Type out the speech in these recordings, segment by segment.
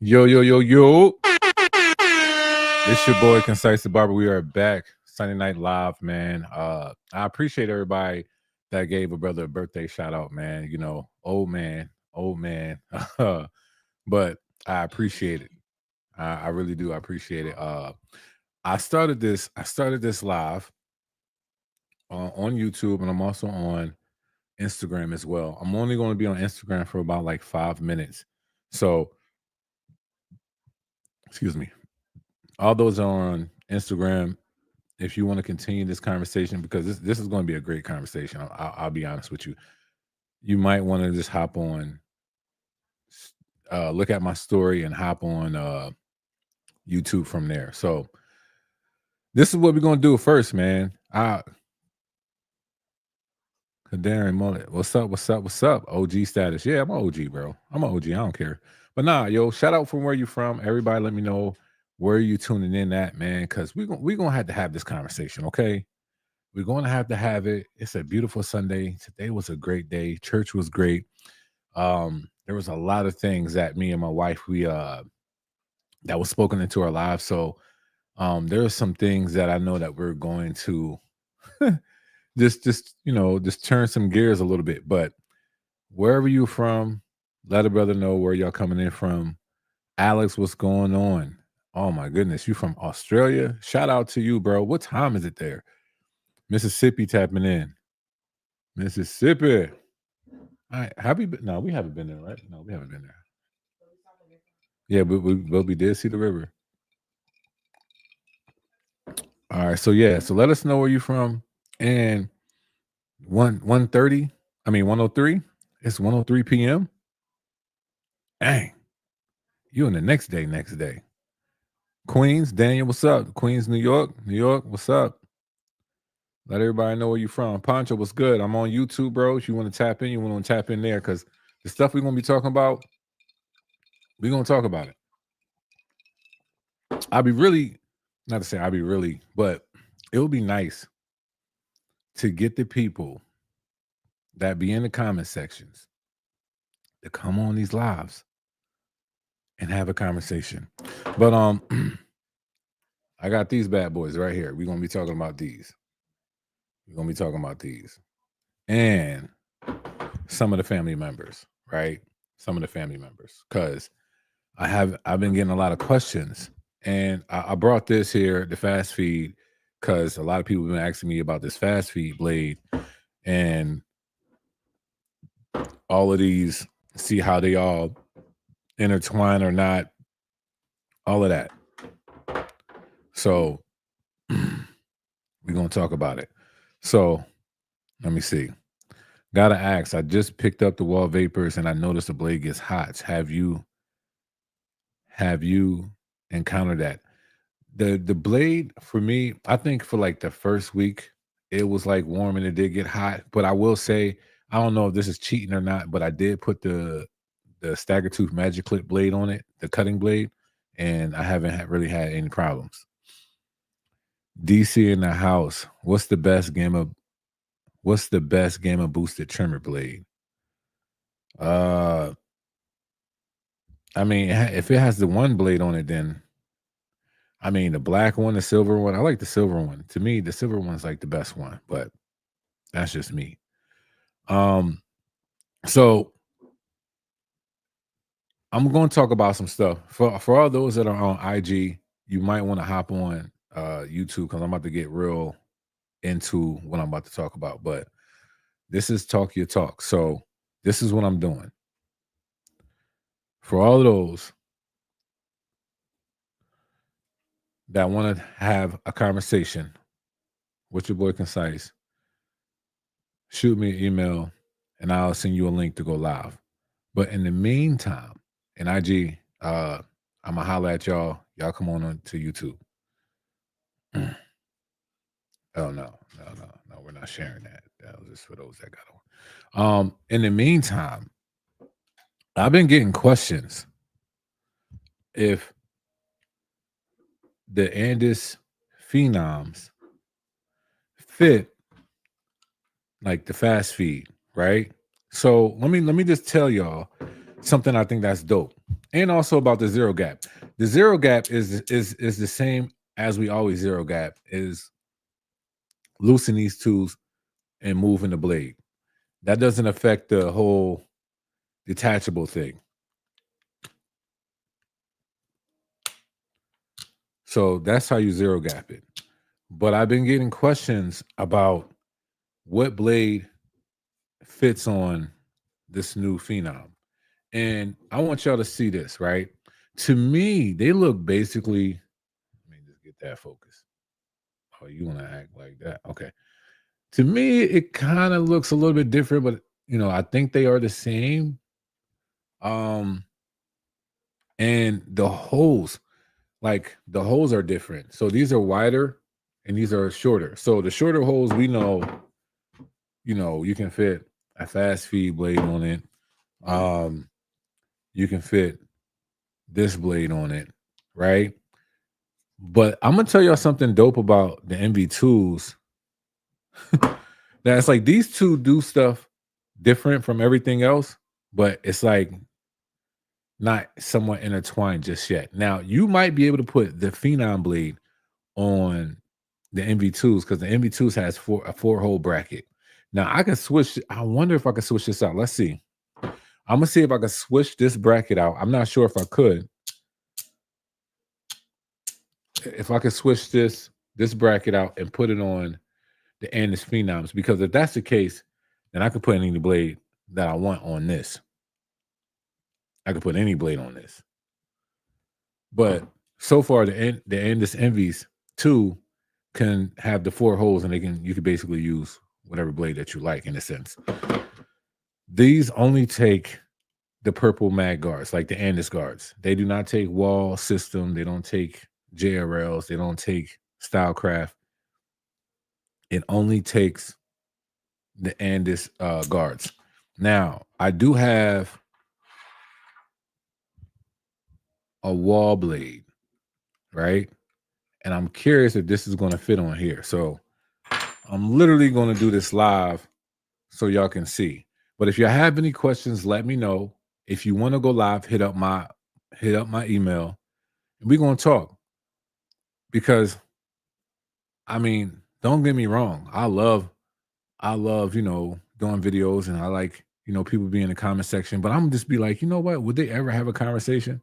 Yo, yo, yo, yo. It's your boy, ConcisetheBarber. We are back. Sunday Night Live, man. I appreciate everybody that gave a brother a birthday shout out, man. You know, old man. But I appreciate it. I really do. I appreciate it. I started this live on YouTube, and I'm also on Instagram as well. I'm only going to be on Instagram for about like 5 minutes. So, excuse me. All those are on Instagram. If you want to continue this conversation, because this is going to be a great conversation, I'll be honest with you. You might want to just hop on, look at my story, and hop on YouTube from there. So this is what we're going to do first, man. Darren Mullet, what's up? What's up? What's up? OG status. Yeah, I'm an OG, bro. I'm an OG. I don't care. But nah, yo, shout out from where you from. Everybody, let me know where you tuning in at, man, because we're gonna have to have this conversation, okay? We're going to have it. It's a beautiful Sunday. Today was a great day. Church was great. There was a lot of things that me and my wife that was spoken into our lives. So there are some things that I know that we're going to just turn some gears a little bit. But wherever you're from, let a brother know where y'all coming in from. Alex, what's going on? Oh my goodness, you from Australia? Shout out to you, bro. What time is it there? Mississippi tapping in. Mississippi. All right. Have we been? No, we haven't been there, right? No, we haven't been there. Yeah, but we did see the river. All right. So yeah. So let us know where you're from. And 1:30. I mean 1:03. It's 1:03 p.m. Dang. You in the next day. Queens, Daniel, what's up? Queens, New York. New York, what's up? Let everybody know where you're from. Poncho, what's good? I'm on YouTube, bro. If you want to tap in, you want to tap in there, because the stuff we're going to be talking about, we're going to talk about it. I'll be really, not to say I'll be really, but it would be nice to get the people that be in the comment sections to come on these lives and have a conversation. But I got these bad boys right here. We're going to be talking about these. And some of the family members, right? Some of the family members, because I've been getting a lot of questions, and I brought this here, the fast feed, because a lot of people have been asking me about this fast feed blade and all of these, see how they all intertwine or not, all of that. So we're going to talk about it. So let me see. Gotta ask, I just picked up the wall vapors and I noticed the blade gets hot. Have you encountered that? The blade, for me, I think for like the first week, it was like warm and it did get hot. But I will say, I don't know if this is cheating or not, but I did put the Stagger Tooth Magic Clip blade on it, the cutting blade, and I haven't really had any problems. DC in the house. What's the best gamma boosted trimmer blade? I mean, if it has the one blade on it, then I mean the black one, the silver one. I like the silver one. To me, the silver one's like the best one, but that's just me. So I'm going to talk about some stuff for all those that are on IG. You might want to hop on YouTube, because I'm about to get real into what I'm about to talk about. But this is Talk Your Talk. So this is what I'm doing. For all of those that want to have a conversation with your boy Concise, shoot me an email and I'll send you a link to go live. But in the meantime, in IG, I'm gonna holler at y'all. Y'all come on to YouTube. Oh no, we're not sharing that. That was just for those that got on. In the meantime, I've been getting questions if the Andis Phenoms fit like the fast feed, right? So let me just tell y'all something I think that's dope. and also about the zero gap. The zero gap is the same as we always zero gap, is loosen these tools and moving the blade. That doesn't affect the whole detachable thing. So that's how you zero gap it. But I've been getting questions about what blade fits on this new Phenom. And I want y'all to see this, right? To me, they look basically, let me just get that focus. Oh, you want to act like that? Okay. To me, it kind of looks a little bit different, but I think they are the same. And the holes, like the holes are different. So these are wider and these are shorter. So the shorter holes, we know, you can fit a fast feed blade on it. You can fit this blade on it, right? But I'm gonna tell y'all something dope about the MV2s. That's like these two do stuff different from everything else, but it's like not somewhat intertwined just yet. Now you might be able to put the Phenom blade on the MV2s because the MV2s has a 4-hole bracket. Now I can switch. I wonder if I can switch this out. Let's see. I'm gonna see if I can switch this bracket out. I'm not sure if I could. If I could switch this bracket out and put it on the Andis Phenoms, because if that's the case, then I could put any blade that I want on this. I could put any blade on this. But so far, the Andis Envies 2 can have the 4 holes, and you can basically use whatever blade that you like in a sense. These only take the purple mag guards, like the Andis guards. They do not take wall system. They don't take JRLs. They don't take Stylecraft. It only takes the Andis guards. Now, I do have a wall blade, right? And I'm curious if this is going to fit on here. So I'm literally going to do this live so y'all can see. But if y'all have any questions, let me know. If you want to go live, hit up my email, and we're going to talk. Because, I mean, don't get me wrong. I love, doing videos, and I like, people be in the comment section. But I'm gonna just be like, you know what? Would they ever have a conversation?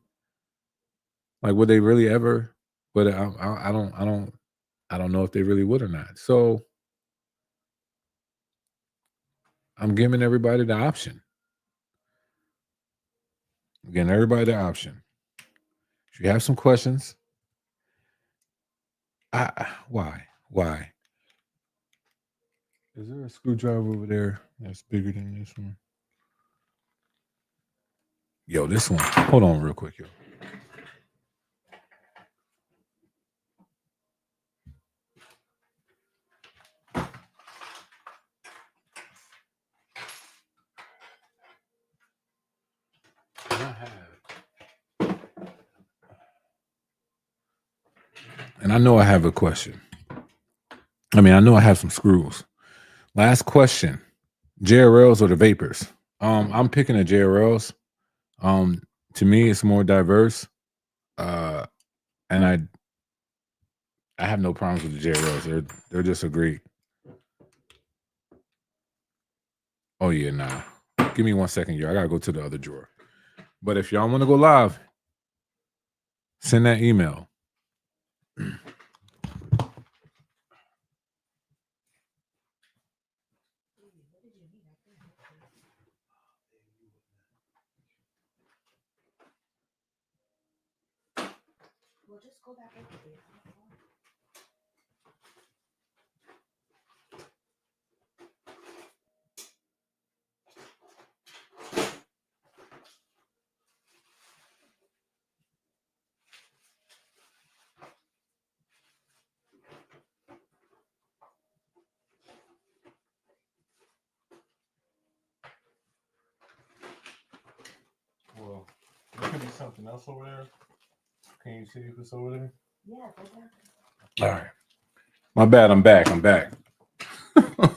Like, would they really ever? But I don't know if they really would or not. So I'm giving everybody the option. Again, everybody the option. If you have some questions, why? Is there a screwdriver over there that's bigger than this one? Yo, this one. Hold on real quick, yo. And I know I have a question. I mean, I know I have some screws. Last question. JRLs or the Vapors? I'm picking the JRLs. To me, it's more diverse. And I have no problems with the JRLs. They're just a great. Oh yeah, nah. Give me 1 second, yo. I gotta go to the other drawer. But if y'all want to go live, send that email. We'll just go back over there. Well, there could be something else over there. Can you see if it's over there? Yeah. All right. My bad. I'm back. I'm back.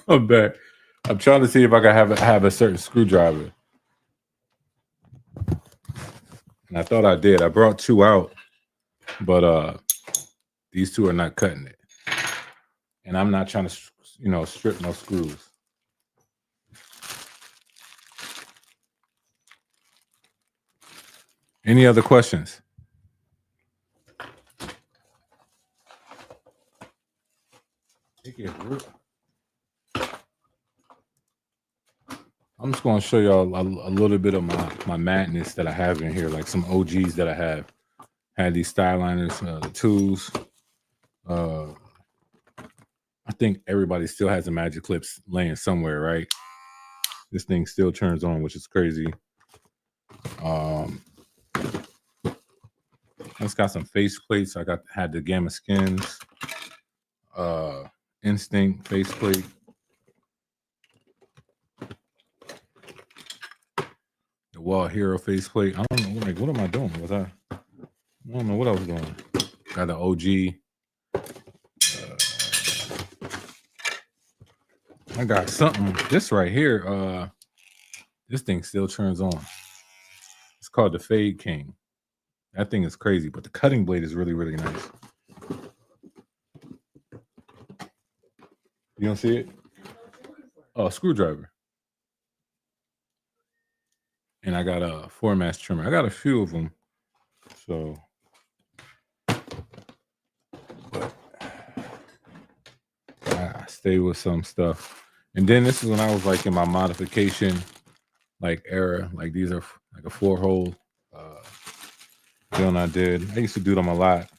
I'm trying to see if I can have a certain screwdriver. And I thought I did. I brought 2 out, but these 2 are not cutting it. And I'm not trying to, strip no screws. Any other questions? I'm just going to show y'all a little bit of my madness that I have in here, like some OGs that I have. Had these style liners, the 2s. I think everybody still has the magic clips laying somewhere, right? This thing still turns on, which is crazy. It's got some face plates. I had the Gamma Skins, Instinct faceplate. The Wall Hero faceplate. I don't know, like, what am I doing? I don't know what I was doing. Got the OG. I got something. This right here. This thing still turns on. It's called the Fade King. That thing is crazy, but the cutting blade is really, really nice. You don't see it? Oh, a screwdriver. And I got a 4-mass trimmer. I got a few of them. So, but I stay with some stuff. And then this is when I was like in my modification like era. Like these are like a 4-hole deal I did. I used to do them a lot.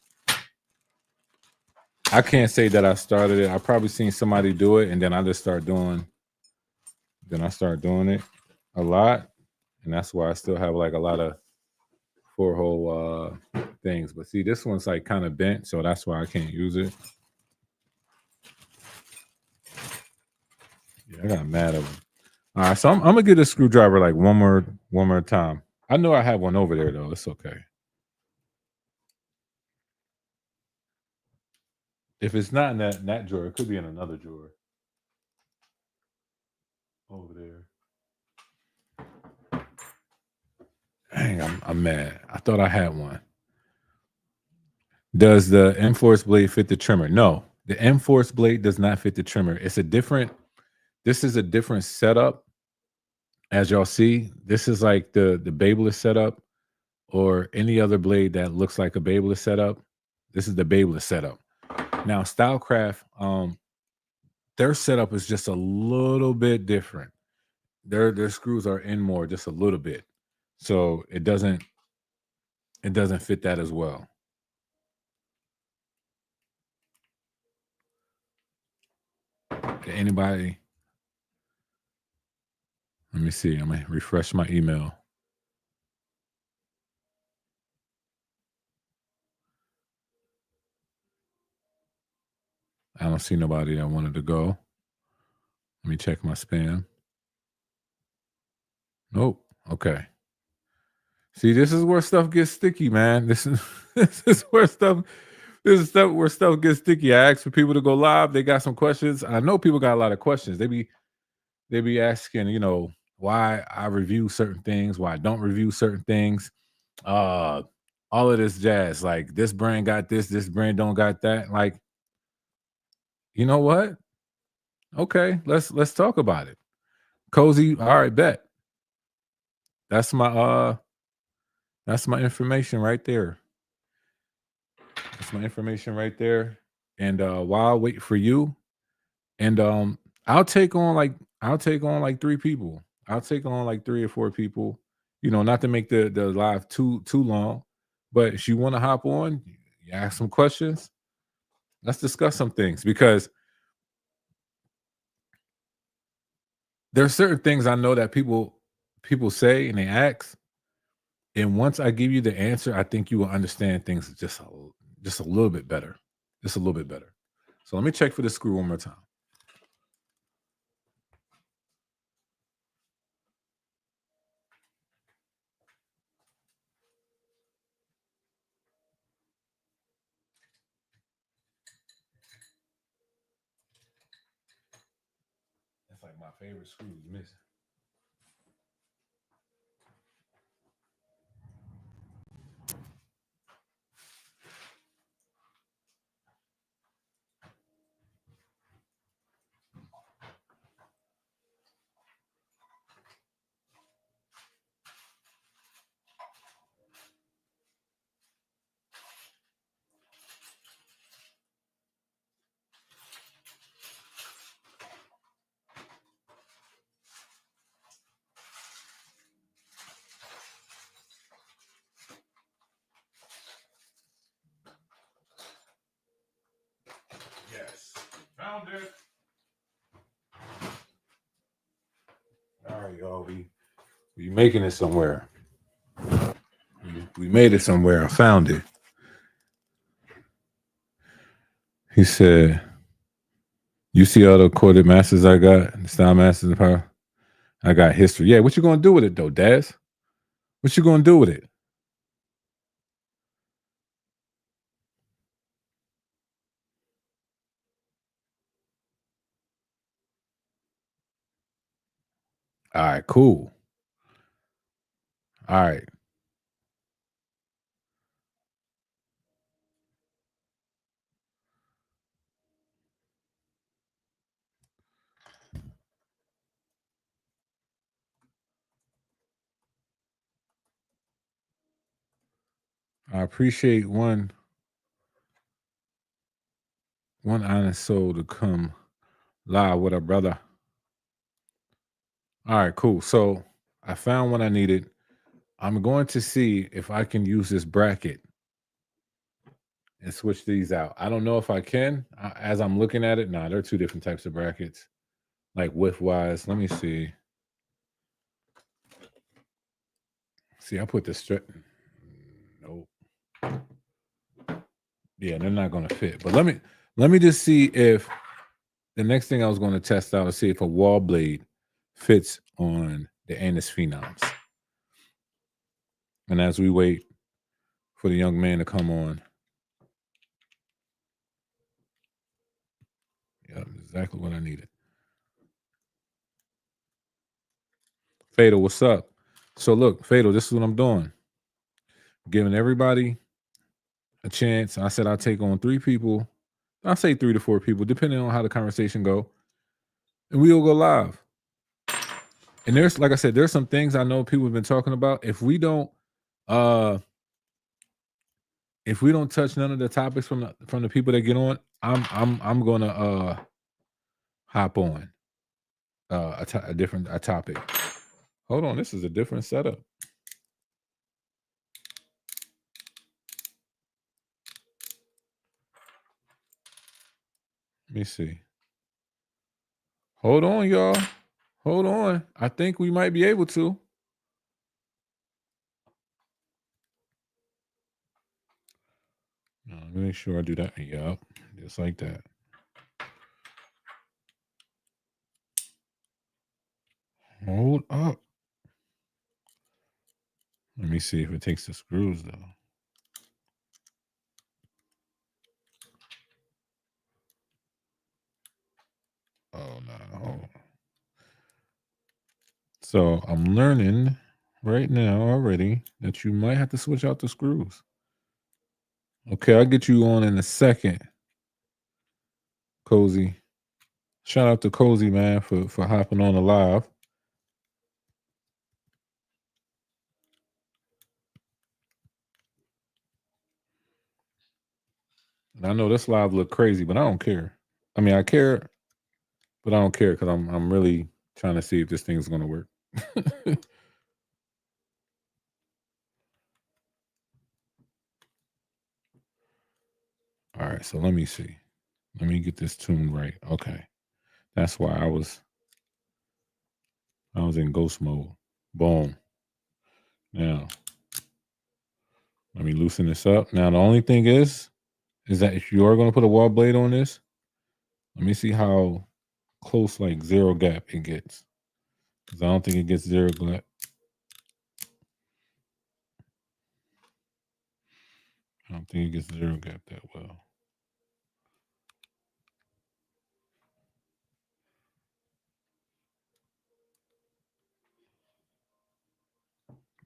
I can't say that I started it. I probably seen somebody do it, and then I just start doing. Then I start doing it a lot, and that's why I still have like a lot of 4-hole things. But see, this one's like kind of bent, so that's why I can't use it. Yeah, I got mad at him. All right, so I'm gonna get a screwdriver like one more time. I know I have one over there though. It's okay. If it's not in that drawer, it could be in another drawer over there. Dang, I'm mad. I thought I had one. Does the M-Force blade fit the trimmer? No, the M-Force blade does not fit the trimmer. This is a different setup. As y'all see, this is like the Babyliss setup or any other blade that looks like a Babyliss setup. This is the Babyliss setup. Now, Stylecraft, their setup is just a little bit different. Their screws are in more, just a little bit. So it doesn't fit that as well. Anybody? Let me see. I'm gonna refresh my email. I don't see nobody that wanted to go. Let me check my spam. Nope. Okay. See, this is where stuff gets sticky, man. This is where stuff gets sticky. I ask for people to go live. They got some questions. I know people got a lot of questions. They be asking, why I review certain things, why I don't review certain things. All of this jazz. Like this brand got this brand don't got that. Like, you know what? Okay, let's talk about it. Cozy, all right, bet. That's my information right there. That's my information right there. And while I wait for you, and I'll take on like 3 people. I'll take on like 3 or 4 people. Not to make the live too long, but if you want to hop on, you ask some questions. Let's discuss some things because there are certain things I know that people say and they ask, and once I give you the answer, I think you will understand things just a little bit better, just a little bit better. So let me check for the screw one more time. That's like my favorite screw is missing. y'all. We making it somewhere. We made it somewhere. I found it. He said, "You see all the corded masters I got, the style masters and power. I got history. Yeah, what you gonna do with it though, Daz? What you gonna do with it?" All right, cool. All right. I appreciate one honest soul to come live with a brother. All right, cool. So I found what I needed. I'm going to see if I can use this bracket and switch these out. I don't know if I can. As I'm looking at it, nah, they're two different types of brackets, like width wise. Let me see. See, I put the strip. Nope. Yeah, they're not going to fit. But let me just see if the next thing I was going to test out is see if a wall blade fits on the Anus Phenoms. And as we wait for the young man to come on, yeah, exactly what I needed. Fatal, what's up? So look, Fatal, this is what I'm doing. Giving everybody a chance. I said I'll take on 3 people. I'll say 3 to 4 people, depending on how the conversation go. And we'll go live. And there's, like I said, there's some things I know people have been talking about. If we don't touch none of the topics from the people that get on, I'm gonna hop on a topic. Hold on, this is a different setup. Let me see. Hold on, y'all. Hold on. I think we might be able to. Let me make sure I do that. Yep, just like that. Hold up. Let me see if it takes the screws though. Oh no. Hold on. So I'm learning right now already that you might have to switch out the screws. Okay, I'll get you on in a second. Cozy. Shout out to Cozy, man, for hopping on the live. And I know this live look crazy, but I don't care. I mean, I care, but I don't care because I'm really trying to see if this thing's gonna work. All right, so let me see. Let me get this tuned right. Okay. That's why I was in ghost mode. Boom. Now, let me loosen this up. Now, the only thing is that if you are going to put a wall blade on this, let me see how close, like, zero gap it gets. Because I don't think it gets zero gap. I don't think it gets zero gap that well.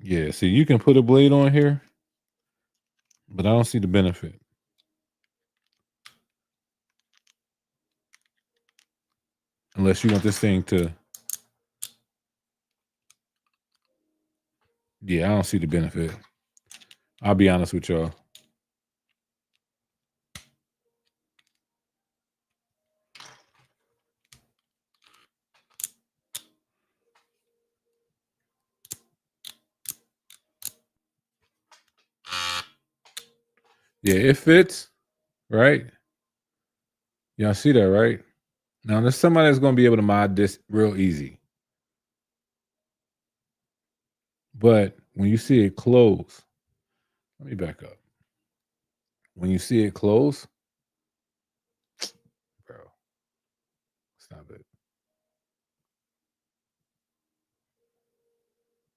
Yeah, see, you can put a blade on here, but I don't see the benefit. Unless you want this thing to... Yeah, I don't see the benefit. I'll be honest with y'all. Yeah, it fits, right? Y'all see that, right? Now, there's somebody that's going to be able to mod this real easy. But when you see it close, let me back up. When you see it close, bro, stop it.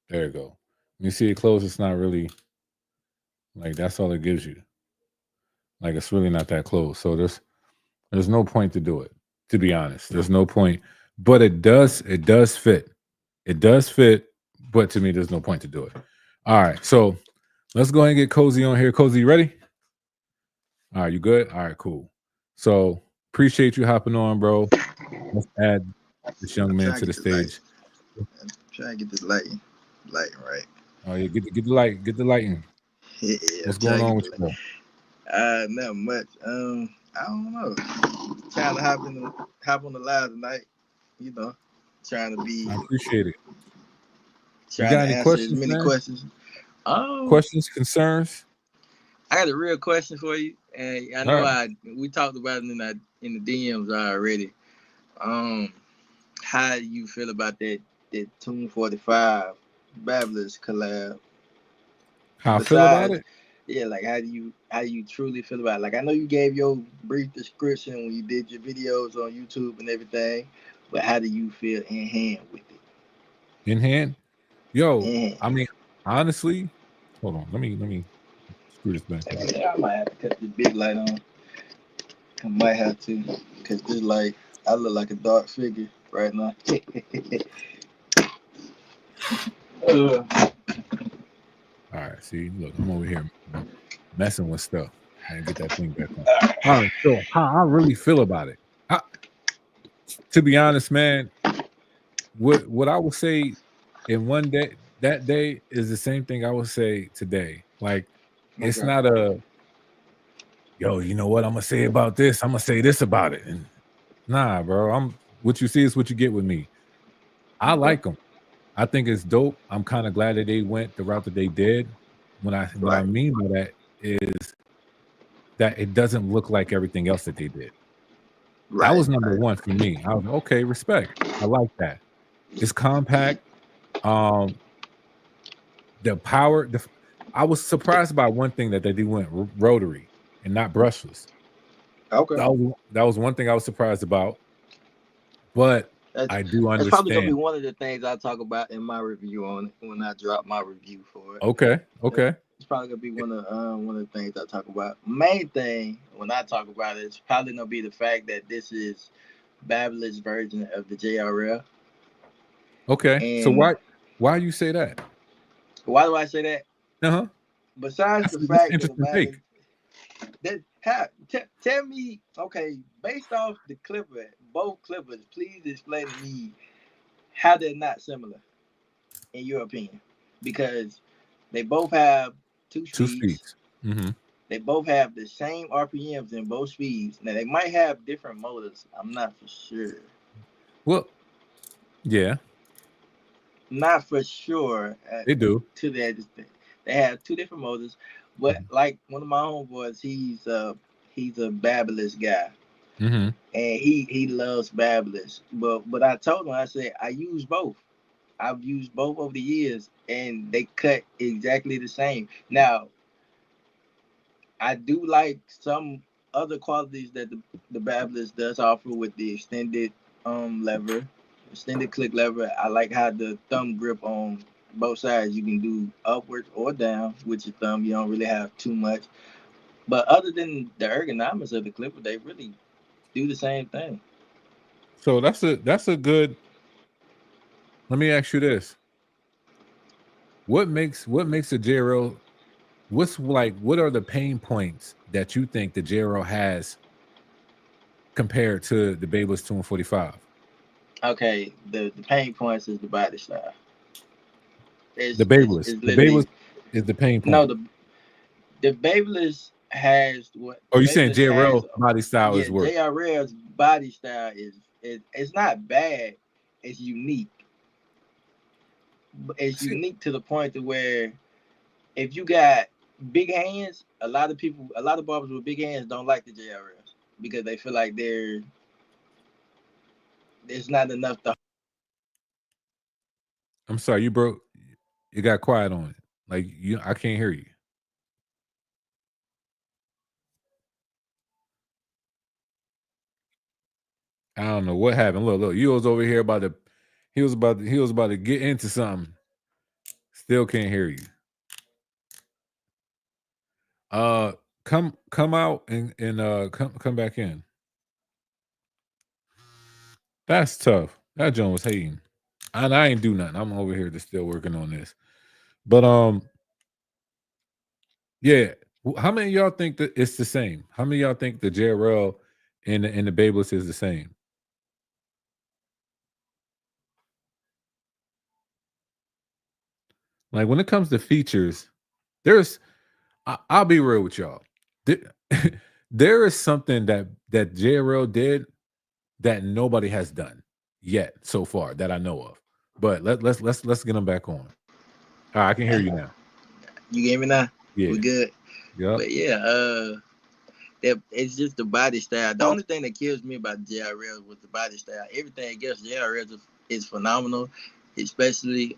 There you go. When you see it close, it's not really like that's all it gives you. Like it's really not that close. So there's no point to do it. To be honest, there's no point. But it does fit. It does fit. But to me, there's no point to do it. All right, so let's go ahead and get Cozy on here. Cozy, you ready? All right, you good? All right, cool. So appreciate you hopping on, bro. Let's add this young I'm man trying to to the get this light. stage. I'm trying to get this lighting right. Oh yeah, get the light, get the lighting. Yeah, What's I'm going trying to on get with the you, bro? light. Not much. I don't know. Trying to hop on the live tonight. You know, trying to be I appreciate it. You trying got to any answer as questions, many man? questions. Um, Questions, concerns? I got a real question for you, and I All know right. we talked about it in the DMs already. Um, how do you feel about that Tune 45 Babblers collab? How I feel about Besides, it? yeah, like how do you truly feel about it? Like I know you gave your brief description when you did your videos on YouTube and everything, but how do you feel in hand with it? In hand? Yo, In hand. I mean, honestly, hold on. Let me screw this back up. Yeah, I might have to cut this big light on. I might have to, because this light, I look like a dark figure right now. uh, All right, see, look, I'm over here messing with stuff. I didn't get that thing back on. All right, so how I really feel about it. I, to be honest, man, what I would say in one day that day is the same thing I would say today. Like it's okay. not a yo, you know what I'm gonna say about this? I'm gonna say this about it. And nah, bro. I'm what you see is what you get with me. I Okay. like them. I think it's dope. I'm kind of glad that they went the route that they did. What I Right. mean by that is that it doesn't look like everything else that they did. That Right. was number Right. one for me. I was okay, respect. I like that. It's compact. Um, the power. I was surprised by one thing that they did went rotary and not brushless. Okay. That was one thing I was surprised about. But That's I do that's probably gonna be understand. one of the things I talk about in my review on it when I drop my review for it. Okay, That's okay. probably gonna be one of the things I talk about. Main thing when I talk about it is probably gonna be the fact that this is Babylon's version of the JRL. Okay. So And why you say that? why do I say that? Uh-huh. Besides the That's an fact that the interesting take. Babylon tell me, okay, based off the Clipper, both Clippers, please explain to me how they're not similar in your opinion, because they both have two Two speeds. speeds. Hmm. They both have the same RPMs in both speeds. Now they might have different motors. I'm not for sure. Well, yeah, Not for sure. they do. To that extent, they have two different motors. But like one of my homeboys, he's a Babylist guy, Hmm. and he loves Babylist. But I told him, I said I use both. I've used both over the years, and they cut exactly the same. Now I do like some other qualities that the Babylist does offer with the extended lever, extended click lever. I like how the thumb grip on both sides you can do upwards or down with your thumb. You don't really have too much. But other than the ergonomics of the clipper, they really do the same thing. So that's a good. Let me ask you this: what makes a JRL? What's like? What are the pain points that you think the JRL has compared to the Babel's 245? Okay, the pain points is the body style. The It's The Babel's literally is the pain no point. the Babyless has what Or the you saying Babyless has. JRL body style Yeah, is worse? JRL's body style is it's not bad. It's unique. But it's See, unique to the point to where if you got big hands, a lot of barbers with big hands don't like the JRLs because they feel like there's not enough to. I'm sorry, you broke. it got quiet on it. Like I can't hear you. I don't know what happened. Look, you was over here about to. He was about to get into something. Still can't hear you. Come out and come back in. That's tough. That John was hating. And I ain't do nothing. I'm over here just still working on this. But yeah. How many of y'all think that it's the same? How many of y'all think the JRL and the Babeless is the same? Like when it comes to features, I'll be real with y'all. There is something that JRL did that nobody has done yet so far that I know of. But let's get them back on. I can hear you now. You gave me now? Yeah. We good. Yeah. But yeah, it's just the body style. The only thing that kills me about JRL was the body style. Everything else, JRL is phenomenal. Especially,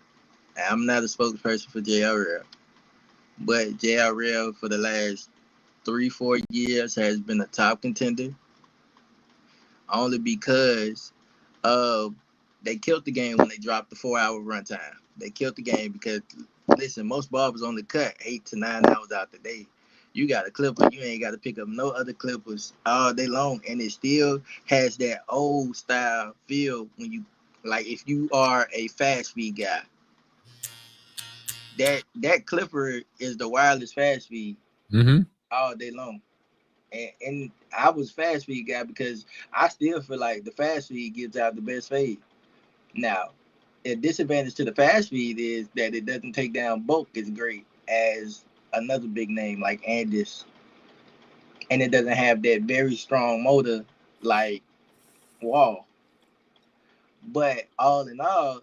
I'm not a spokesperson for JRL, but JRL for the last 3-4 years has been a top contender. Only because they killed the game when they dropped the 4-hour runtime. They killed the game because, listen, most barbers only cut 8 to 9 hours out the day. You got a clipper, you ain't got to pick up no other clippers all day long, and it still has that old style feel when you, like, if you are a fast feed guy, that clipper is the wireless fast feed all day long. And I was fast feed guy because I still feel like the fast feed gives out the best fade. Now, a disadvantage to the fast feed is that it doesn't take down bulk as great as another big name like Andis, and it doesn't have that very strong motor like Wall. But all in all,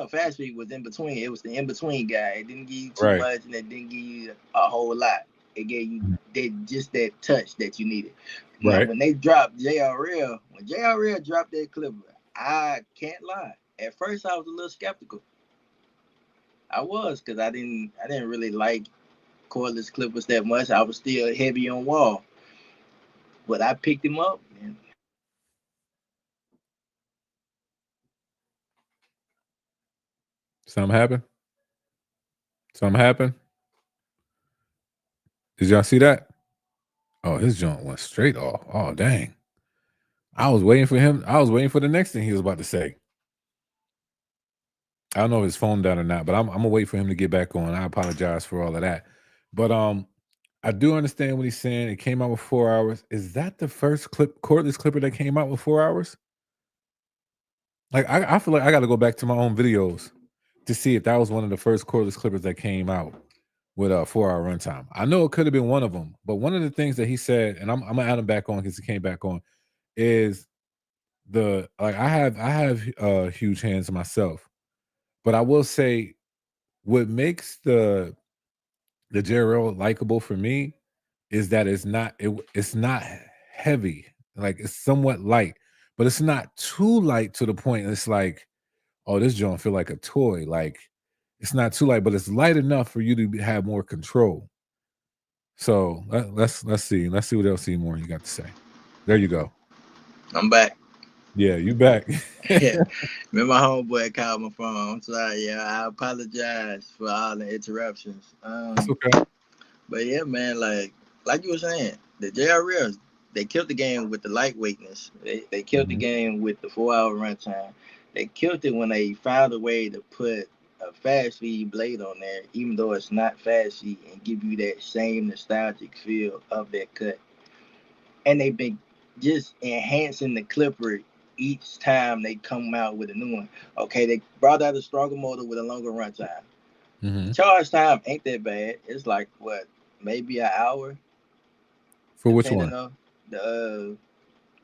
fast feed was in between. It was the in between guy. It didn't give you too much, and it didn't give you a whole lot. It gave you just that touch that you needed. Now, when they dropped JRL, when JRL dropped that clipper, I can't lie. At first, I was a little skeptical. I was, because I didn't really like cordless clippers that much. I was still heavy on Wall, but I picked him up. And Something happened? Did y'all see that? Oh, his joint went straight off. Oh, dang. I was waiting for him. I was waiting for the next thing he was about to say. I don't know if his phone died or not, but I'm gonna wait for him to get back on. I apologize for all of that. But I do understand what he's saying. It came out with 4 hours. Is that the first cordless clipper that came out with 4 hours? Like I feel like I got to go back to my own videos to see if that was one of the first cordless clippers that came out with a 4-hour runtime. I know it could have been one of them, but one of the things that he said, and I'm gonna add him back on because he came back on, is I have huge hands myself, but I will say what makes the JRL likable for me is that it's not heavy. Like it's somewhat light, but it's not too light to the point it's like, oh, this joint feel like a toy. Like it's not too light, but it's light enough for you to have more control. So let's see what else Seymour you got to say. There you go. I'm back. Yeah, you back. Yeah. Remember my homeboy called my phone. I'm sorry. Yeah, I apologize for all the interruptions. That's okay. But yeah, man, like you were saying, the JRLs, they killed the game with the lightweightness. They killed the game with the 4-hour runtime. They killed it when they found a way to put a fast feed blade on there, even though it's not fast feed, and give you that same nostalgic feel of that cut. And they've been just enhancing the clipper each time they come out with a new one. Okay, they brought out a stronger motor with a longer runtime. Charge time ain't that bad. It's like maybe an hour. For which one? On the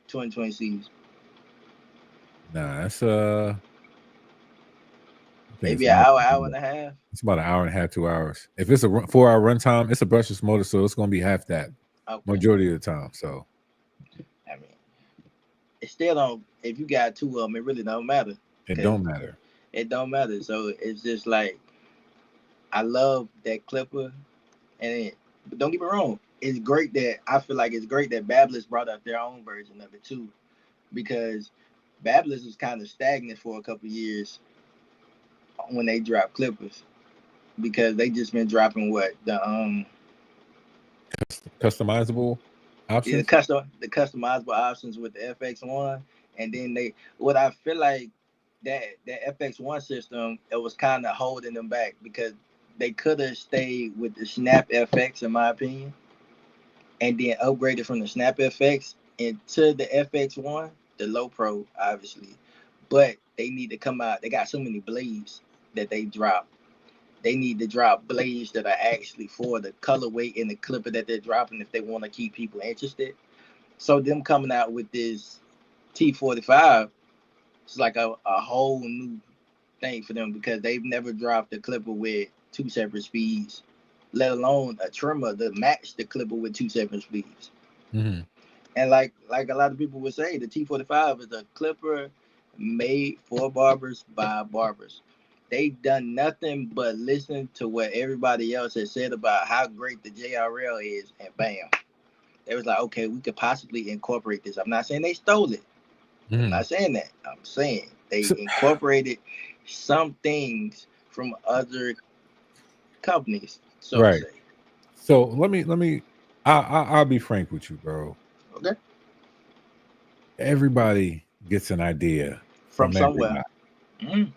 2020 series. Nah, that's maybe an hour and a half. It's about an hour and a half, 2 hours. If it's a 4-hour runtime, it's a brushless motor, so it's going to be half that majority of the time. So, I mean, it still don't. If you got two of them, it really don't matter. It don't matter. It don't matter. So it's just like I love that clipper, but don't get me wrong. It's great that I feel like it's great that Babyliss brought out their own version of it too, because Babyliss was kind of stagnant for a couple years when they dropped clippers, because they just been dropping what the Customizable yeah, options. the customizable options with the FX1, and then what I feel like that FX1 system, it was kind of holding them back because they could have stayed with the Snap FX in my opinion, and then upgraded from the Snap FX into the FX1, the low pro obviously, but they need to come out. They got so many blades that they drop. They need to drop blades that are actually for the colorway and the clipper that they're dropping if they want to keep people interested. So them coming out with this T45, it's like a whole new thing for them because they've never dropped a clipper with two separate speeds, let alone a trimmer to match the clipper with two separate speeds. Mm-hmm. And like a lot of people would say, the T45 is a clipper made for barbers by barbers. They've done nothing but listen to what everybody else has said about how great the JRL is, and bam, they was like, okay, we could possibly incorporate this. I'm not saying they stole it. I'm not saying that. I'm saying they incorporated some things from other companies, so Right. to say. So let me. I'll be frank with you, bro. Okay. Everybody gets an idea From somewhere. Mm-hmm.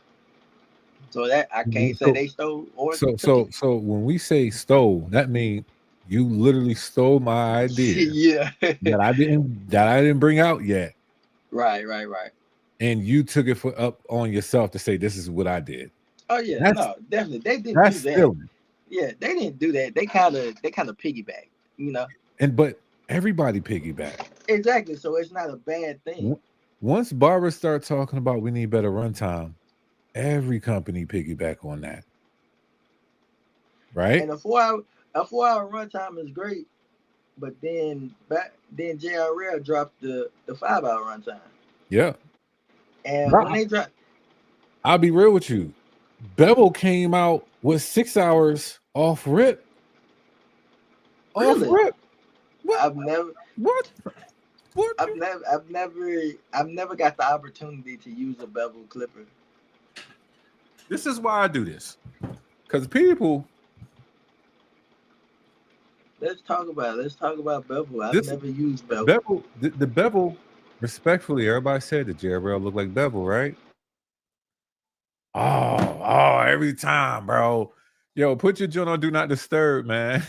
So that I can't say they stole or so when we say stole, that means you literally stole my idea. Yeah. that I didn't bring out yet. Right. And you took it up on yourself to say this is what I did. Oh yeah, no, definitely. They didn't do that. Stealing. Yeah, they didn't do that. They kind of piggyback, you know. But everybody piggyback. Exactly. So it's not a bad thing. Once barbers start talking about we need better runtime, every company piggyback on that. Right? And a 4 hour runtime is great, but then JRL dropped the 5 hour runtime. Yeah. And when they dropped, I'll be real with you. Bevel came out with 6 hours off rip. Really? Off rip. What? I've never got the opportunity to use a bevel clipper. This is why I do this. Because people. Let's talk about bevel. I've never used bevel. The bevel, respectfully, everybody said the JRL looked like bevel, right? Oh, every time, bro. Yo, put your joint on do not disturb, man.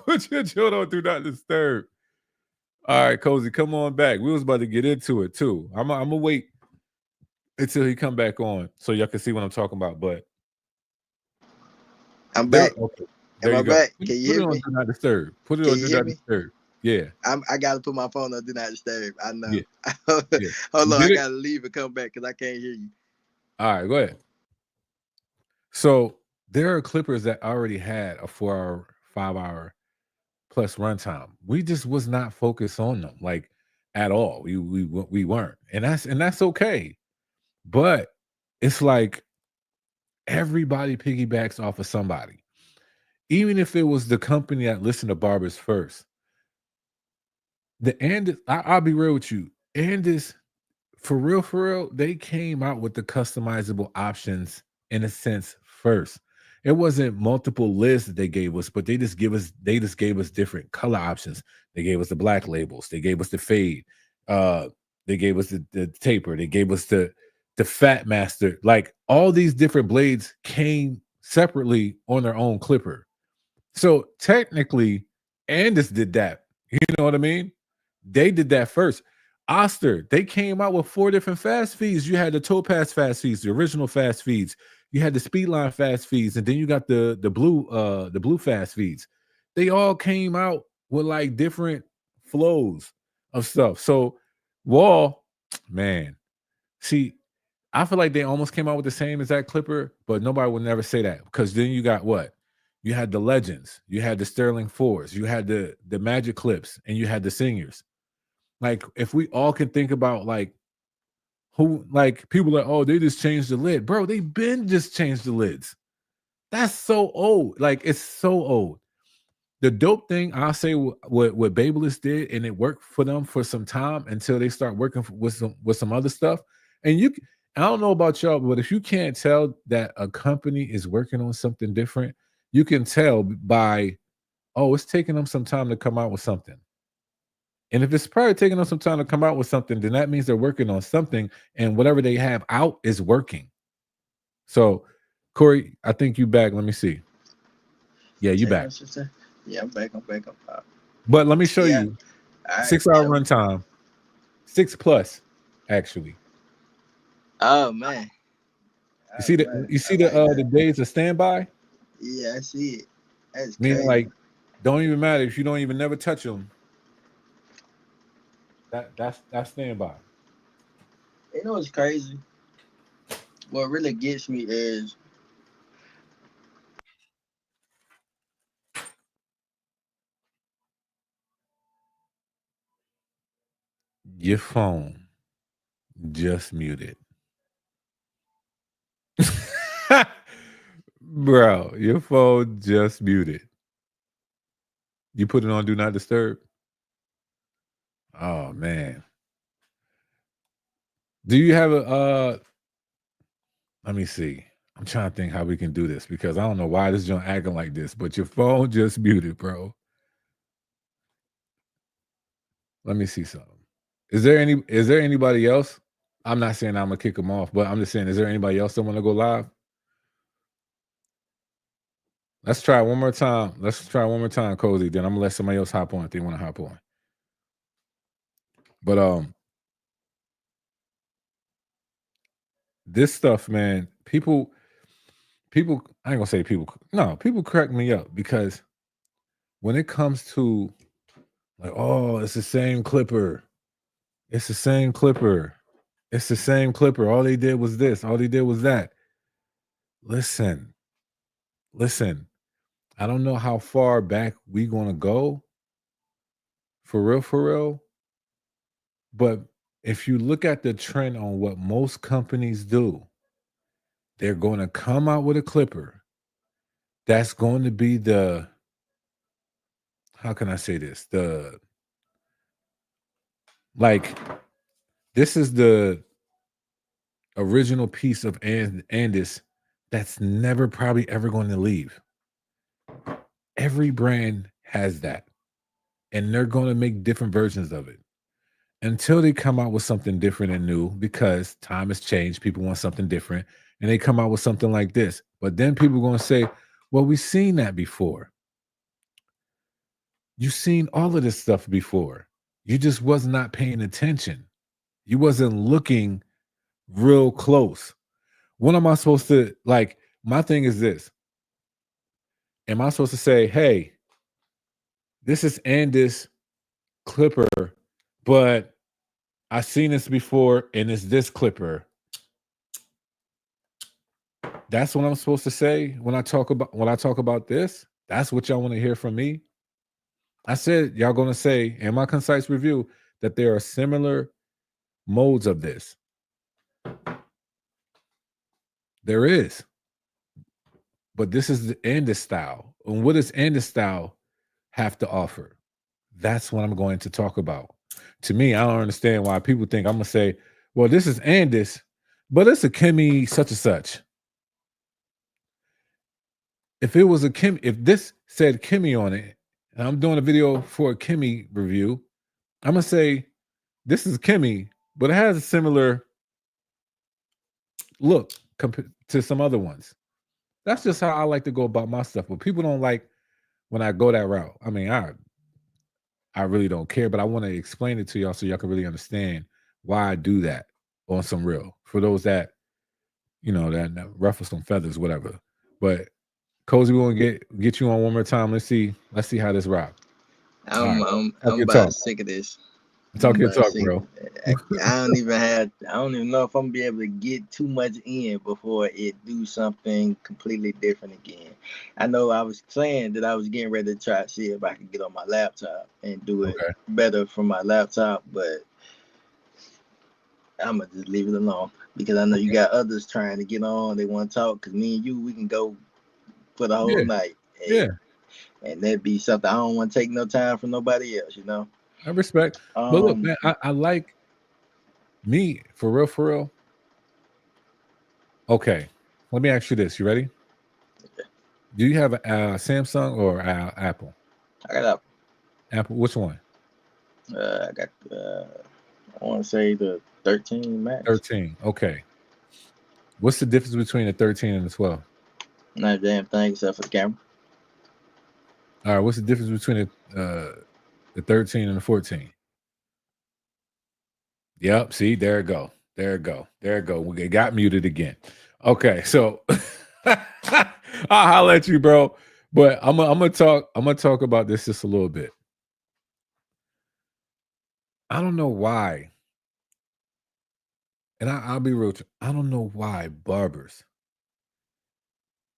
Put your joint on do not disturb. All right, Cozy, come on back. We was about to get into it too. I'm gonna wait until he come back on so y'all can see what I'm talking about. But I'm back. Okay. Am I back? Can you hear me? Do not disturb. Put it on do not disturb. Yeah. I gotta put my phone on do not disturb. I know. Yeah. Hold on, I gotta leave and come back because I can't hear you. All right, go ahead. So there are clippers that already had a 4 hour, 5 hour plus runtime. We just was not focused on them like at all. We weren't, and that's okay. But it's like everybody piggybacks off of somebody, even if it was the company that listened to barbers first. I'll be real with you, Andis, for real, they came out with the customizable options in a sense first. It wasn't multiple lists that they gave us, but they just gave us different color options. They gave us the black labels, they gave us the fade, they gave us the taper, they gave us the fat master. Like all these different blades came separately on their own clipper. So technically, Andis did that. You know what I mean? They did that first. Oster, they came out with 4 different fast feeds. You had the Topaz fast feeds, the original fast feeds. You had the Speedline fast feeds, and then you got the blue fast feeds. They all came out with like different flows of stuff. So Wall, man, see, I feel like they almost came out with the same exact clipper, but nobody would never say that because then you got what? You had the Legends, you had the Sterling 4s, you had the Magic Clips, and you had the Seniors. Like, if we all can think about like who like people are, oh, they just changed the lid. Bro, they been just changed the lids. That's so old. Like, it's so old. The dope thing, I'll say what Babyliss did, and it worked for them for some time until they start working with some other stuff. And I don't know about y'all, but if you can't tell that a company is working on something different, you can tell by, oh, it's taking them some time to come out with something. And if it's probably taking them some time to come out with something, then that means they're working on something, and whatever they have out is working. So, Corey, I think you back. Let me see. Yeah, you back. Yeah, I'm back. But let me show Yeah. you. All right, 6-hour runtime. 6+ actually. Oh man. You see the days of standby? Yeah, I see it. That's Meaning, crazy. like, don't even matter if you don't even never touch them. That's standby. You know what's crazy? What really gets me is Your phone just muted. Bro, your phone just muted. You put it on do not disturb. Oh man. Do you have a let me see. I'm trying to think how we can do this because I don't know why this joint acting like this, but your phone just muted, bro. Let me see something. Is there anybody else? I'm not saying I'm gonna kick them off, but I'm just saying, is there anybody else that want to go live? Let's try one more time. Cozy. Then I'm gonna let somebody else hop on if they want to hop on. But this stuff, man, people, I ain't gonna say people. No, people crack me up because when it comes to like, oh, it's the same clipper. It's the same clipper. It's the same clipper. All they did was this. All they did was that. Listen. I don't know how far back we gonna go. For real. But if you look at the trend on what most companies do, they're going to come out with a clipper that's going to be the, how can I say this? This is the original piece of Andis that's never probably ever going to leave. Every brand has that, and they're going to make different versions of it until they come out with something different and new, because time has changed. People want something different, and they come out with something like this. But then people are going to say, well, we've seen that before. You've seen all of this stuff before. You just was not paying attention. You wasn't looking real close. What am I supposed to, like, my thing is this. Am I supposed to say, hey, this is Andis clipper, but I've seen this before and it's this clipper? That's what I'm supposed to say when I talk about this? That's what y'all want to hear from me? I said y'all going to say in my concise review that there are similar modes of this. There is. But this is the Andis style. And what does Andis style have to offer? That's what I'm going to talk about. To me, I don't understand why people think I'm going to say, well, this is Andis, but it's a Kimmy such and such. If it was if this said Kimmy on it, and I'm doing a video for a Kimmy review, I'm going to say, this is Kimmy, but it has a similar look to some other ones. That's just how I like to go about my stuff. But people don't like when I go that route. I mean, I really don't care, but I want to explain it to y'all so y'all can really understand why I do that on some real. For those that, that ruffle some feathers, whatever. But Cozy, we want to get you on one more time. Let's see how this rock. I'm about sick of this. Talk your talk, bro. I don't even know if I'm gonna be able to get too much in before it do something completely different again. I know I was saying that I was getting ready to try to see if I could get on my laptop and do it better from my laptop, but I'm gonna just leave it alone because I know you got others trying to get on. They want to talk. Cause me and you, we can go for the whole Yeah, night. yeah. And that'd be something I don't want to take no time from nobody else. I respect. But look, man, I like me for real, for real. Okay, let me ask you this. You ready? Do you have a Samsung or Apple? I got Apple. Which one? I got I want to say the 13 Max. 13. Okay. What's the difference between the 13 and the 12? Not a damn thing except for the camera. All right. What's the difference between the 13 and the 14? Yep. See, there it go. There it go. There it go. We got muted again. Okay. So I'll holler at you, bro. But I'm gonna talk about this just a little bit. I don't know why. And I'll be real. I don't know why barbers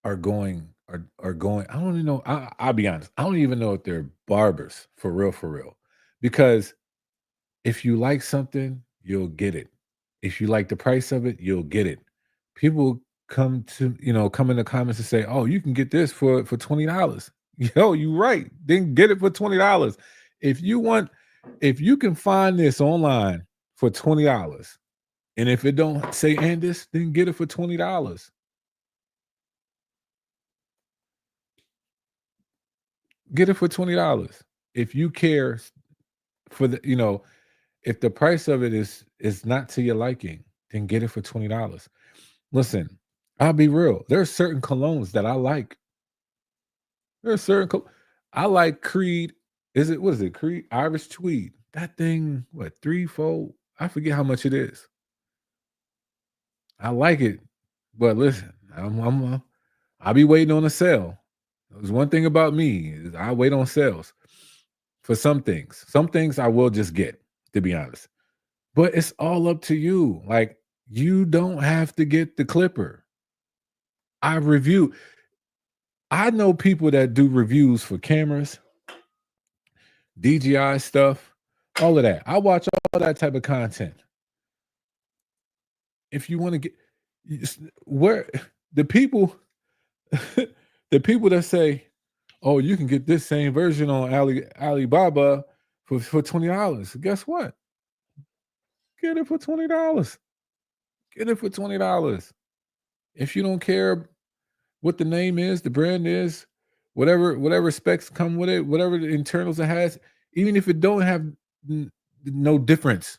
are going. I don't even know. I'll be honest. I don't even know if they're barbers for real. Because if you like something, you'll get it. If you like the price of it, you'll get it. People come in the comments and say, "Oh, you can get this for $20." Yo, you right. Then get it for $20. If you can find this online for $20, and if it don't say Andis, then get it for $20. Get it for $20. If you care for if the price of it is not to your liking, then get it for $20. Listen, I'll be real. There are certain colognes that I like. There are certain I like Creed. What is it? Creed Irish Tweed. That thing, what, 3, 4? I forget how much it is. I like it, but listen, I'll be waiting on a sale. There's one thing about me is I wait on sales for some things. Some things I will just get, to be honest. But it's all up to you. Like, you don't have to get the clipper. I know people that do reviews for cameras, DJI stuff, all of that. I watch all that type of content. If you want to get where the people that say, "Oh, you can get this same version on Alibaba for $20." Guess what? Get it for $20. Get it for $20. If you don't care what the name is, the brand is, whatever specs come with it, whatever the internals it has, even if it don't have no difference,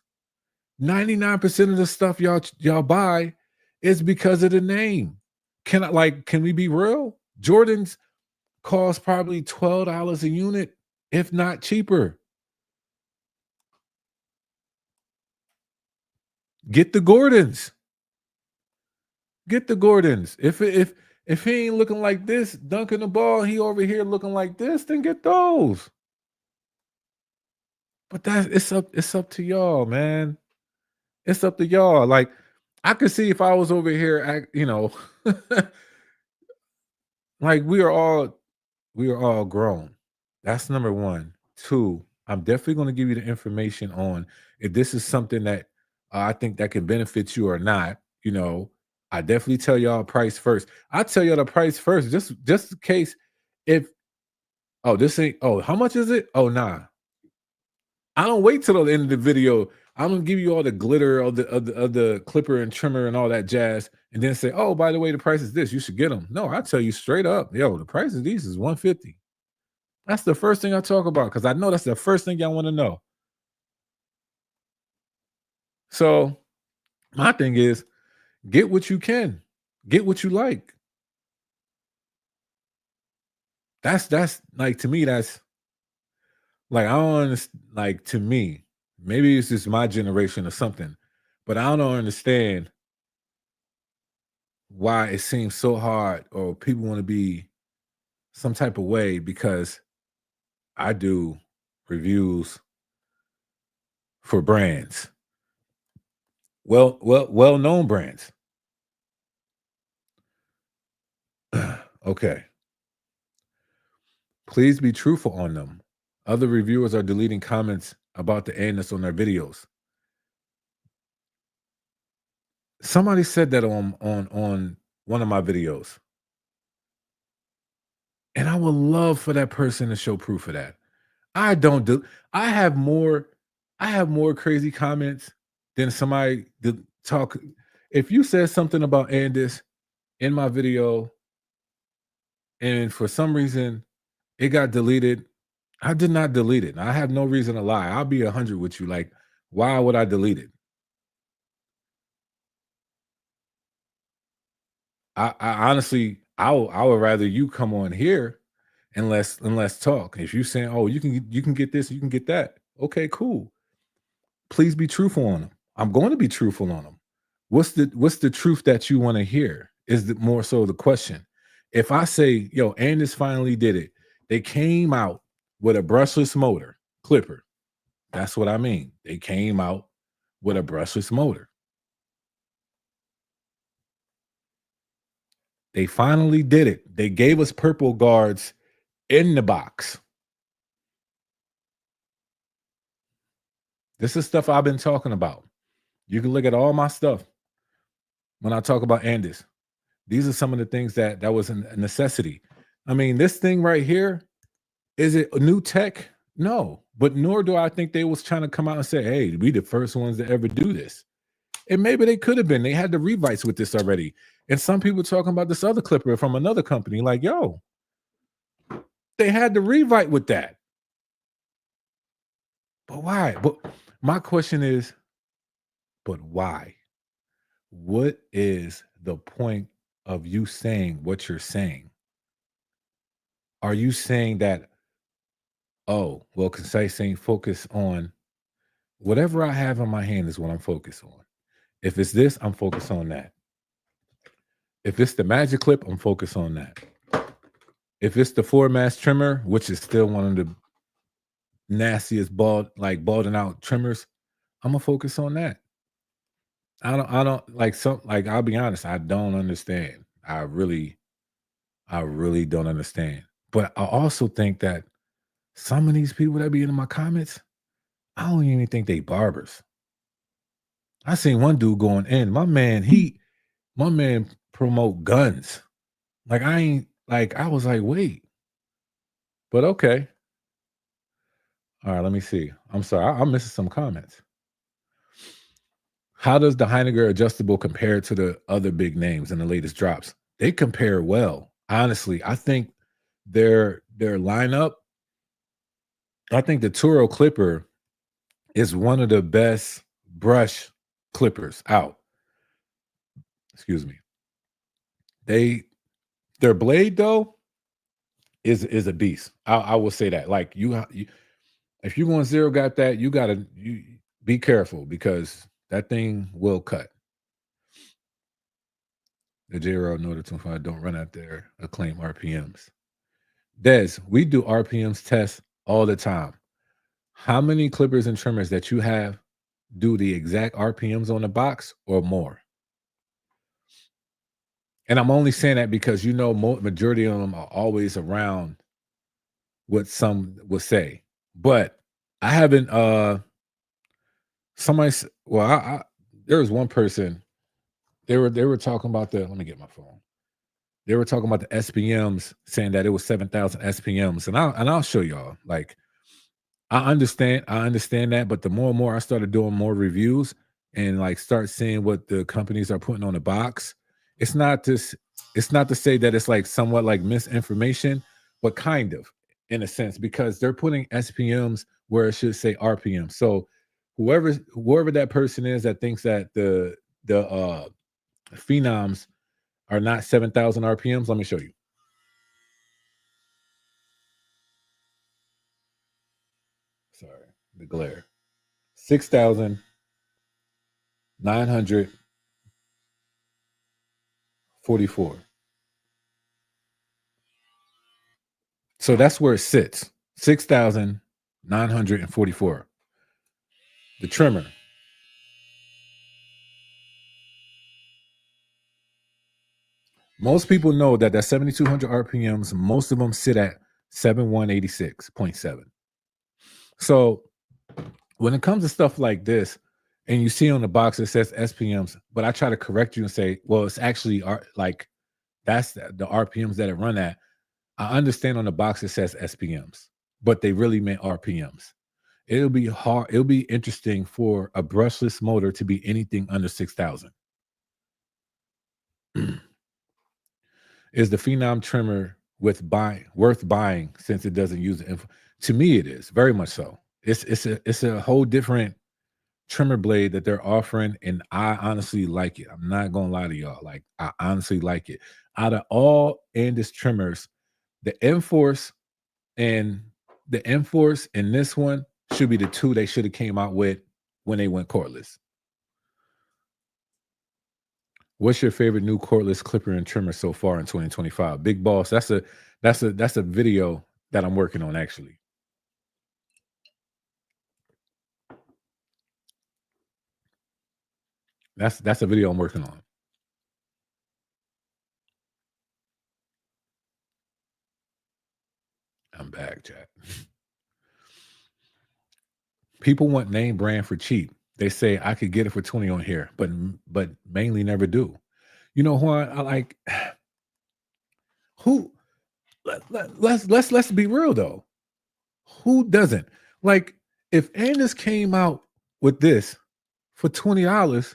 99% of the stuff y'all buy is because of the name. Can we be real? Jordans cost probably $12 a unit, if not cheaper. Get the Gordons. Get the Gordons. If he ain't looking like this, dunking the ball, he over here looking like this, then get those. But it's up to y'all, man. It's up to y'all. Like, I could see if I was over here, like we are all grown. That's number one. Two, I'm definitely going to give you the information on if this is something that I think that can benefit you or not. I definitely tell y'all price first. I tell y'all the price first, just in case if how much is it? Oh, nah. I don't wait till the end of the video. I'm gonna give you all the glitter of the clipper and trimmer and all that jazz, and then say, "Oh, by the way, the price is this. You should get them." No, I tell you straight up, yo, the price of these is $150. That's the first thing I talk about because I know that's the first thing y'all want to know. So my thing is, get what you can, get what you like. That's like, to me, that's like, I don't understand. Like, to me, maybe it's just my generation or something, but I don't understand why it seems so hard or people want to be some type of way because I do reviews for brands. Well-known brands. Okay. Please be truthful on them. Other reviewers are deleting comments about the anus on their videos. Somebody said that on one of my videos. And I would love for that person to show proof of that. I don't do I have more crazy comments than somebody to talk. If you said something about Andis in my video and for some reason it got deleted, I did not delete it. I have no reason to lie. I'll be 100 with you. Like, why would I delete it? I honestly, I would rather you come on here and let's talk. If you saying, oh, you can get this, you can get that. Okay, cool. Please be truthful on them. I'm going to be truthful on them. What's the truth that you want to hear? Is it more so the question? If I say, yo, Andis finally did it, they came out with a brushless motor clipper. That's what I mean. They came out with a brushless motor. They finally did it. They gave us purple guards in the box. This is stuff I've been talking about. You can look at all my stuff when I talk about Andis. These are some of the things that was a necessity. I mean, this thing right here, is it a new tech? No, but nor do I think they was trying to come out and say, hey, we the first ones to ever do this. And maybe they could have been. They had the rewrites with this already. And some people talking about this other clipper from another company, like, yo, they had the rewrite with that. But why? But my question is, but why? What is the point of you saying what you're saying? Are you saying that, oh, well, Concise saying focus on whatever I have in my hand is what I'm focused on. If it's this, I'm focused on that. If it's the magic clip, I'm focused on that. If it's the 4-mass trimmer, which is still one of the nastiest balding out trimmers, I'm gonna focus on that. I don't like I'll be honest, I don't understand. I really don't understand. But I also think that some of these people that be in my comments, I don't even think they barbers. I seen one dude going in. My man promote guns. Like I was like, wait. But okay. All right, let me see. I'm sorry, I'm missing some comments. How does the Heinegger adjustable compare to the other big names in the latest drops? They compare well. Honestly, I think their lineup, I think the Turo clipper is one of the best brush clippers out. Excuse me. Their blade though is a beast. I will say that. Like you if you want zero got that, you be careful because that thing will cut. The JRO Note 25 don't run out there acclaim RPMs. Des, we do RPMs tests all the time. How many clippers and trimmers that you have do the exact RPMs on the box or more? And I'm only saying that because majority of them are always around what some would say. But I haven't there was one person, they were talking about let me get my phone. They were talking about the SPMs, saying that it was 7,000 SPMs. And I'll show y'all. Like, I understand that, but the more and more I started doing more reviews and like start seeing what the companies are putting on the box, it's not to say that it's like somewhat like misinformation, but kind of in a sense, because they're putting SPMs where it should say RPM. So whoever that person is that thinks that the phenoms are not 7,000 RPMs, let me show you. Sorry, the glare. 6,944. So that's where it sits. 6,944. The trimmer. Most people know that 7,200 RPMs, most of them sit at 7,186.7. So when it comes to stuff like this, and you see on the box it says SPMs, but I try to correct you and say, well, it's actually like that's the RPMs that it run at. I understand on the box it says SPMs, but they really meant RPMs. It'll be hard. It'll be interesting for a brushless motor to be anything under 6,000. Is the Phenom trimmer worth buying since it doesn't use the info? To me, it is very much so. It's a whole different trimmer blade that they're offering, and I honestly like it. I'm not gonna lie to y'all. Like, I honestly like it. Out of all Andis trimmers, the Enforce and this one should be the two they should have came out with when they went cordless. What's your favorite new cordless clipper and trimmer so far in 2025? Big Boss. That's a video that I'm working on actually. That's a video I'm working on. I'm back, Jack. People want name brand for cheap. They say I could get it for 20 on here, but mainly never do. You know who I like? Who? Let's be real though. Who doesn't like? If Andis came out with this for $20,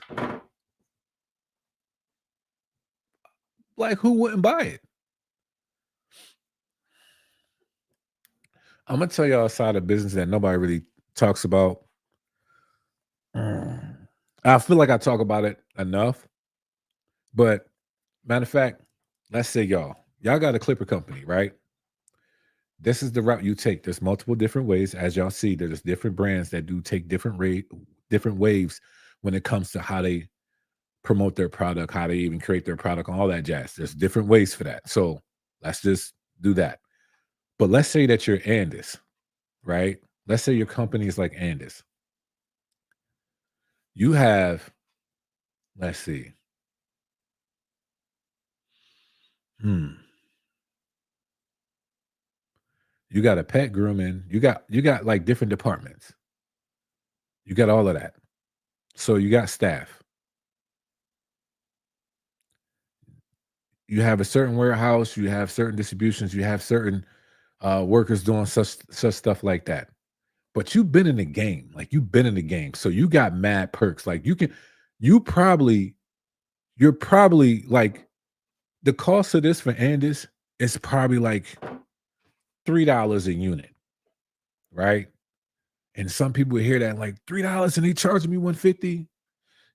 like who wouldn't buy it? I'm gonna tell y'all a side of business that nobody really talks about. I feel like I talk about it enough, but matter of fact, let's say y'all got a clipper company, right? This is the route you take. There's multiple different ways, as y'all see. There's different brands that do take different waves when it comes to how they promote their product, how they even create their product, all that jazz. There's different ways for that. So let's just do that. But let's say that you're Andis, right? Let's say your company is like Andis. You have, let's see. You got a pet grooming. You got like different departments. You got all of that. So you got staff. You have a certain warehouse. You have certain distributions. You have certain workers doing such stuff like that. But you've been in the game. Like you've been in the game. So you got mad perks. Like you're probably like the cost of this for Andis is probably like $3 a unit, right? And some people hear that like $3 and they charging me $150.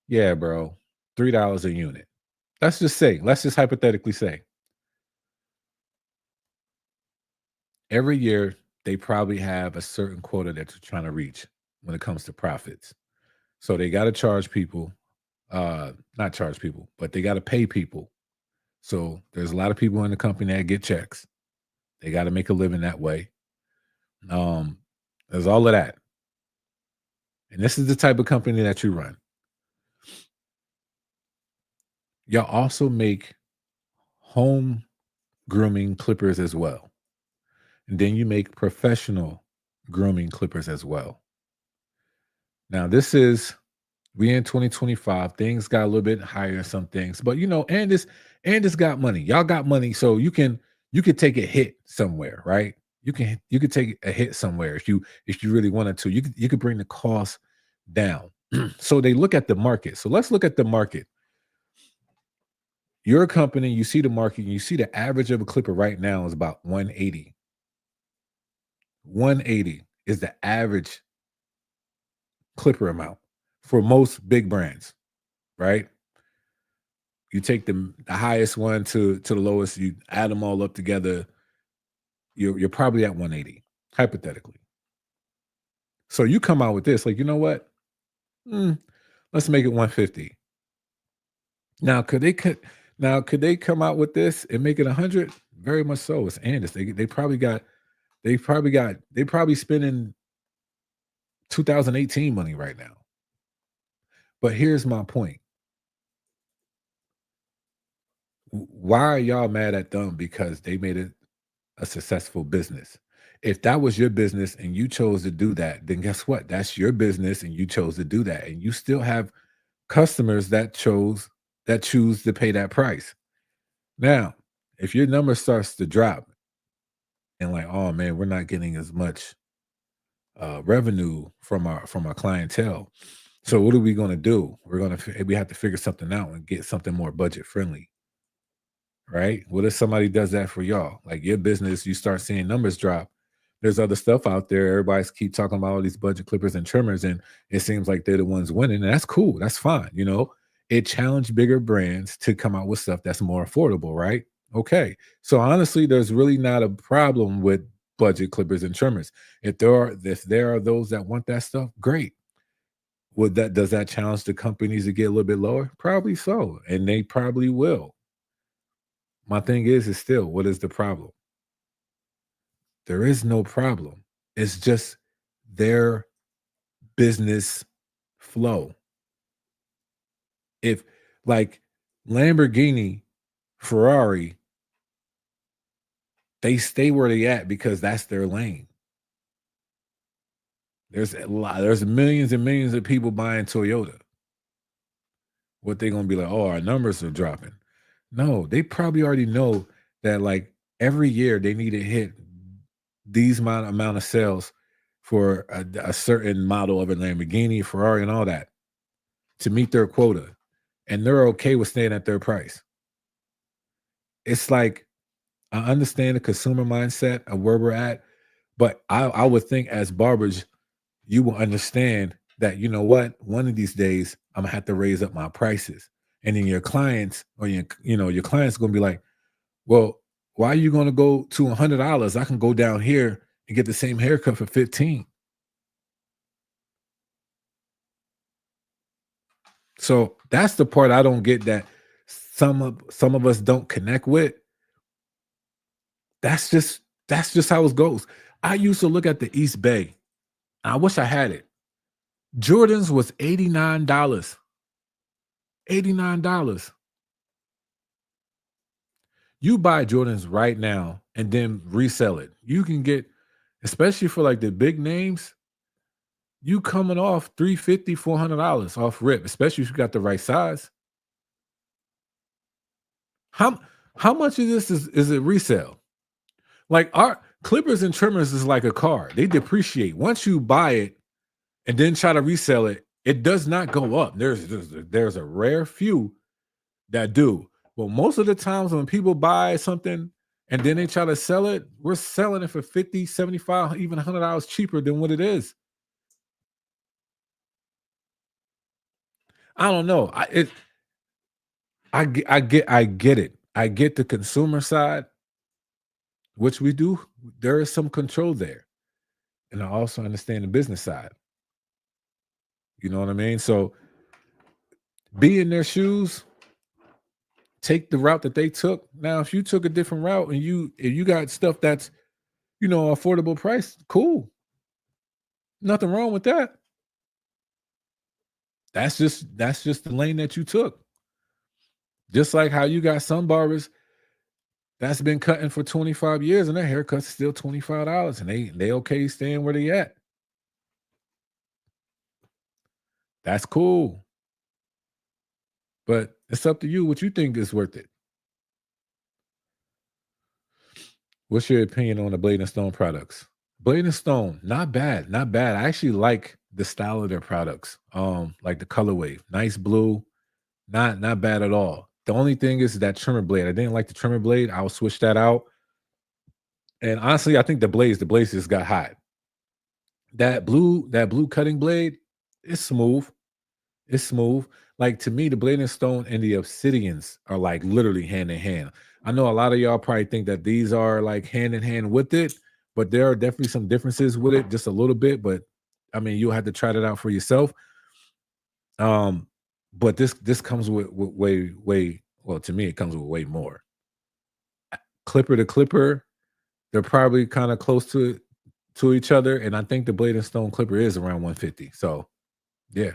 Yeah, bro, $3 a unit. Let's just hypothetically say every year they probably have a certain quota that they're trying to reach when it comes to profits. So they got to charge people, not charge people, but they got to pay people. So there's a lot of people in the company that get checks. They got to make a living that way. There's all of that. And this is the type of company that you run. Y'all also make home grooming clippers as well. And then you make professional grooming clippers as well. Now, we in 2025. Things got a little bit higher in some things, but Andis got money. Y'all got money, so you could take a hit somewhere, right? You could take a hit somewhere if you really wanted to. You could bring the cost down. So they look at the market. So let's look at the market. Your company, you see the market, and you see the average of a clipper right now is about 180. 180 is the average clipper amount for most big brands, right? You take the highest one to the lowest, you add them all up together, you're probably at 180, hypothetically. So you come out with this, like, you know what? Let's make it 150. Now, could they come out with this and make it 100? Very much so. It's Andis. They probably spending 2018 money right now. But here's my point. Why are y'all mad at them? Because they made it a successful business. If that was your business and you chose to do that, then guess what? That's your business and you chose to do that. And you still have customers that choose to pay that price. Now, if your number starts to drop and like, oh man, we're not getting as much revenue from our clientele. So what are we going to do? We have to figure something out and get something more budget friendly, right? What if somebody does that for y'all? Like your business, you start seeing numbers drop. There's other stuff out there. Everybody's keep talking about all these budget clippers and trimmers, and it seems like they're the ones winning. And that's cool. That's fine. It challenged bigger brands to come out with stuff that's more affordable, right? Okay. So honestly, there's really not a problem with budget clippers and trimmers. If there are those that want that stuff, great. Does that challenge the companies to get a little bit lower? Probably so. And they probably will. My thing is still, what is the problem? There is no problem. It's just their business flow. If like Lamborghini, Ferrari, they stay where they at because that's their lane. There's millions and millions of people buying Toyota. What they gonna be like, oh, our numbers are dropping. No, they probably already know that like every year they need to hit these amount of sales for a certain model of a Lamborghini, Ferrari, and all that to meet their quota. And they're okay with staying at their price. It's like, I understand the consumer mindset of where we're at, but I would think as barbers, you will understand that, you know what, one of these days I'm gonna have to raise up my prices. And then your clients or your clients gonna be like, well, why are you gonna go to $100? I can go down here and get the same haircut for 15. So that's the part I don't get, that some of us don't connect with. That's just how it goes. I used to look at the East Bay. I wish I had it. Jordans was $89. $89. You buy Jordans right now and then resell it. You can get, especially for like the big names, you coming off $350, $400 off rip, especially if you got the right size. How much of this is it resale? Like our clippers and trimmers is like a car. They depreciate. Once you buy it and then try to resell it, it does not go up. There's a rare few that do. Well, most of the times when people buy something and then they try to sell it, we're selling it for $50, $75, even $100 cheaper than what it is. I don't know. I get it. I get the consumer side, which we do. There is some control there. And I also understand the business side. You know what I mean? So be in their shoes, take the route that they took. Now, if you took a different route and if you got stuff that's, affordable price, cool. Nothing wrong with that. That's just the lane that you took. Just like how you got some barbers that's been cutting for 25 years and their haircuts still $25 and they okay staying where they at. That's cool. But it's up to you what you think is worth it. What's your opinion on the Blade and Stone products? Blade and Stone, not bad, not bad. I actually like the style of their products. Like the colorway, nice blue, not bad at all. The only thing is that trimmer blade. I didn't like the trimmer blade. I'll switch that out. And honestly, I think the blades just got hot. That blue cutting blade is smooth. It's smooth. Like to me, the Blade and Stone and the Obsidians are like literally hand in hand. I know a lot of y'all probably think that these are like hand in hand with it, but there are definitely some differences with it, just a little bit. But I mean, you'll have to try that out for yourself. But this comes with way well, to me, it comes with way more. Clipper to clipper, they're probably kind of close to each other, and I think the Blade and Stone clipper is around 150. So, yeah.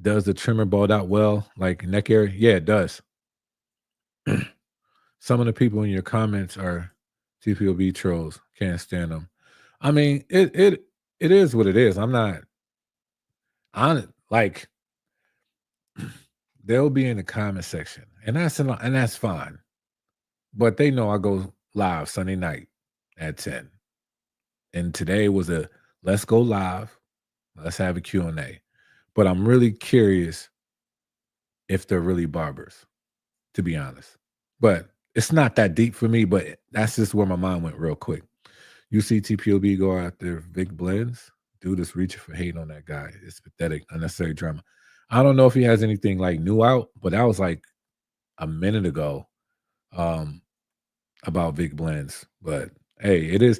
Does the trimmer bald out well, like neck area? Yeah, it does. Some of the people in your comments are TPOB trolls. Can't stand them. I mean, it is what it is. I'm not on like they'll be in the comment section, and that's fine. But they know I go live Sunday night at 10. And today was a let's go live. Let's have a Q&A. But I'm really curious if they're really barbers, to be honest. But it's not that deep for me, but that's just where my mind went real quick. You see TPOB go after Vic Blends. Dude is reaching for hating on that guy. It's pathetic, unnecessary drama. I don't know if he has anything like new out, but that was like a minute ago about Vic Blends. But hey, it is.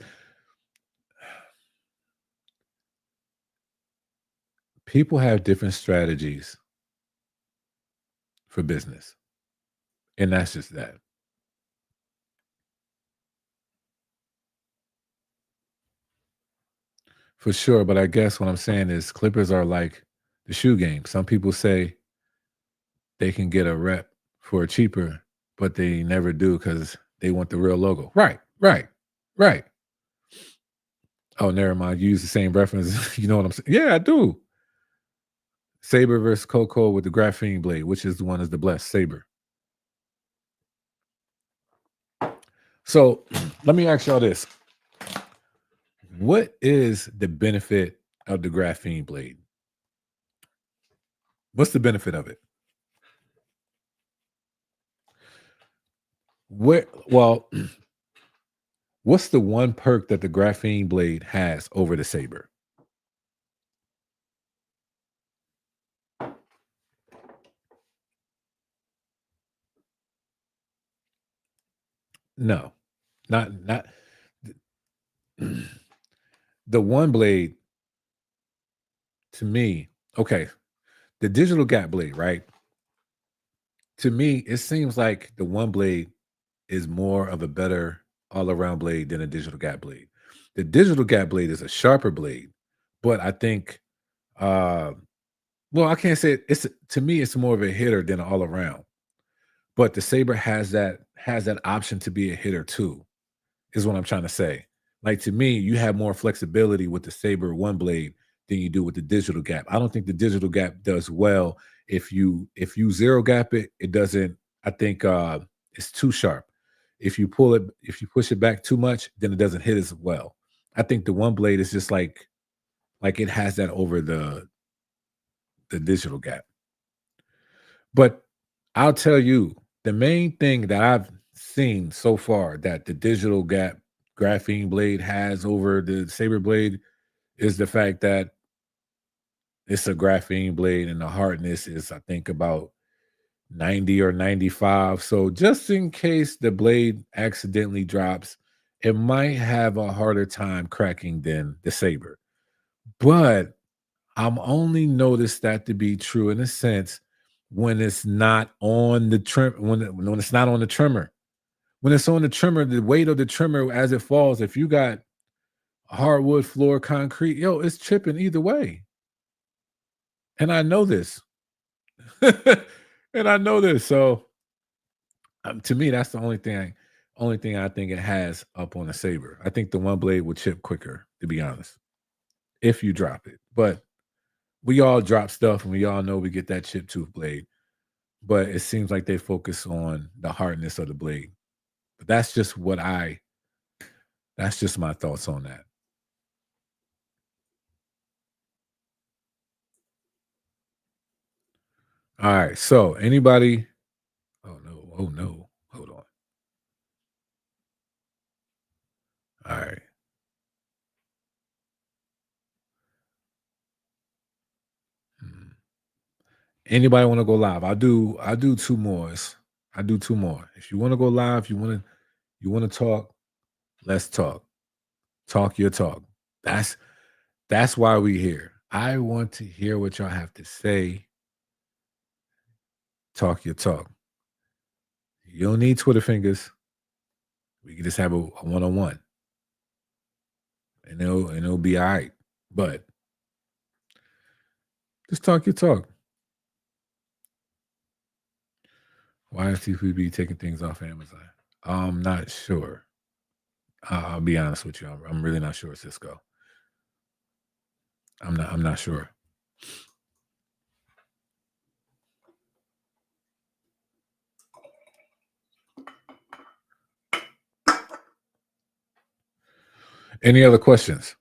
People have different strategies for business. And that's just that. For sure. But I guess what I'm saying is clippers are like the shoe game. Some people say they can get a rep for cheaper, but they never do because they want the real logo. Right. Oh, never mind. You use the same reference. You know what I'm saying? Yeah, I do. Saber versus Coco with the graphene blade. Which is the one is the blessed Saber? So let me ask y'all this. What is the benefit of the graphene blade? What's the benefit of it? What's the one perk that the graphene blade has over the Saber? No, not the one blade to me. Okay, the digital gap blade, right? To me, it seems like the one blade is more of a better all-around blade than a digital gap blade. The digital gap blade is a sharper blade, but I think well, I can't say it's to me, it's more of a hitter than an all-around. But the Saber has that option to be a hitter too, is what I'm trying to say. Like to me, you have more flexibility with the Saber one blade than you do with the digital gap. I don't think the digital gap does well if you zero gap it, it doesn't. I think it's too sharp. If you push it back too much, then it doesn't hit as well. I think the one blade is just like it has that over the digital gap. But I'll tell you, the main thing that I've seen so far that the digital gap graphene blade has over the Saber blade is the fact that it's a graphene blade and the hardness is, I think, about 90 or 95. So just in case the blade accidentally drops, it might have a harder time cracking than the Saber. But I'm only noticed that to be true in a sense when it's not on the trim, when it's not on the trimmer. When it's on the trimmer, the weight of the trimmer as it falls, if you got hardwood floor, concrete, yo, it's chipping either way. And I know this. And I know this. So to me, that's the only thing I think it has up on the Saber. I think the one blade will chip quicker, to be honest, if you drop it. But we all drop stuff and we all know we get that chip tooth blade. But it seems like they focus on the hardness of the blade. But that's just my thoughts on that. All right. So anybody? Oh no. Hold on. All right. Anybody want to go live? I do 2 more. I do 2 more. If you want to go live, you want to talk, let's talk. Talk your talk. That's why we're here. I want to hear what y'all have to say. Talk your talk. You don't need Twitter fingers. We can just have a one-on-one. And it'll be all right. But just talk your talk. Why is TPB taking things off Amazon? I'm not sure. I'll be honest with you. I'm really not sure, Cisco. I'm not sure. Any other questions?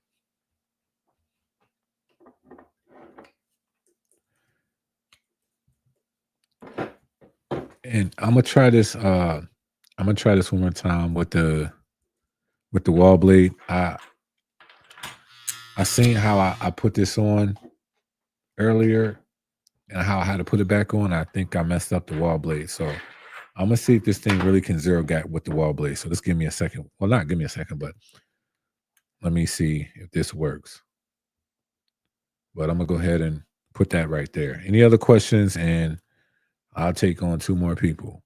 And I'm gonna try this. I'm gonna try this one more time with the wall blade. I seen how I put this on earlier and how I had to put it back on. I think I messed up the wall blade. So I'm gonna see if this thing really can zero gap with the wall blade. So just give me a second. Well, not give me a second, but let me see if this works. But I'm gonna go ahead and put that right there. Any other questions? And I'll take on 2 more people.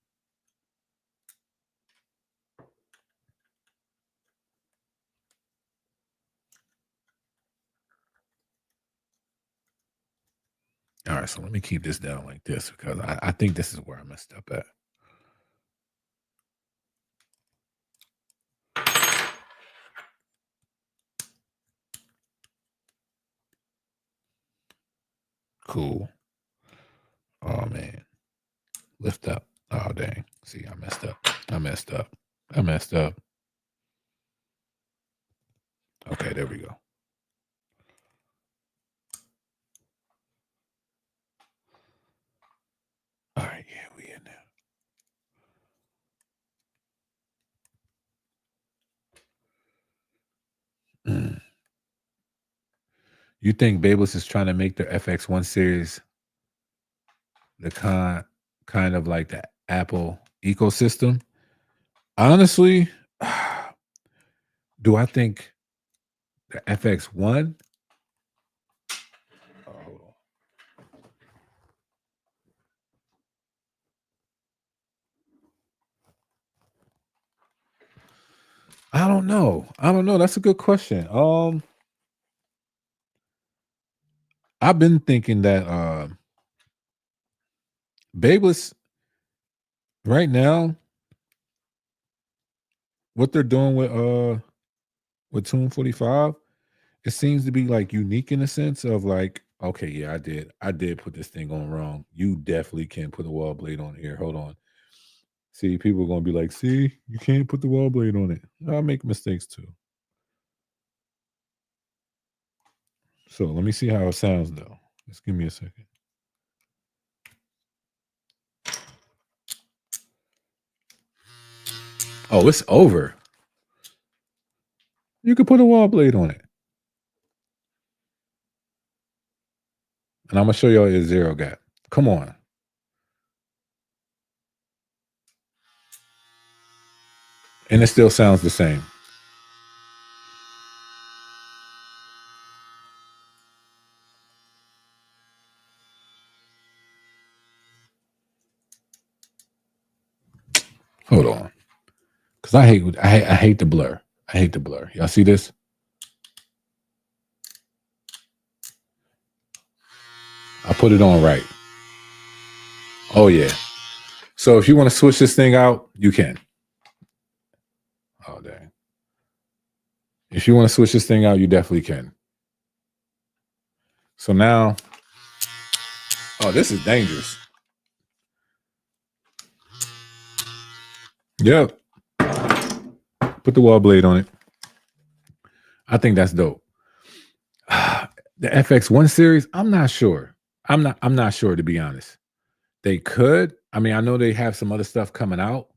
All right, so let me keep this down like this because I think this is where I messed up at. Cool. Oh man. Lift up. Oh dang. See, I messed up. I messed up. I messed up. Okay, there we go. All right, yeah, we in there. You think Babel's is trying to make their FX1 series the kind of like the Apple ecosystem? Honestly, do I think the FX1? Oh, hold on. I don't know. That's a good question. I've been thinking that Babel's right now, what they're doing with Tune 45, it seems to be like unique in the sense of like, okay, yeah, I did put this thing on wrong. You definitely can't put a wall blade on here. Hold on. See, people are gonna be like, see, you can't put the wall blade on it. I make mistakes too. So let me see how it sounds though. Just give me a second. Oh, it's over. You could put a wall blade on it. And I'm gonna show y'all a zero gap. Come on. And it still sounds the same. Hold on. Because I hate the blur. I hate the blur. Y'all see this? I put it on right. Oh yeah. So if you want to switch this thing out, you can. Oh dang. If you want to switch this thing out, you definitely can. So now, oh, this is dangerous. Yep. Put the wall blade on it. I think that's dope. The FX1 series, I'm not sure. I'm not sure, to be honest. They could. I mean, I know they have some other stuff coming out,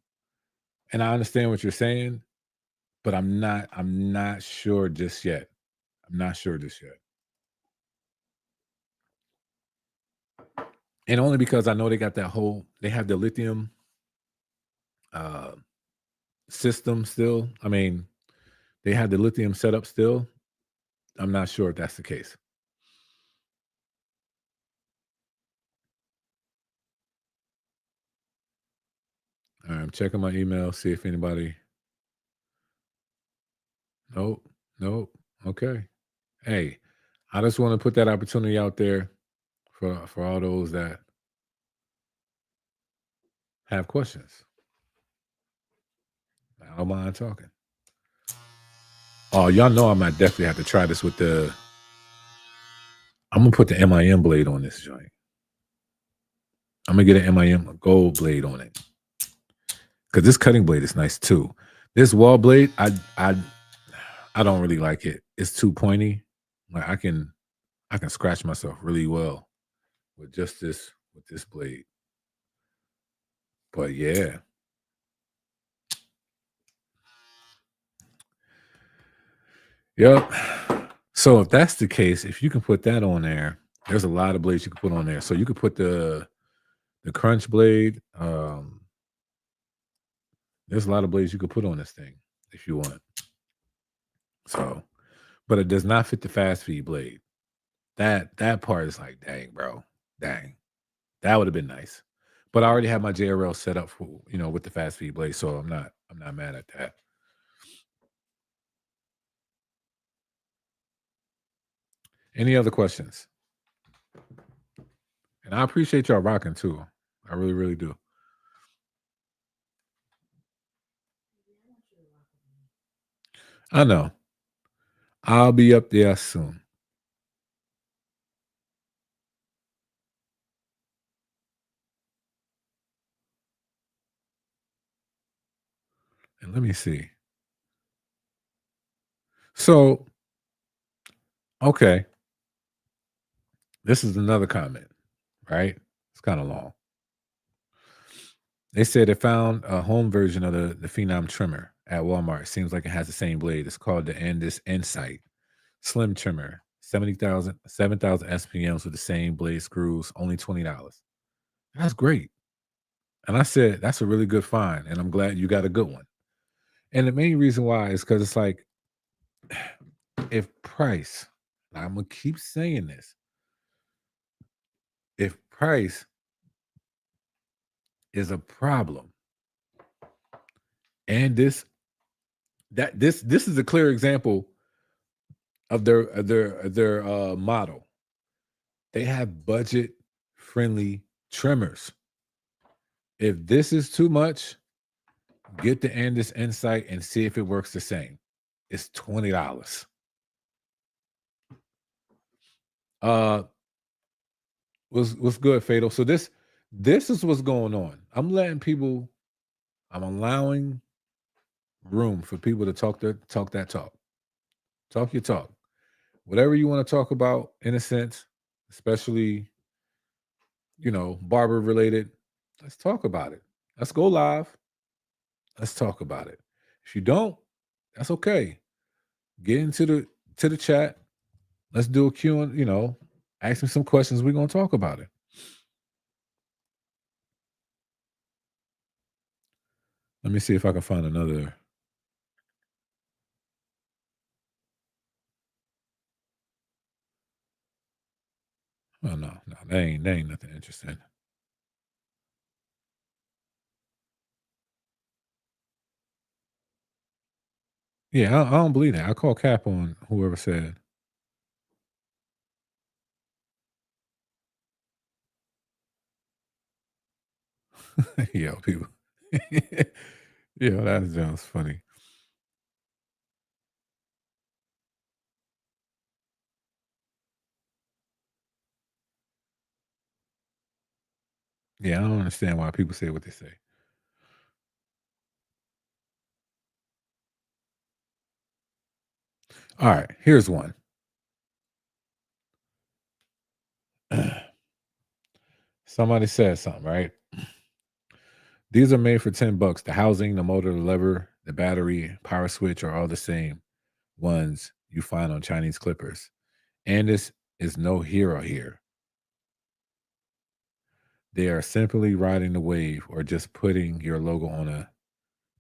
and I understand what you're saying, but I'm not sure just yet. I'm not sure just yet. And only because I know they got they have the lithium system still. I mean, they have the lithium setup still. I'm not sure if that's the case. All right, I'm checking my email, see if anybody. Nope. Okay. Hey, I just want to put that opportunity out there for all those that have questions. I don't mind talking. Oh, y'all know I might definitely have to try this with the. I'm gonna put the MIM blade on this joint. I'm gonna get an MIM gold blade on it because this cutting blade is nice too. This wall blade, I don't really like it. It's too pointy. Like I can scratch myself really well with just this blade. But yeah. Yep. So if that's the case, if you can put that on there, there's a lot of blades you can put on there. So you could put the crunch blade. There's a lot of blades you could put on this thing if you want. So, but it does not fit the fast feed blade. That part is like, dang, bro, dang, that would have been nice. But I already have my JRL set up for with the fast feed blade, so I'm not mad at that. Any other questions? And I appreciate y'all rocking too. I really, really do. I know. I'll be up there soon. And let me see. So, okay. This is another comment, right? It's kind of long. They said they found a home version of the Phenom trimmer at Walmart. Seems like it has the same blade. It's called the Andis Insight Slim Trimmer. 7,000 SPMs with the same blade screws, only $20. That's great. And I said, that's a really good find. And I'm glad you got a good one. And the main reason why is because it's like, if price, I'm going to keep saying this, if price is a problem, and this is a clear example of their model. They have budget friendly trimmers. If this is too much, get the Andis Insight and see if it works the same. It's $20. What's good, Fatal? So this is what's going on. I'm allowing room for people to talk that talk. Talk your talk. Whatever you want to talk about, in a sense, especially, barber related, let's talk about it. Let's go live. Let's talk about it. If you don't, that's okay. Get into the chat. Let's do a Q and ask me some questions. We're gonna talk about it. Let me see if I can find another. Oh no, that ain't nothing interesting. Yeah, I don't believe that. I call cap on whoever said. Yo, people. Yo, that sounds funny. Yeah, I don't understand why people say what they say. All right, here's one. Somebody said something, right? These are made for $10. The housing, the motor, the lever, the battery, power switch are all the same ones you find on Chinese clippers. And this is no hero here. They are simply riding the wave or just putting your logo on a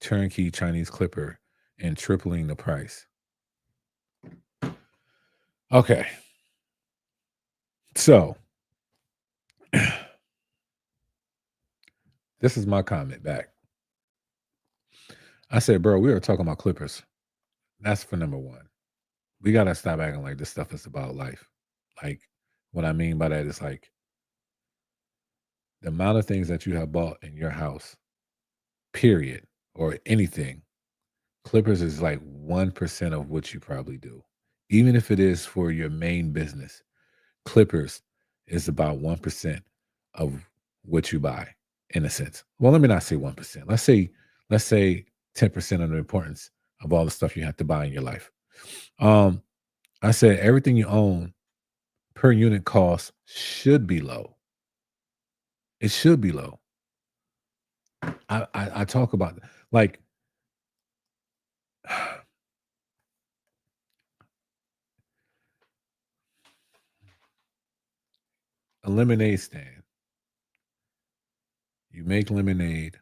turnkey Chinese clipper and tripling the price. Okay. So this is my comment back. I said, bro, we are talking about clippers. That's for number one. We got to stop acting like this stuff is about life. Like, what I mean by that is like the amount of things that you have bought in your house, period, or anything, Clippers is like 1% of what you probably do. Even if it is for your main business, Clippers is about 1% of what you buy, in a sense. Well, let me not say 1%. Let's say 10% of the importance of all the stuff you have to buy in your life. I said everything you own per unit cost should be low. It should be low. I talk about like a lemonade stand. You make lemonade.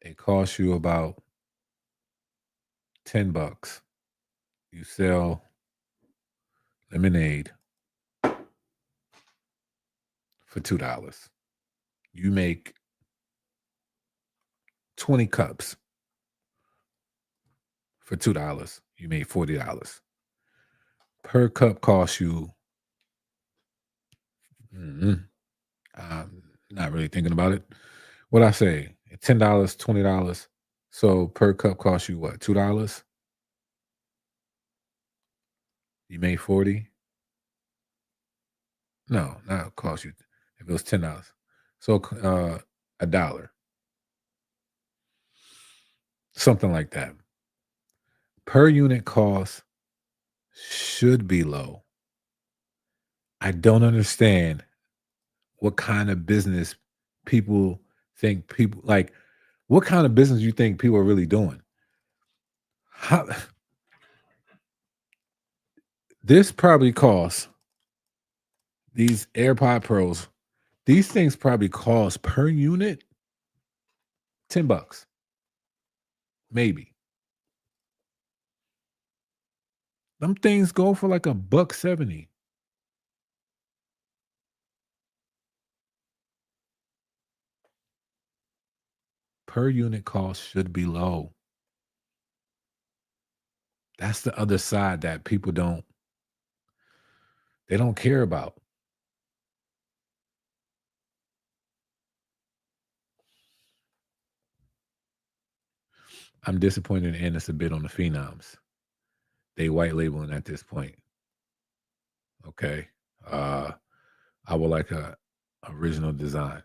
It costs you about $10. You sell lemonade for $2. You make 20 cups for $2. You made $40. Per cup costs you, I'm not really thinking about it. What I say, $10, $20. So per cup costs you what, $2? You made 40? No, not cost you. If it was $10. So $1. Something like that. Per unit cost should be low. I don't understand what kind of business people think people like. What kind of business you think people are really doing? How, this probably costs these AirPod Pros. These things probably cost per unit $10, maybe. Them things go for like $1.70. Per unit cost should be low. That's the other side that people don't care about. I'm disappointed in Ennis a bit on the Phenoms. They white labeling at this point. Okay. I would like a original design.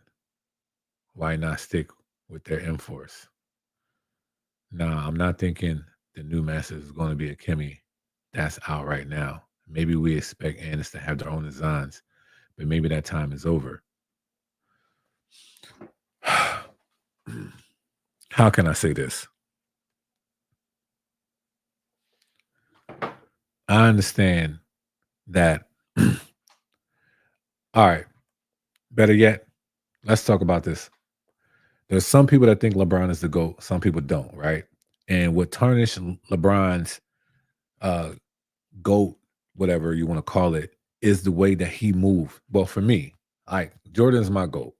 Why not stick with their M-Force? Nah, I'm not thinking the new Masters is going to be a Kimmy that's out right now. Maybe we expect Ennis to have their own designs, but maybe that time is over. How can I say this? I understand that. All right. Better yet, let's talk about this. There's some people that think LeBron is the GOAT. Some people don't, right? And what tarnished LeBron's GOAT, whatever you want to call it, is the way that he moved. Well, for me, like Jordan's my GOAT.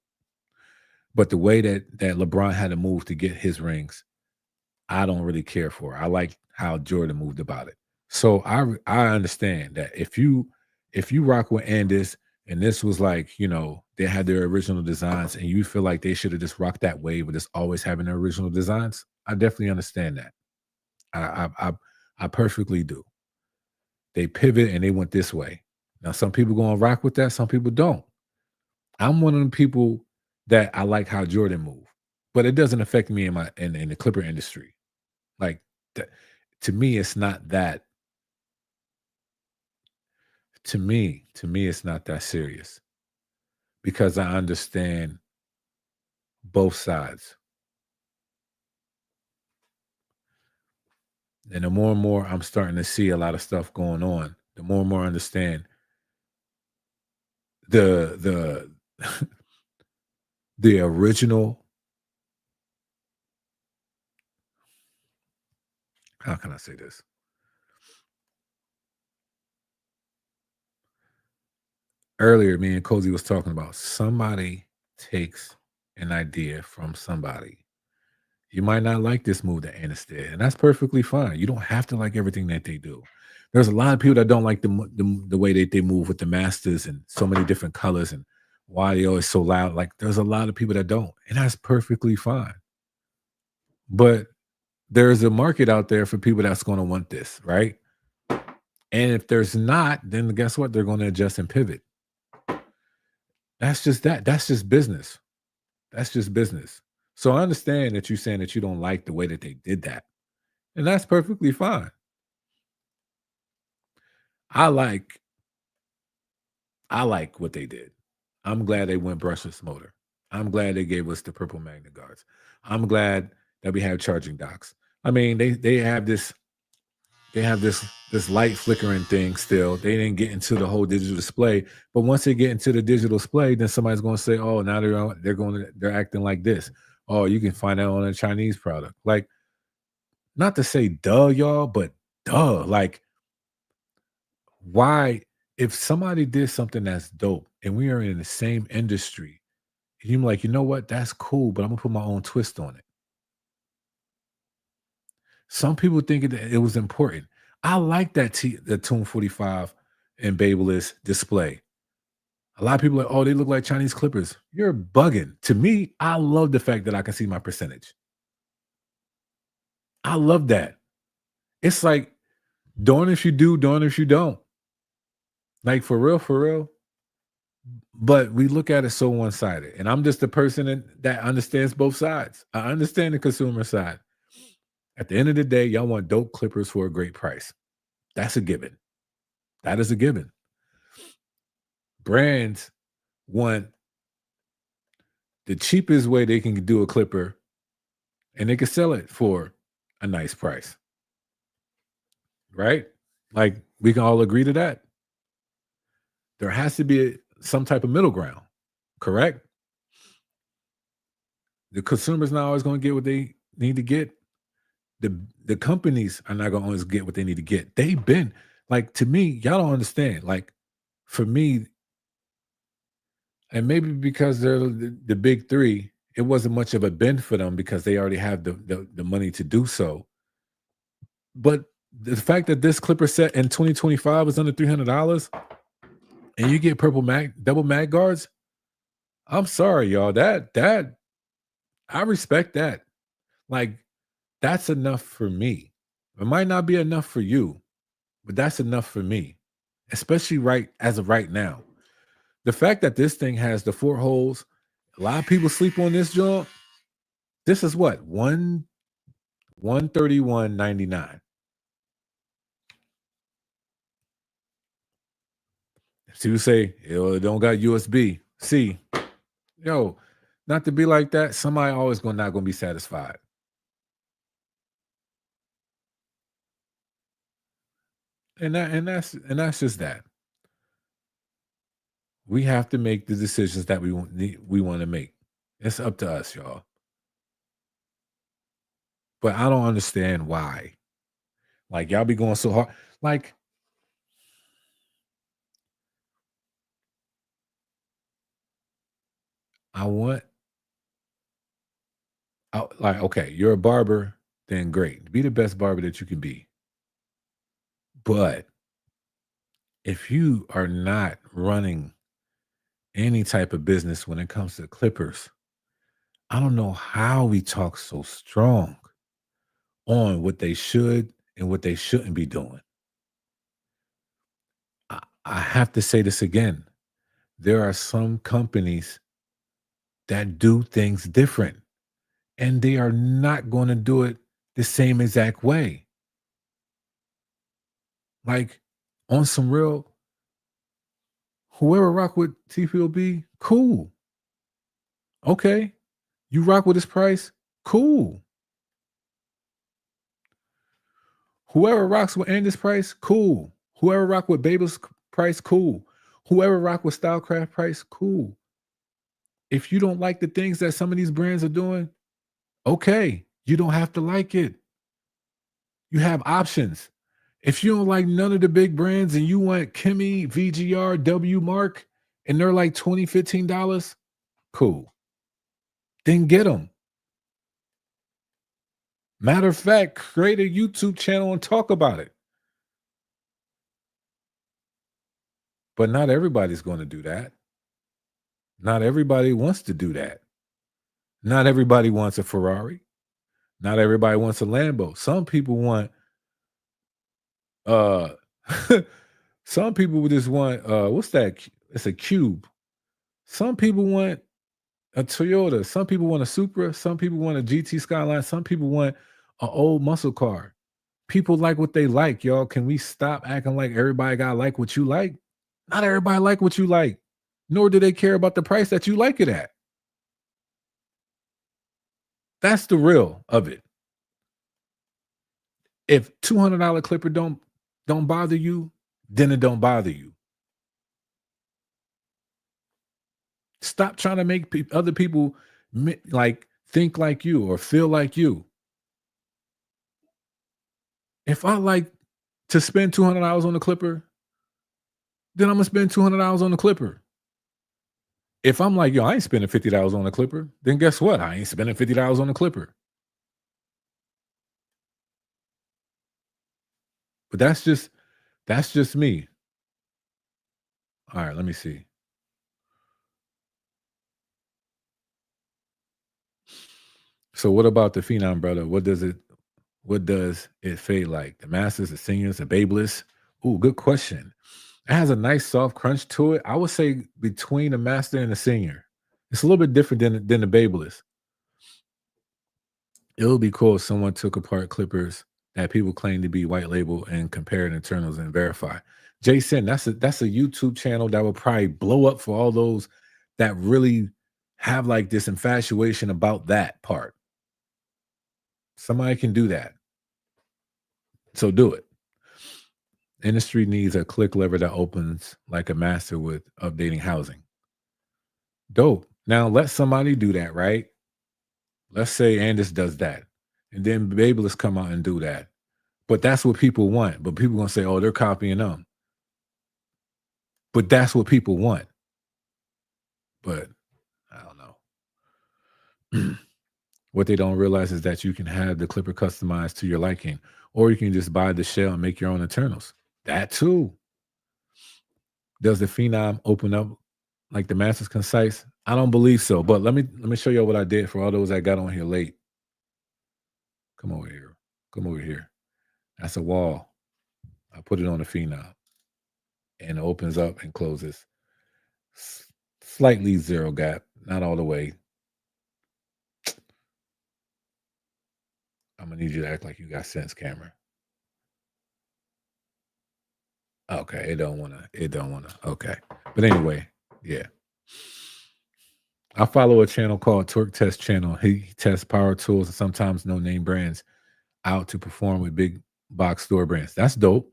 But the way that LeBron had to move to get his rings, I don't really care for. I like how Jordan moved about it. So I understand that if you rock with Andis and this was like, they had their original designs and you feel like they should have just rocked that way, but just always having their original designs, I definitely understand that. I perfectly do. They pivot and they went this way. Now, some people going to rock with that. Some people don't. I'm one of the people that I like how Jordan moved, but it doesn't affect me in the Clipper industry. Like to me, it's not that. To me, it's not that serious because I understand both sides. And the more and more I'm starting to see a lot of stuff going on, the more and more I understand the the original. How can I say this? Earlier, me and Cozy was talking about somebody takes an idea from somebody. You might not like this move that Ennis did, and that's perfectly fine. You don't have to like everything that they do. There's a lot of people that don't like the way that they move with the Masters and so many different colors and why they always so loud. Like there's a lot of people that don't, and that's perfectly fine. But there's a market out there for people that's going to want this, right? And if there's not, then guess what? They're going to adjust and pivot. That's just that. That's just business. That's just business. So I understand that you're saying that you don't like the way that they did that. And that's perfectly fine. I like what they did. I'm glad they went brushless motor. I'm glad they gave us the purple magnet guards. I'm glad that we have charging docks. I mean, they have this light flickering thing still. They didn't get into the whole digital display, but once they get into the digital display, then somebody's going to say, "Oh, now they're acting like this." Oh, you can find that on a Chinese product. Like, not to say duh, y'all, but duh. Like, why? If somebody did something that's dope and we are in the same industry, you're like, you know what? That's cool, but I'm gonna put my own twist on it. Some people think it was important. I like that the Tune 45 and Babeless display. A lot of people are like, oh, they look like Chinese clippers. You're bugging. To me, I love the fact that I can see my percentage. I love that. It's like, darn if you do, darn if you don't. Like, for real, for real. But we look at it so one-sided. And I'm just the person that understands both sides. I understand the consumer side. At the end of the day, y'all want dope clippers for a great price. That's a given. That is a given. Brands want the cheapest way they can do a clipper, and they can sell it for a nice price. Right? Like, we can all agree to that. There has to be some type of middle ground, correct? The consumer's not always going to get what they need to get. The companies are not going to always get what they need to get. They've been, like, to me, y'all don't understand. Like, for me, and maybe because they're the big three, it wasn't much of a bend for them because they already have the money to do so. But the fact that this clipper set in 2025 is under $300 and you get double mag guards, I'm sorry, y'all. That I respect that. Like, that's enough for me. It might not be enough for you, but that's enough for me, especially as of right now. The fact that this thing has the 4 holes, a lot of people sleep on this joint. This is what? $131.99. So you say, it don't got USB. See, yo, not to be like that, somebody always not gonna be satisfied. And that's just that. We have to make the decisions that we want to make. It's up to us, y'all. But I don't understand why. Like, y'all be going so hard. Like, okay, you're a barber, then great. Be the best barber that you can be. But if you are not running any type of business when it comes to clippers, I don't know how we talk so strong on what they should and what they shouldn't be doing. I have to say this again. There are some companies that do things different, and they are not going to do it the same exact way. Like, on some real, whoever rock with TPOB, cool. Okay. You rock with this price, cool. Whoever rocks with Andy's price, cool. Whoever rock with Babel's price, cool. Whoever rock with Stylecraft price, cool. If you don't like the things that some of these brands are doing, okay, you don't have to like it. You have options. If you don't like none of the big brands and you want Kimmy, VGR, W Mark, and they're like $20, $15, cool. Then get them. Matter of fact, create a YouTube channel and talk about it. But not everybody's going to do that. Not everybody wants to do that. Not everybody wants a Ferrari. Not everybody wants a Lambo. Some people want some people just want what's that? It's a cube. Some people want a Toyota. Some people want a Supra. Some people want a GT Skyline. Some people want an old muscle car. People like what they like, y'all. Can we stop acting like everybody gotta like what you like? Not everybody like what you like, nor do they care about the price that you like it at. That's the real of it. If $200 clipper don't bother you, then it don't bother you. Stop trying to make other people like think like you or feel like you. If I like to spend $200 on the clipper, then I'm gonna spend $200 on the clipper. If I'm like, yo, I ain't spending $50 on the clipper, then guess what? I ain't spending $50 on the clipper. But that's just me. All right, let me see. So what about the Phenom, brother? What does it fade like? The Masters, the Seniors, the Babeless? Ooh, good question. It has a nice soft crunch to it. I would say between the Master and the Senior. It's a little bit different than the Babeless. It would be cool if someone took apart clippers that people claim to be white label and compared internals and verify. Jason, that's a YouTube channel that will probably blow up for all those that really have like this infatuation about that part. Somebody can do that. So do it. Industry needs a click lever that opens like a master with updating housing. Dope. Now let somebody do that, right? Let's say Andis does that. And then Babeless come out and do that. But that's what people want. But people gonna say, oh, they're copying them. But that's what people want. But I don't know. What they don't realize is that you can have the clipper customized to your liking, or you can just buy the shell and make your own internals. That too. Does the Phenom open up like the Masters Concise? I don't believe so. But let me show you what I did for all those that got on here late. Come over here. Come over here. That's a wall. I put it on the Phenom. And it opens up and closes. Slightly zero gap. Not all the way. I'm gonna need you to act like you got sense, camera. Okay, it don't wanna. Okay. But anyway, yeah. I follow a channel called Torque Test Channel. He tests power tools and sometimes no name brands out to perform with big box store brands. That's dope.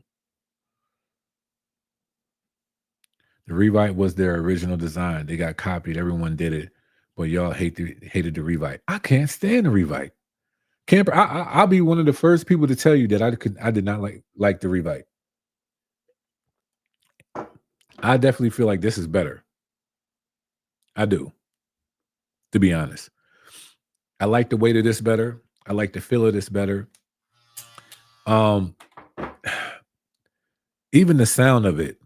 The rewrite was their original design. They got copied. Everyone did it, but y'all hated the rewrite. I can't stand the rewrite. Camper, I'll be one of the first people to tell you that I did not like the rewrite. I definitely feel like this is better. I do, to be honest. I like the weight of this better. I like the feel of this better. Even the sound of it.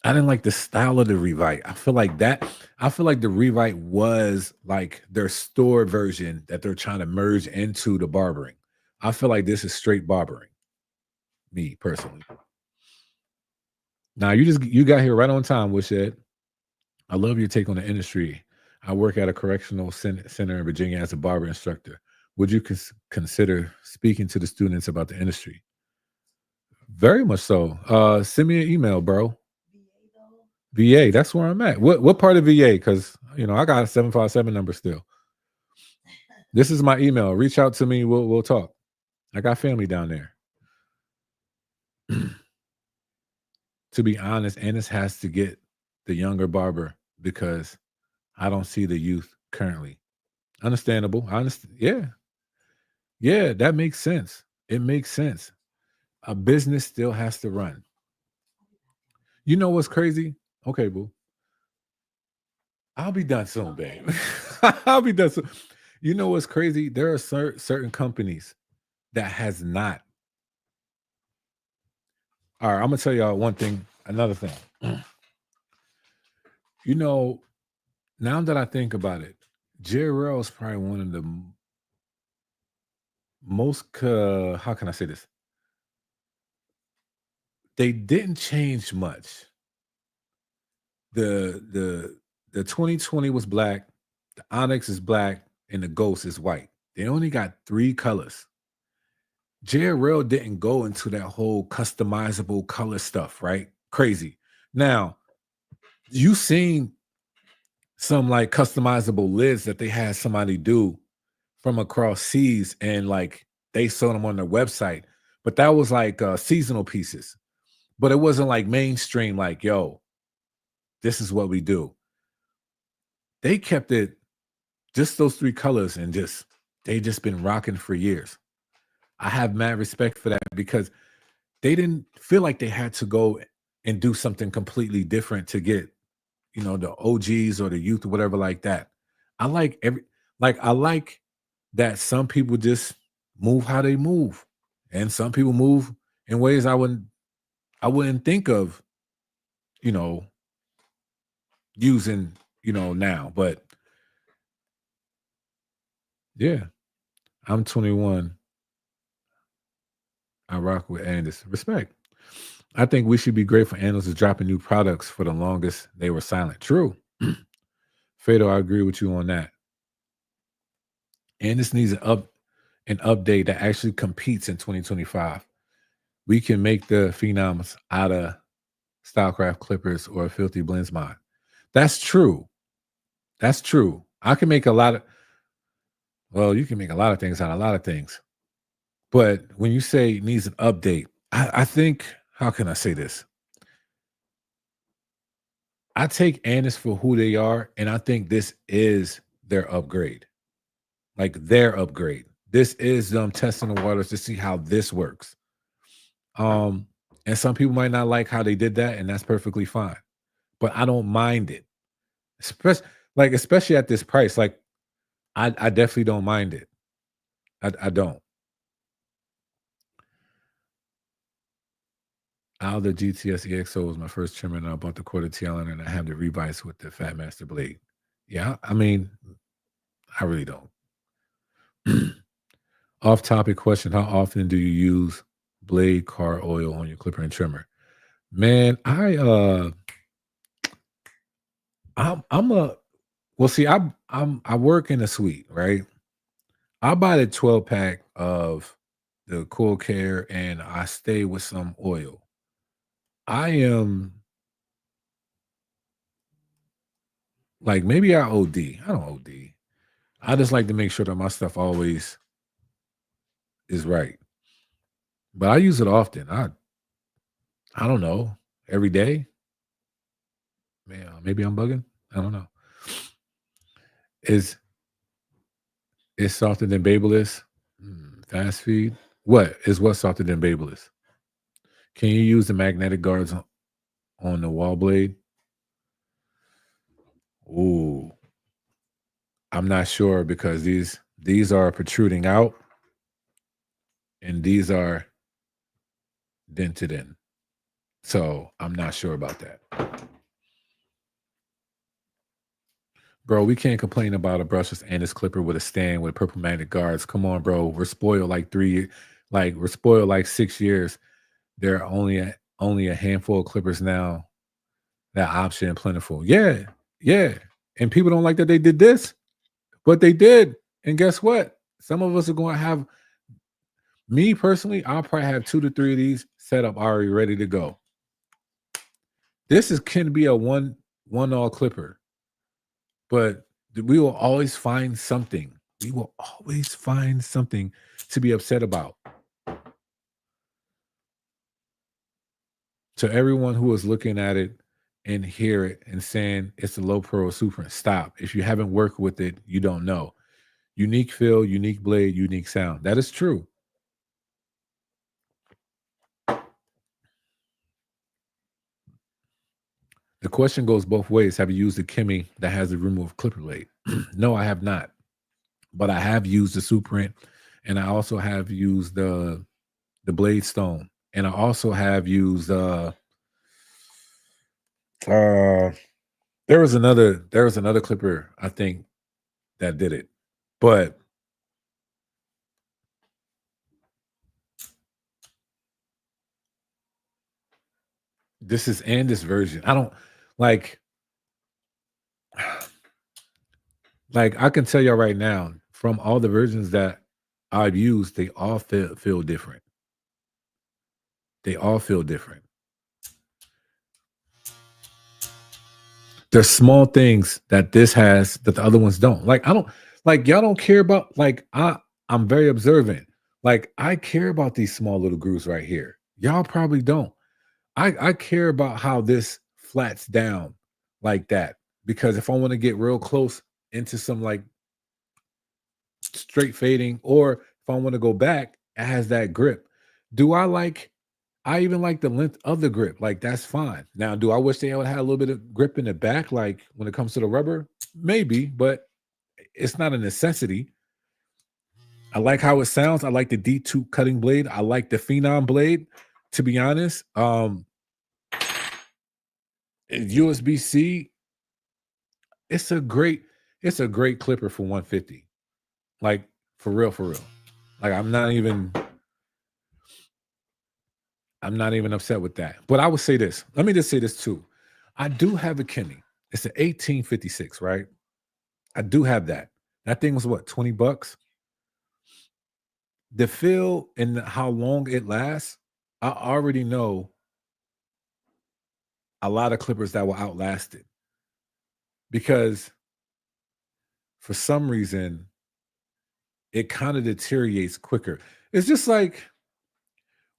I didn't like the style of the rewrite. I feel like the rewrite was like their store version that they're trying to merge into the barbering. I feel like this is straight barbering. Me personally. Now you got here right on time, Wishad. I love your take on the industry. I work at a correctional center in Virginia as a barber instructor. Would you consider speaking to the students about the industry? Very much so. Send me an email, bro. VA, that's where I'm at. What part of VA? Because I got a 757 number still. This is my email. Reach out to me. We'll talk. I got family down there. To be honest, Ennis has to get the younger barber because I don't see the youth currently. Understandable. I understand. Yeah. Yeah, that makes sense. It makes sense. A business still has to run. You know what's crazy? Okay, boo. I'll be done soon, babe. I'll be done soon. You know what's crazy? There are certain companies that has not. All right, I'm gonna tell y'all one thing, another thing. Now that I think about it, Jerry Rell is probably one of the how can I say this? They didn't change much. The 2020 was black, the Onyx is black, and the Ghost is white. They only got 3 colors. JRL didn't go into that whole customizable color stuff, right? Crazy. Now, you seen some like customizable lids that they had somebody do from across seas, and like they sold them on their website, but that was like seasonal pieces. But it wasn't like mainstream, like, yo, this is what we do. They kept it just those 3 colors, and they just been rocking for years. I have mad respect for that because they didn't feel like they had to go and do something completely different to get, the OGs or the youth or whatever like that. I like I like that some people just move how they move, and some people move in ways I wouldn't think of, using, now. But yeah, I'm 21. I rock with Anders. Respect. I think we should be grateful Anders is dropping new products. For the longest, they were silent. True. Fado, I agree with you on that. Anders needs an update that actually competes in 2025. We can make the phenoms out of Stylecraft clippers or a Filthy Blends mod. That's true. That's true. I can make you can make a lot of things out of a lot of things. But when you say it needs an update, I think, how can I say this? I take Anders for who they are, and I think this is their upgrade. Like their upgrade. This is them testing the waters to see how this works. And some people might not like how they did that, and that's perfectly fine. But I don't mind it. Especially at this price. Like, I definitely don't mind it. I don't. The GTS EXO was my first trimmer, and I bought the quarter tail line, and I have the rebites with the Fat Master blade. Yeah, I mean, I really don't. Off-topic question: how often do you use blade car oil on your clipper and trimmer? Man, I work in a suite, right? I buy the 12-pack of the Cool Care, and I stay with some oil. I am like, maybe I OD. I don't OD. I just like to make sure that my stuff always is right. But I use it often. I don't know, every day. Man, maybe I'm bugging. I don't know. Is softer than Babyliss? Fast feed. What softer than Babyliss? Can you use the magnetic guards on the wall blade? Ooh, I'm not sure, because these are protruding out, and these are dented in. So I'm not sure about that. Bro, we can't complain about a brushless Anders clipper with a stand with purple magnet guards. Come on, bro. We're spoiled we're spoiled like 6 years. There are only a handful of clippers now. That option plentiful. Yeah. And people don't like that they did this, but they did. And guess what? Some of us are going to have, me personally, I'll probably have 2 to 3 of these set up already ready to go. This can be a one-all clipper, but we will always find something. We will always find something to be upset about. To everyone who is looking at it and hear it and saying it's a low pro super, stop. If you haven't worked with it, you don't know. Unique feel, unique blade, unique sound. That is true. The question goes both ways. Have you used the Kimi that has the removed clipper blade? No, I have not. But I have used the Suprint, and I also have used the Blade Stone, and I also have used there was another clipper, I think, that did it. But This is and this version. I don't like I can tell y'all right now, from all the versions that I've used, they all feel different. They all feel different. There's small things that this has that the other ones don't. Like I don't like y'all don't care about I'm very observant. Like I care about these small little grooves right here. Y'all probably don't. I care about how this flats down like that because if I want to get real close into some like straight fading, or if I want to go back, it has that grip. Do I even like the length of the grip. Like that's fine. Now, do I wish they would have a little bit of grip in the back, like when it comes to the rubber? Maybe, but it's not a necessity. I like how it sounds. I like the D2 cutting blade. I like the Phenom blade, to be honest. USB-C, it's a great clipper for 150. Like for real, for real. Like I'm not even upset with that. But I would say this. Let me just say this too. I do have a Kenny. It's an 1856, right? I do have that. That thing was what, $20? The feel and how long it lasts, I already know a lot of clippers that will outlast it. Because for some reason, it kind of deteriorates quicker. It's just like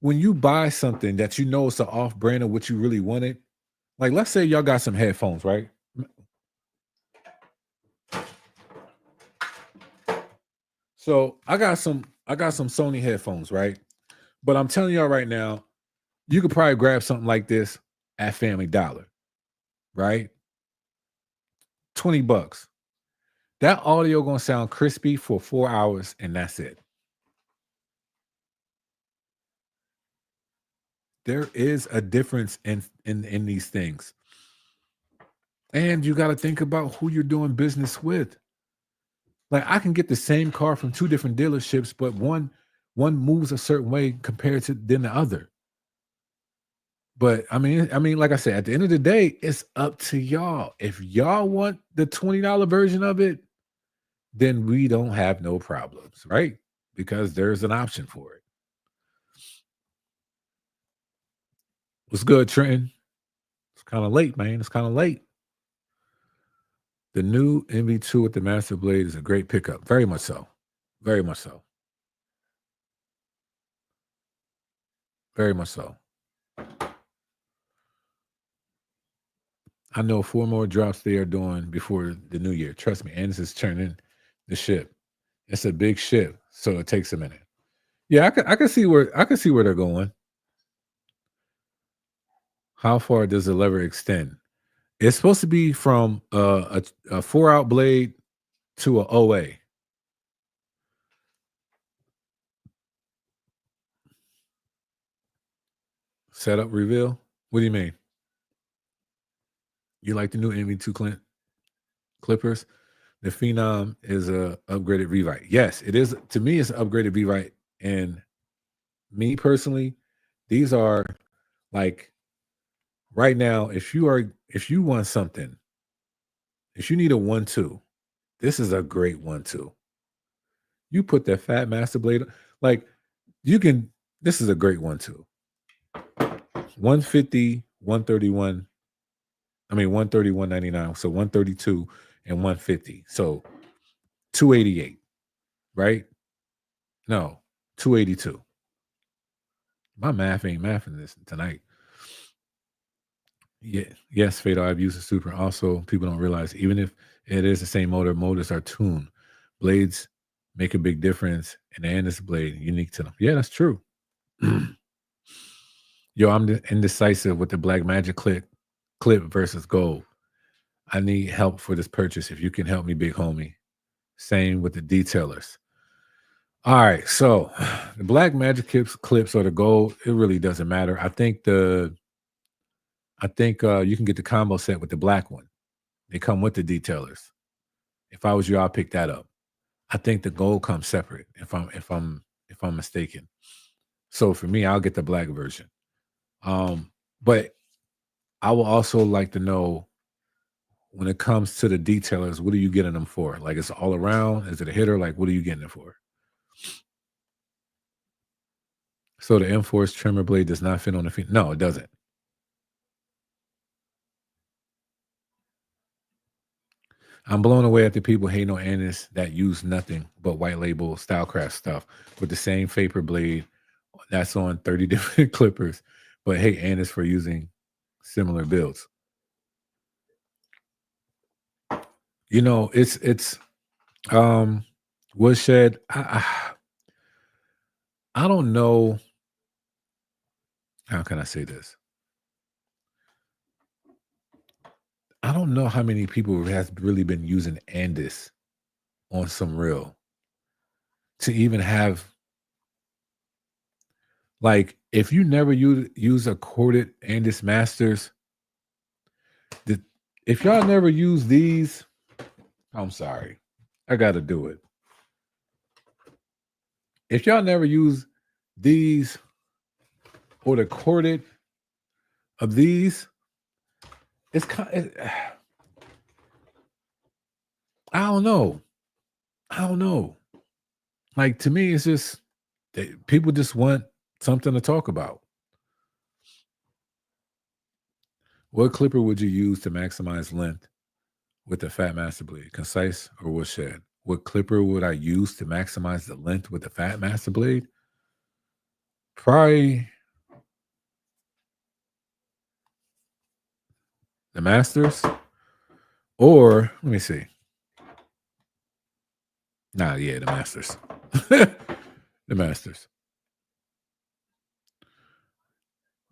when you buy something that you know it's an off-brand of what you really wanted. Like, let's say y'all got some headphones, right? So I got some Sony headphones, right? But I'm telling y'all right now, you could probably grab something like this at Family Dollar, right? $20. That audio gonna sound crispy for 4 hours, and that's it. There is a difference in these things. And you got to think about who you're doing business with. Like I can get the same car from two different dealerships, but one moves a certain way compared to than the other. But I mean, like I said, at the end of the day, it's up to y'all. If y'all want the $20 version of it, then we don't have no problems, right? Because there's an option for it. What's good, Trenton? It's kind of late, man. It's kind of late. The new MV2 with the Master Blade is a great pickup. Very much so. Very much so. Very much so. I know 4 more drops they are doing before the new year. Trust me. And this is turning the ship. It's a big ship, so it takes a minute. Yeah, I can see where they're going. How far does the lever extend? It's supposed to be from a 4-out blade to a OA. Setup reveal? What do you mean? You like the new MV2 clippers? The Phenom is a upgraded rewrite. Yes, it is. To me, it's an upgraded rewrite. And me personally, these are like right now, if you want something, if you need a 1-2, this is a great 1-2. You put that fat master blade, like you can, this is a great 1-2. 150, 131. I mean 131.99. So 132 and 150. So 288, right? No, 282. My math ain't mathing this tonight. Yeah, yes, Fatal. I've used a Super. Also, people don't realize even if it is the same motor, motors are tuned. Blades make a big difference, and the Andis blade unique to them. Yeah, that's true. Yo, I'm indecisive with the Black Magic clip versus gold. I need help for this purchase. If you can help me, big homie. Same with the detailers. All right, so the Black Magic clips or the gold, it really doesn't matter. I think you can get the combo set with the black one. They come with the detailers. If I was you, I'll pick that up. I think the gold comes separate. If I'm mistaken. So for me, I'll get the black version. But I will also like to know when it comes to the detailers, what are you getting them for? Like, it's all around? Is it a hitter? Like, what are you getting it for? So the M-Force trimmer blade does not fit on the feet. No, it doesn't. I'm blown away at the people hating on Annis that use nothing but white label Stylecraft stuff with the same vapor blade that's on 30 different clippers, but hate Annis for using similar builds. You know, it's Woodshed. I don't know. How can I say this? I don't know how many people has really been using Andis on some real to even have, like, if you never use a corded Andis Masters, if y'all never use these, I'm sorry, I got to do it. If y'all never use these or the corded of these, it's kind of, I don't know. Like, to me, it's just people just want something to talk about. What clipper would you use to maximize length with the Fat Master Blade? Concise or Woodshed? What clipper would I use to maximize the length with the Fat Master Blade? Probably the Masters. Or, let me see. The Masters. The Masters.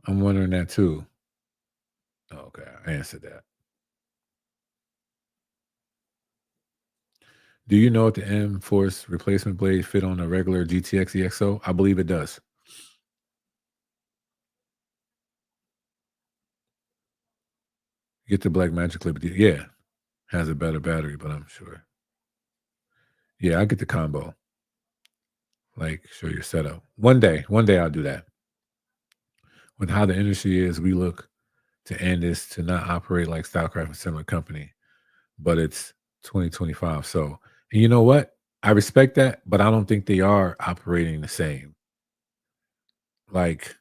I'm wondering that too. Okay, I answered that. Do you know if the M-Force replacement blade fit on a regular GTX EXO? I believe it does. Get the Black Magic Clip. Yeah, has a better battery, but I'm sure. Yeah, I get the combo. Like, show your setup. One day I'll do that. With how the industry is, we look to end this to not operate like Stylecraft and similar company, but it's 2025. So, and you know what? I respect that, but I don't think they are operating the same. Like,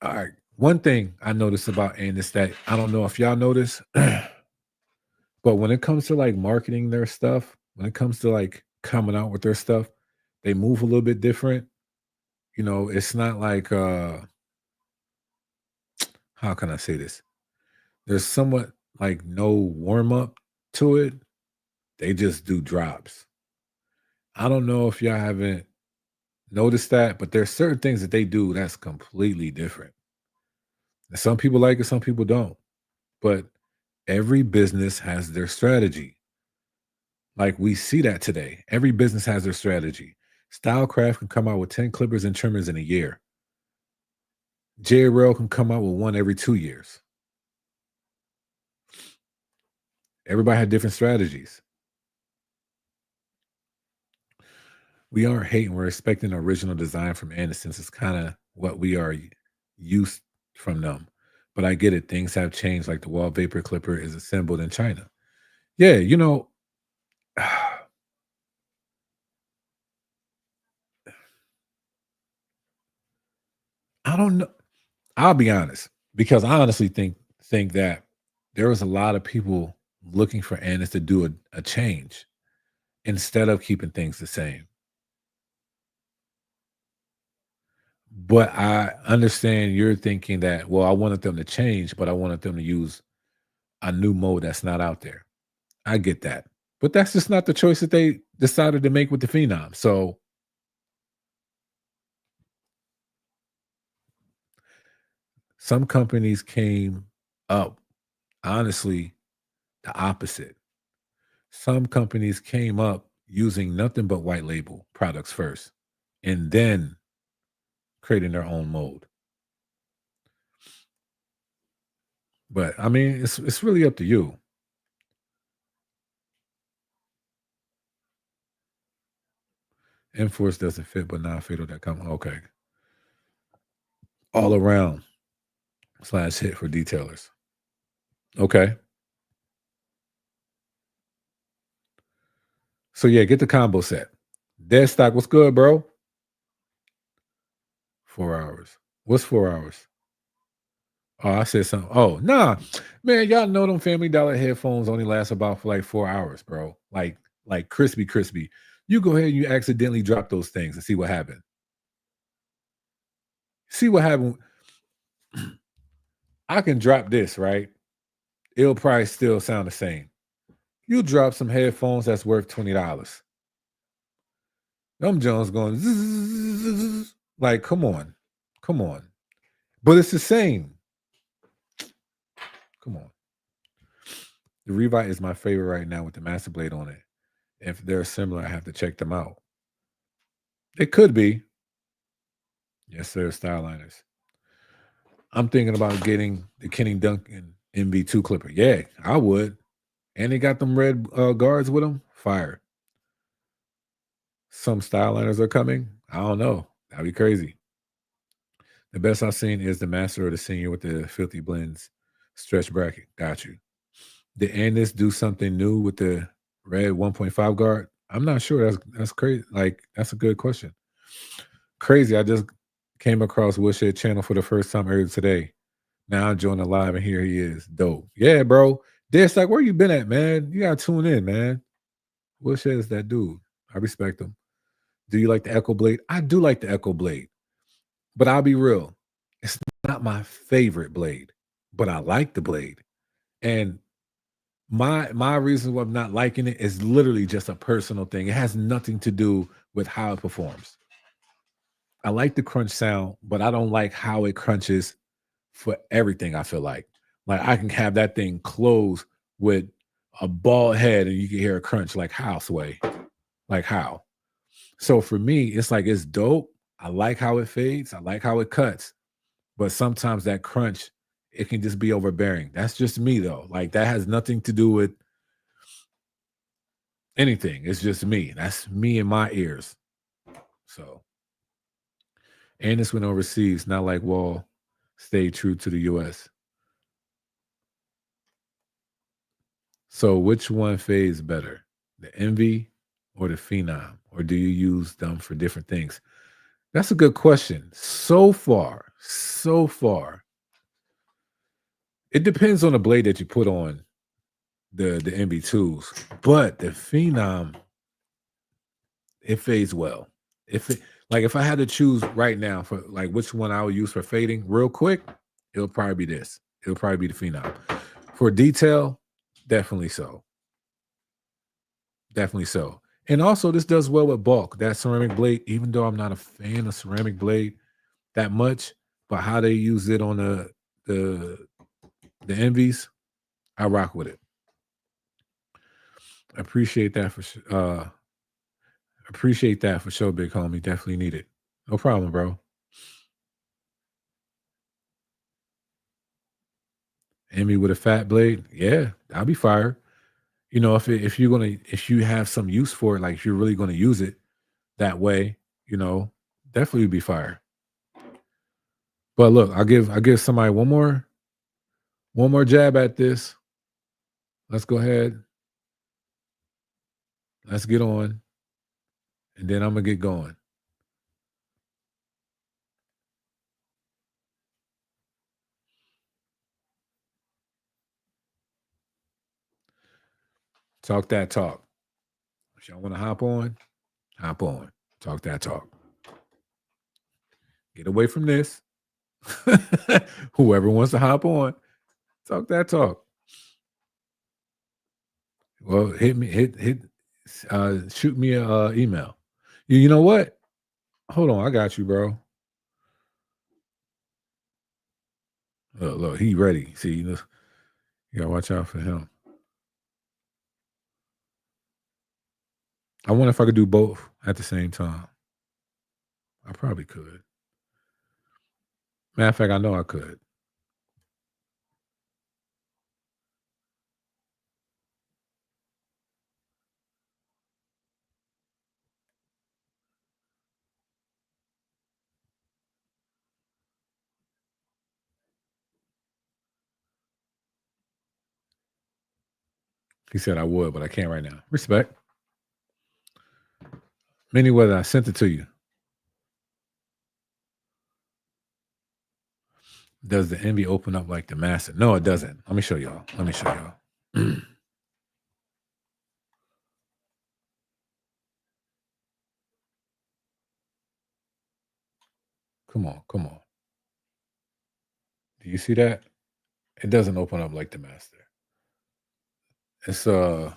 all right. One thing I noticed about Andis that I don't know if y'all notice, but when it comes to like marketing their stuff, when it comes to like coming out with their stuff, they move a little bit different. You know, it's not like how can I say this? There's somewhat like no warm up to it. They just do drops. I don't know if y'all haven't noticed that, but there's certain things that they do that's completely different. And some people like it, some people don't. But every business has their strategy. Like, we see that today. Every business has their strategy. Stylecraft can come out with 10 clippers and trimmers in a year. JRL can come out with one every 2 years. Everybody had different strategies. We aren't hating. We're expecting original design from Anderson. It's kind of what we are used from them. But I get it. Things have changed. Like the wall vapor clipper is assembled in China. Yeah, you know, I don't know. I'll be honest, because I honestly think that there was a lot of people looking for Annis to do a change instead of keeping things the same. But I understand you're thinking that, well, I wanted them to change, but I wanted them to use a new mode that's not out there. I get that. But that's just not the choice that they decided to make with the Phenom. So some companies came up, honestly, the opposite. Some companies came up using nothing but white label products first and then creating their own mode. But I mean, it's really up to you. Enforce doesn't fit, but non-fatal.com. Okay. All around. /hit for detailers. Okay. So yeah, get the combo set. Dead stock, what's good, bro? 4 hours. What's 4 hours? Oh, I said something. Oh, nah. Man, y'all know them Family Dollar headphones only last about for like 4 hours, bro. Like crispy. You go ahead and you accidentally drop those things and see what happened. See what happened. I can drop this, right? It'll probably still sound the same. You drop some headphones that's worth $20. Them Jones going zzz, like, come on. But it's the same. Come on. The Revite is my favorite right now with the Master Blade on it. If they're similar, I have to check them out. It could be. Yes, sir. Styliners. I'm thinking about getting the Kenny Duncan MV2 clipper. Yeah, I would. And they got them red guards with them. Fire. Some Styliners are coming. I don't know. That'd be crazy. The best I've seen is the Master or the Senior with the Filthy Blends stretch bracket. Got you. Did Andis do something new with the red 1.5 guard? I'm not sure. That's crazy. Like, that's a good question. Crazy. I just came across Woodshed channel for the first time earlier today. Now I'm joining live and here he is. Dope. Yeah, bro. It's like, where you been at, man? You gotta tune in, man. Woodshed is that dude. I respect him. Do you like the Echo Blade? I do like the Echo Blade. But I'll be real. It's not my favorite blade, but I like the blade. And my reason why I'm not liking it is literally just a personal thing. It has nothing to do with how it performs. I like the crunch sound, but I don't like how it crunches for everything. I feel like I can have that thing close with a bald head and you can hear a crunch. Like how, Sway? Like how? So for me, it's like it's dope. I like how it fades. I like how it cuts. But sometimes that crunch, it can just be overbearing. That's just me though. Like that has nothing to do with anything. It's just me. That's me and my ears. So, and this went overseas, not like Wall stayed true to the US. So which one fades better? The Envy or the Phenom? Or do you use them for different things? That's a good question. So far, it depends on the blade that you put on the MB2s, but the Phenom, it fades well. If I had to choose right now for like which one I would use for fading real quick, it'll probably be this. It'll probably be the Phenom. For detail, definitely so. Definitely so. And also this does well with bulk. That ceramic blade, even though I'm not a fan of ceramic blade that much, but how they use it on the Envies, I rock with it. Appreciate that for sure, big homie. Definitely need it. No problem, bro. Envy with a fat blade, yeah, I'll be fire. You know, if you have some use for it, like if you're really gonna use it that way, you know, definitely be fire. But look, I give somebody one more jab at this. Let's go ahead. Let's get on, and then I'm gonna get going. Talk that talk. If y'all want to hop on, hop on. Talk that talk. Get away from this. Whoever wants to hop on, talk that talk. Well, shoot me a email. You know what? Hold on, I got you, bro. Look, he ready. See, you gotta watch out for him. I wonder if I could do both at the same time. I probably could. Matter of fact, I know I could. He said I would, but I can't right now. Respect. Many whether I sent it to you. Does the envy open up like the master? No, it doesn't. Let me show y'all. Come on. Do you see that? It doesn't open up like the master. It's would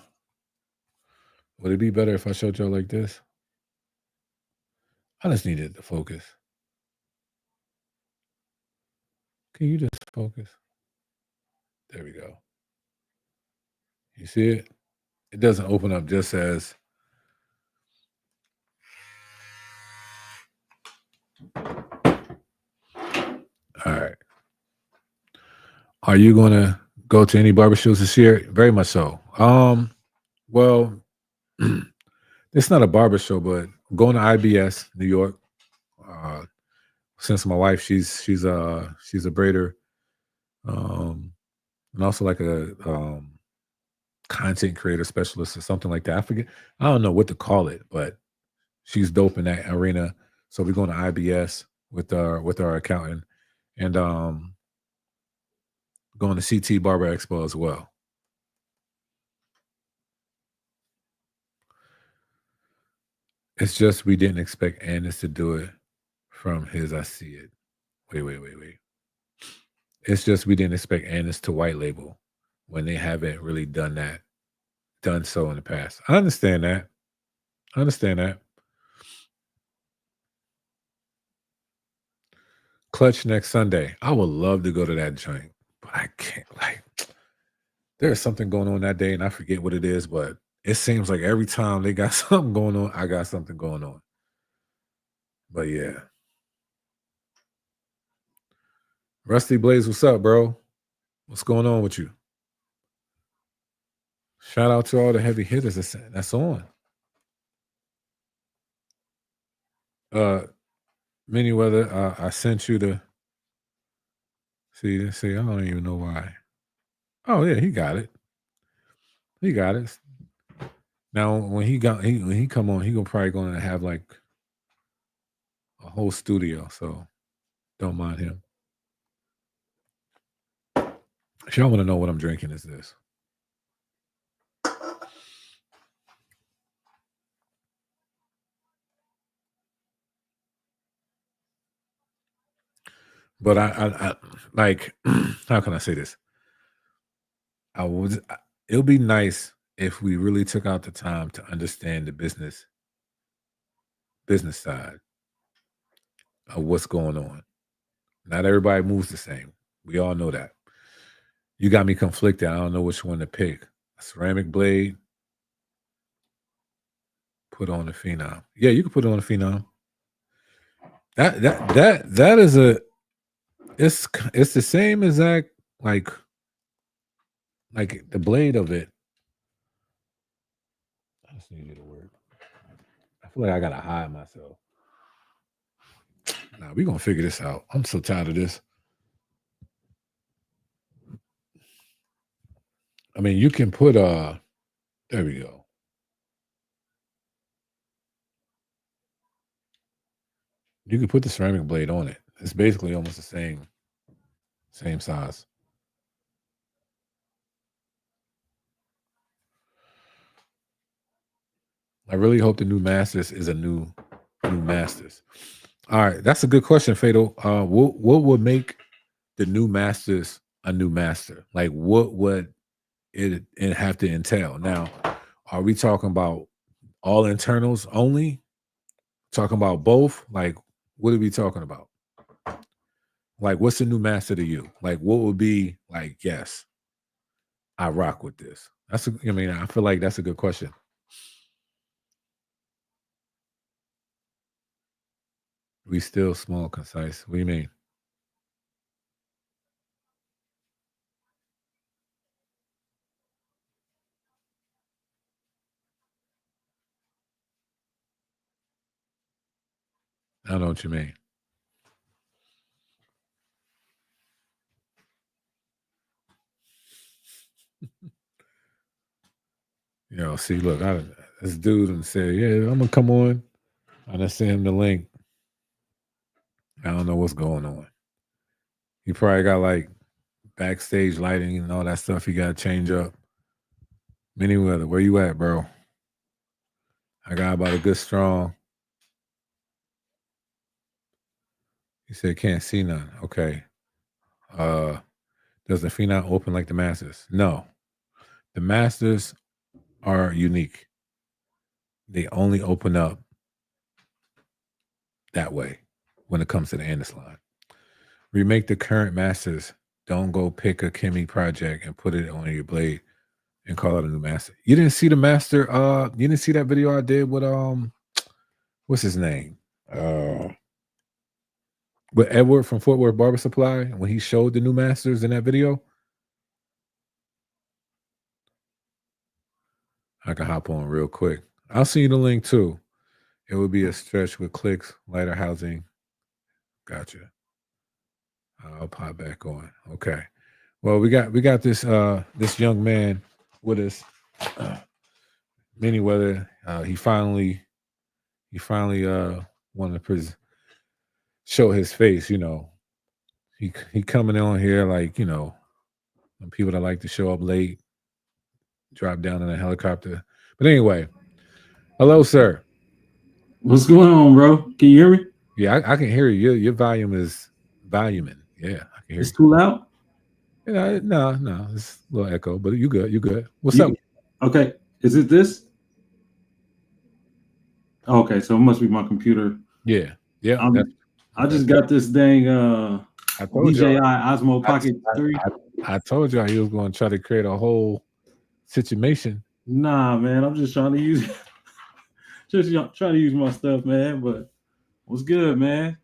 it be better if I showed y'all like this? I just needed to focus. Can you just focus? There we go. You see it? It doesn't open up just as all right. Are you gonna go to any barber shows this year? Very much so. Well, it's not a barber show, but I'm going to IBS, New York. Since my wife, she's a braider, and also like a content creator specialist or something like that. I forget. I don't know what to call it, but she's dope in that arena. So we're going to IBS with our accountant, and going to CT Barber Expo as well. It's just we didn't expect Annis to do it from his. I see it. Wait. It's just we didn't expect Annis to white label when they haven't really done so in the past. I understand that. Clutch next Sunday. I would love to go to that joint, but I can't. Like, there's something going on that day, and I forget what it is, but it seems like every time they got something going on, I got something going on. But yeah. Rusty Blaze, what's up, bro? What's going on with you? Shout out to all the heavy hitters that's on. Many weather, I sent you the see, I don't even know why. Oh yeah, he got it. Now when he come on, he probably gonna have like a whole studio, so don't mind him. If y'all want to know what I'm drinking, is this. But I like, how can I say this? It'll be nice if we really took out the time to understand the business side of what's going on. Not everybody moves the same. We all know that. You got me conflicted. I don't know which one to pick. A ceramic blade. Put on the Phenom. Yeah, you can put it on the Phenom. That is it's the same exact like the blade of it. I just need you to work. I feel like I gotta hide myself. Nah, we're gonna figure this out. I'm so tired of this. I mean, you can put there we go. You can put the ceramic blade on it. It's basically almost the same size. I really hope the new Masters is a new Masters. All right, that's a good question, Fatal. What would make the new Masters a new master? Like, what would it have to entail? Now, are we talking about all internals only? Talking about both? Like, what are we talking about? Like, what's the new master to you? Like, what would be like? Yes, I rock with this. I feel like that's a good question. We still small, concise. What do you mean? I don't know what you mean. See, look, this dude and said, yeah, I'm gonna come on. I just sent him the link. I don't know what's going on. He probably got like backstage lighting and all that stuff he got to change up. Many weather, where you at, bro? I got about a good strong. He said can't see none. Okay. Does the Phenom open like the Masters? No. The Masters are unique. They only open up that way when it comes to the Anderson line. Remake the current Masters. Don't go pick a Kimmy project and put it on your blade and call it a new Master. You didn't see the Master, you didn't see that video I did with what's his name? With Edward from Fort Worth Barber Supply when he showed the new Masters in that video. I can hop on real quick. I'll send you the link too. It would be a stretch with clicks, lighter housing. Gotcha. I'll pop back on. Okay. Well, we got this this young man with us. Many weather. He finally wanted to show his face. He coming on here like when people that like to show up late, drop down in a helicopter. But anyway, hello, sir. What's going on, bro? Can you hear me? Yeah, I can hear you. Your volume is voluming. Yeah, I can hear It's you. too loud? No, it's a little echo, but you good. What's up? Okay, is it this? Okay, so it must be my computer. Yeah. I just got this dang I told DJI you. Osmo Pocket 3. I told you he was going to try to create a whole situation. Nah, man, I'm just trying to use trying to use my stuff, man. But what's good, man?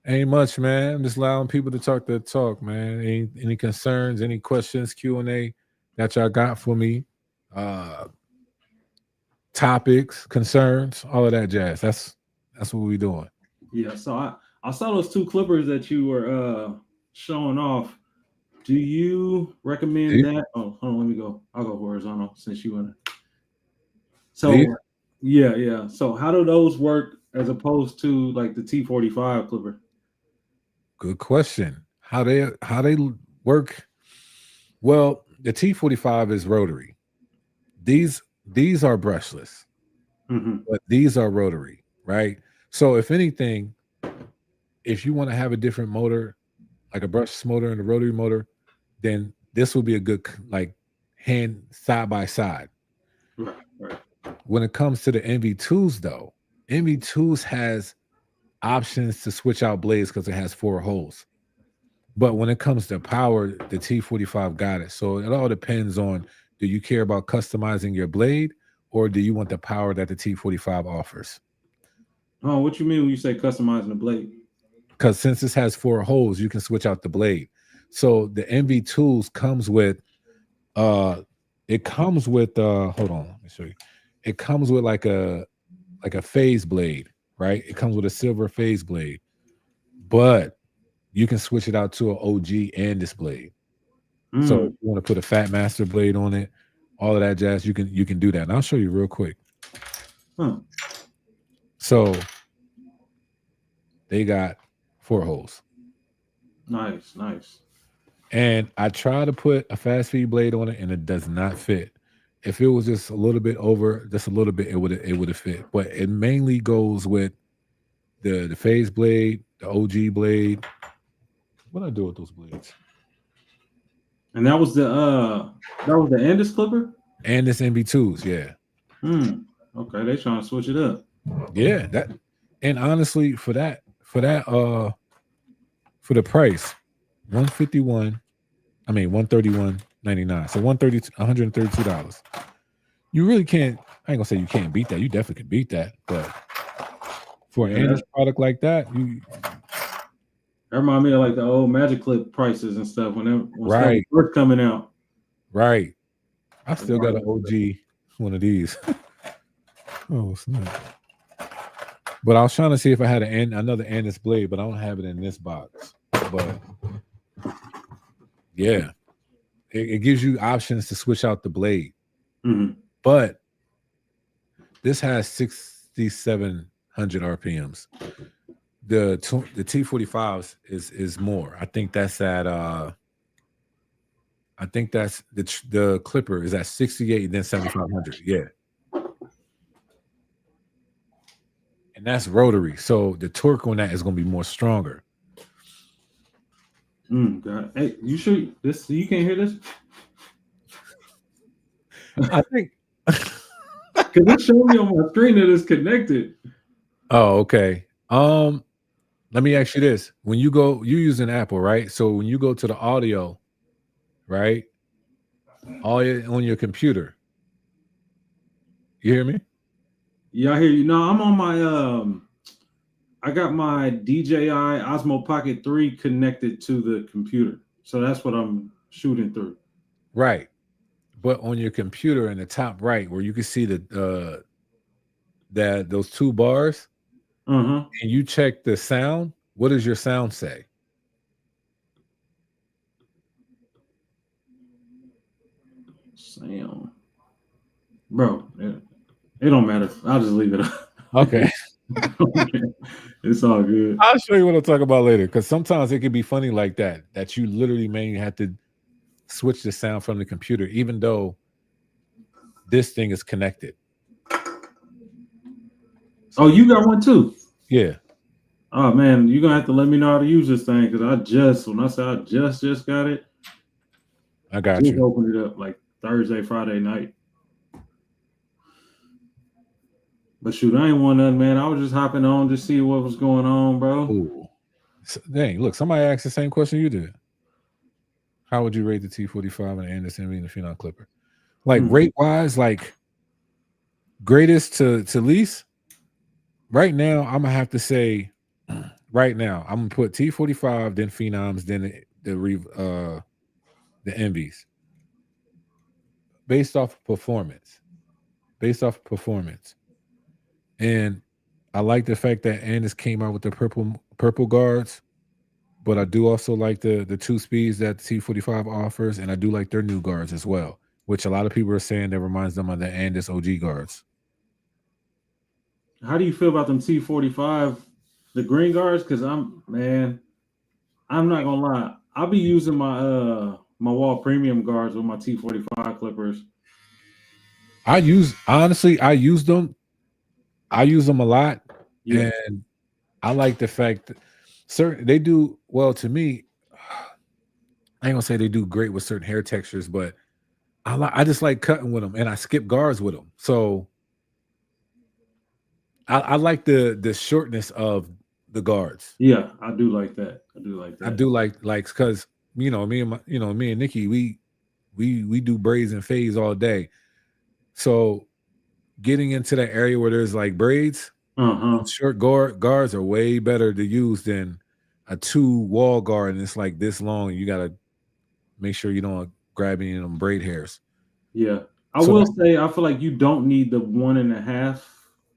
Ain't much, man. I'm just allowing people to talk their talk, man. Any concerns, any questions, Q&A that y'all got for me? Topics, concerns, all of that jazz. That's what we doing. Yeah, so I saw those two clippers that you were showing off. Do you recommend that? Oh, hold on, let me go. I'll go horizontal since you wanna. So yeah. So how do those work as opposed to like the T45 clipper? Good question. How they work? Well, the T45 is rotary. These are brushless, but these are rotary, right? So if anything, if you want to have a different motor, like a brushless motor and a rotary motor, then this will be a good like hand side by side. Right. When it comes to the MV2s, though, MV2s has options to switch out blades because it has 4 holes. But when it comes to power, the T45 got it. So it all depends on, do you care about customizing your blade or do you want the power that the T45 offers? Oh, what you mean when you say customizing the blade? Because since this has 4 holes, you can switch out the blade. So the MV2s comes with hold on, let me show you. It comes with like a phase blade, right? It comes with a silver phase blade, but you can switch it out to an OG and this blade. So if you want to put a Fat Master blade on it, all of that jazz, you can do that. And I'll show you real quick. So they got 4 holes. Nice. And I try to put a fast feed blade on it, and it does not fit. If it was just a little bit over, just a little bit, it would have fit. But it mainly goes with the phase blade, the OG blade. What do I do with those blades? And that was the Andis clipper? And this MV2s, yeah. Okay, they trying to switch it up. Yeah, that, and honestly, for the price, $131.99. So $132. You really can't. I ain't gonna say you can't beat that. You definitely can beat that, but for an Andis product like that, That remind me of like the old Magic Clip prices and stuff when stuff was first coming out. Right. I still got an OG one of these. Oh snap! But I was trying to see if I had another Andis blade, but I don't have it in this box. But yeah, it gives you options to switch out the blade. But This has 6,700 RPMs. The T45s is more. I think that's at I think that's the clipper is at 68 and then 7,500. Yeah. And that's rotary. So the torque on that is going to be more stronger. God. Hey, you sure this you can't hear this? I think because it showed me on my screen that it's connected. Oh, okay. Let me ask you this. When you using Apple, right? So when you go to the audio, right? All on your computer. You hear me? Yeah, I hear you. No, I'm on my I got my DJI Osmo Pocket 3 connected to the computer. So that's what I'm shooting through. Right. But on your computer in the top right where you can see those two bars, and you check the sound, what does your sound say? Sound. Bro, it don't matter. I'll just leave it up. Okay. It's all good. I'll show you what I'll talk about later, because sometimes it can be funny like that you literally may have to switch the sound from the computer, even though this thing is connected. So, you got one too? Yeah. Oh man, you're gonna have to let me know how to use this thing, because when I say I just got it, I got you. Opened it up like Thursday, Friday night. But shoot, I ain't want nothing, man. I was just hopping on to see what was going on, bro. Ooh. Dang, look, somebody asked the same question you did. How would you rate the T45 and the Anderson and the Phenom Clipper? Like rate wise, like greatest to least? Right now, I'm gonna have to say, right now, I'm gonna put T45, then Phenoms, then the Envies. Based off performance. And I like the fact that Andis came out with the purple guards, but I do also like the 2 speeds that the T45 offers, and I do like their new guards as well, which a lot of people are saying that reminds them of the Andis OG guards. How do you feel about them T45, the green guards? Because I'm not gonna lie, I'll be using my my wall premium guards with my T45 clippers. I use them a lot, and I like the fact that they do well to me. I ain't gonna say they do great with certain hair textures, but I just like cutting with them, and I skip guards with them. So I like the shortness of the guards. Yeah, I do like that. I do like because me and Nikki, we do braids and fades all day. So getting into that area where there's like braids, short guards are way better to use than a 2 wall guard, and it's like this long, and you gotta make sure you don't grab any of them braid hairs. Yeah, I will say I feel like you don't need the 1.5.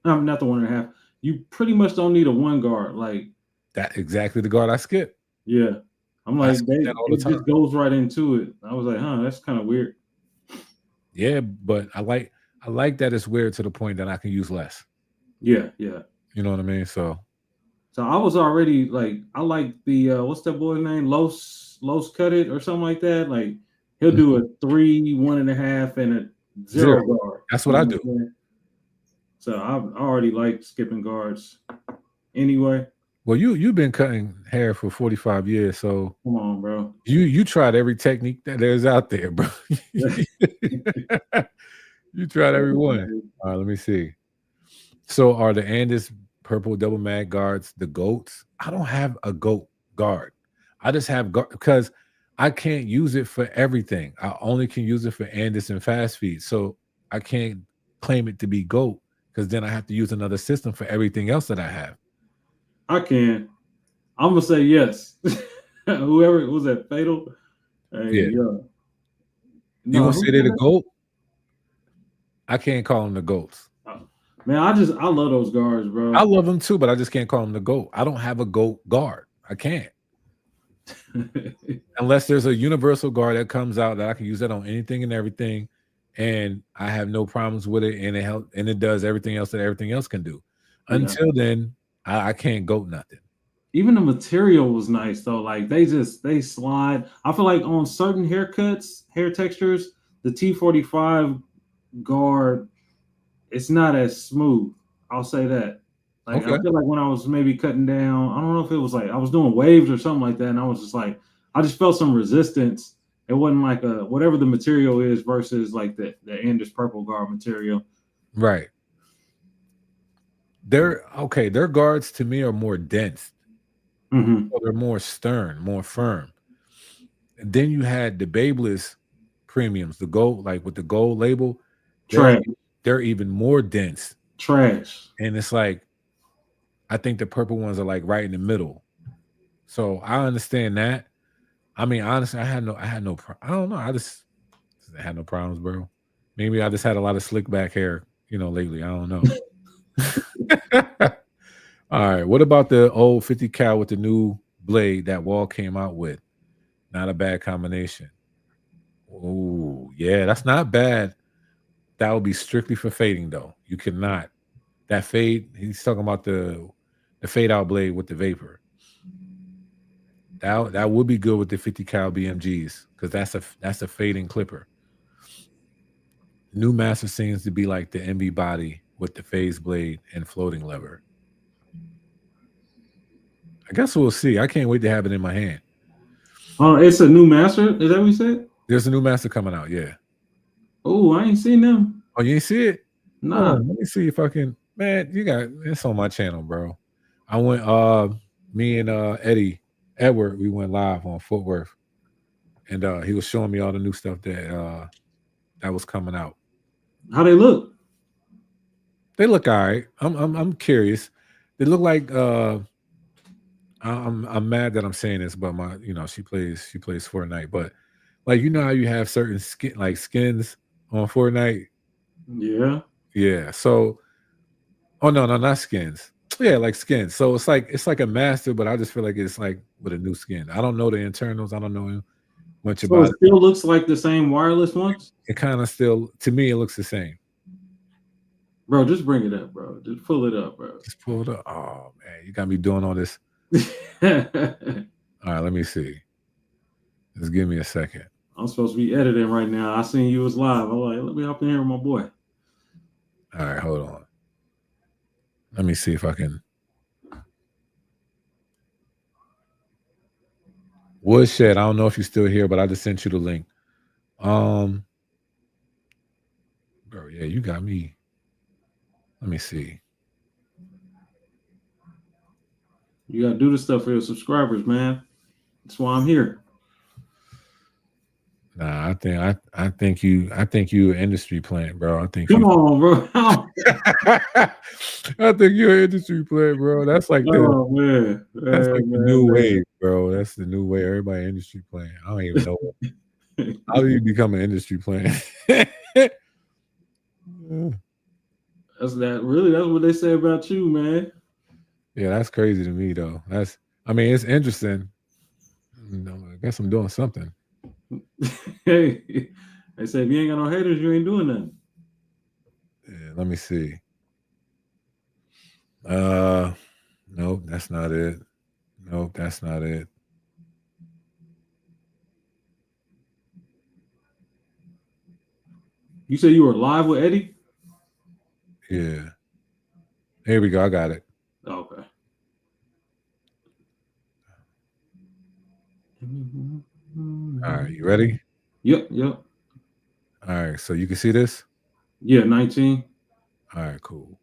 Not the 1.5. You pretty much don't need a 1 guard like that. Exactly the guard I skip. Yeah, I'm like it just goes right into it. I was like, that's kind of weird. Yeah, but I like that it's weird to the point that I can use less. Yeah. You know what I mean? So I was already like, I like the what's that boy's name? Los Cut It or something like that. Like he'll do a 3, 1.5, and a 0 guard. That's what I do. So I already like skipping guards. Anyway. Well, you've been cutting hair for 45 years, so come on, bro. You tried every technique that there's out there, bro. You tried every one. All right, let me see. So are the Andis purple double mag guards the goats? I don't have a goat guard. I just have because I can't use it for everything. I only can use it for Andis and fast feed. So I can't claim it to be goat, because then I have to use another system for everything else that I have. I can. I'm gonna say yes. Whoever was that Fatal. Yeah. You gonna say they're the goat? I can't call them the goats. Man, I love those guards, bro. I love them too, but I just can't call them the goat. I don't have a goat guard. I can't. Unless there's a universal guard that comes out that I can use that on anything and everything. and I have no problems with it, and it does everything else that everything else can do. Until then, I can't go nothing. Even the material was nice though. Like they slide. I feel like on certain haircuts, hair textures, the T45 guard, it's not as smooth. I'll say that. Like Okay. I feel like when I was maybe cutting down, I don't know if it was like I was doing waves or something like that, and I was just like, I just felt some resistance. It wasn't like a whatever the material is versus like the Anders purple guard material. Right. Their guards to me are more dense. Mm-hmm. So they're more stern, more firm. And then you had the Babeless premiums, the gold, like with the gold label. They're even more dense. Trash. And it's like, I think the purple ones are like right in the middle. So I understand that. I mean, honestly, I don't know. I just had no problems, bro. Maybe I just had a lot of slick back hair, lately. I don't know. All right. What about the old 50 cal with the new blade that Wall came out with? Not a bad combination. Oh, yeah, that's not bad. That would be strictly for fading, though. You cannot. That fade, he's talking about the fade out blade with the vapor. That would be good with the 50 cal BMGs because that's a fading clipper. New Master seems to be like the MB body with the phase blade and floating lever. I guess we'll see. I can't wait to have it in my hand. Oh, it's a new Master? Is that what you said? There's a new Master coming out, yeah. Oh, I ain't seen them. Oh, you ain't see it? Nah. Let me see if I can. Man, it's on my channel, bro. I went, me and Edward, we went live on Fort Worth. And he was showing me all the new stuff that was coming out. How they look? They look all right. I'm curious. They look like I'm mad that I'm saying this, but she plays Fortnite, but like how you have certain skins on Fortnite. Yeah. So, oh no, not skins. Yeah, like skins. So it's like a master, but I just feel like it's like with a new skin. I don't know the internals. I don't know much about it. Still looks like the same wireless ones. It kind of still, to me, it looks the same. Bro, just bring it up, bro. Just pull it up, bro. Just pull it up. Oh man, you got me doing all this. All right, let me see. Just give me a second. I'm supposed to be editing right now. I seen you was live. I'm like, let me hop in here with my boy. All right, hold on. Let me see if I can. Woodshed, I don't know if you're still here, but I just sent you the link. Bro, yeah, you got me. Let me see. You gotta do this stuff for your subscribers, man. That's why I'm here. Nah, I think you an industry plant, bro. Come on, bro. I think you're an industry plant, bro. That's like the new wave, bro. That's the new way. Everybody industry plant. I don't even know. How do you become an industry plant? That's what they say about you, man. Yeah, that's crazy to me, though. It's interesting. I guess I'm doing something. Hey, they say if you ain't got no haters, you ain't doing nothing. Yeah, let me see. Nope, that's not it. Nope, that's not it. You said you were live with Eddie? Yeah. Here we go. I got it. Okay. All right, you ready? Yep. All right, so you can see this? Yeah, 19. All right, cool.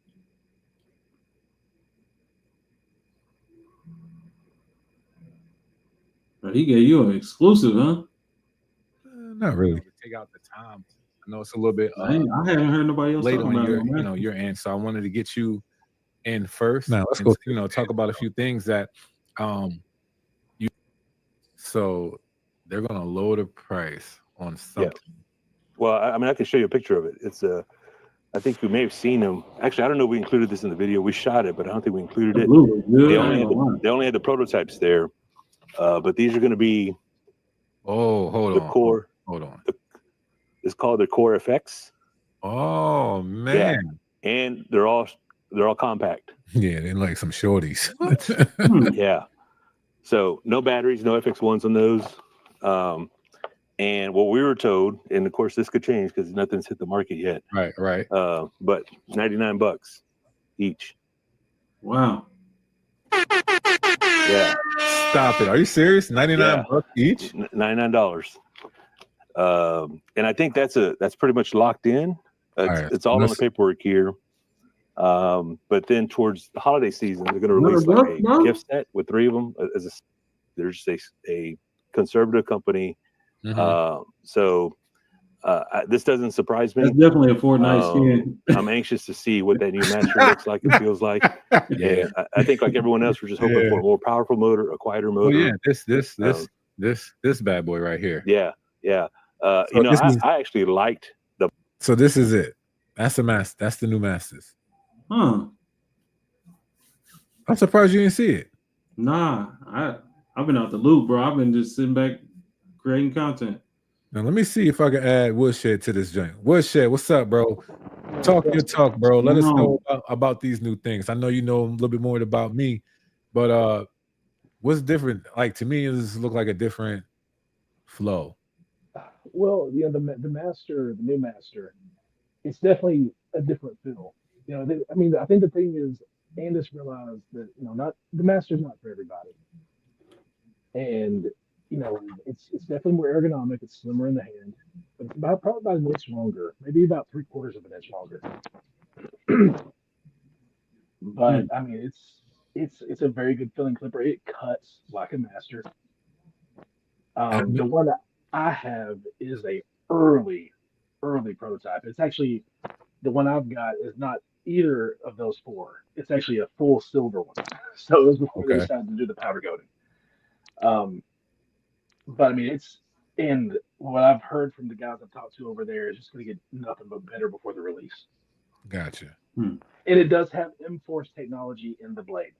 He gave you an exclusive, huh? Not really. Take out the time. I know it's a little bit. I haven't heard nobody else late talk on about your, it, your end. So I wanted to get you in first. Now let's go. Talk about a few things that, So they're gonna lower the price on something. Yeah. Well, I mean, I can show you a picture of it. It's I think you may have seen them. Actually, I don't know if we included this in the video. We shot it, but I don't think we included it. They only had the prototypes there. But these are going to be hold on. core. Hold on. The It's called the Core FX. Oh man. Yeah. And they're all compact. Yeah, they're like some shorties. Yeah. So no batteries, no FX1s on those. And what we were told, and of course this could change because nothing's hit the market yet. Right. But $99 each. Wow. Yeah. Stop it. Are you serious? $99 each? $99. And I think that's pretty much locked in. It's all on the paperwork here. But then towards the holiday season, they're going to release like a gift set with 3 of them. There's a conservative company. So this doesn't surprise me. It's definitely a Fortnite skin. I'm anxious to see what that new master looks like and feels like. Yeah, I think like everyone else, we're just hoping for a more powerful motor, a quieter motor. Oh, yeah, this bad boy right here. Yeah. I actually liked the. So this is it. That's the master. That's the new masters. Huh. I'm surprised you didn't see it. Nah, I've been out the loop, bro. I've been just sitting back creating content. Now let me see if I can add Woodshed to this joint. Woodshed, what's up, bro? Talk your talk, bro. Let us know about these new things. I know you know a little bit more about me, but what's different? Like to me, this look like a different flow. Well, you know, the new master, it's definitely a different feel. You know, I think the thing is, Andis realized that not the master's not for everybody, and it's definitely more ergonomic. It's slimmer in the hand, but it's probably about an inch longer, maybe about 3/4 of an inch longer. But I mean, it's a very good filling clipper. It cuts like a master. The one that I have is a early prototype. It's actually the one I've got is not either of those 4. It's actually a full silver one. So it was before they decided to do the powder coating. But I mean, and what I've heard from the guys I've talked to over there is just going to get nothing but better before the release. Gotcha. And it does have M-Force technology in the blade.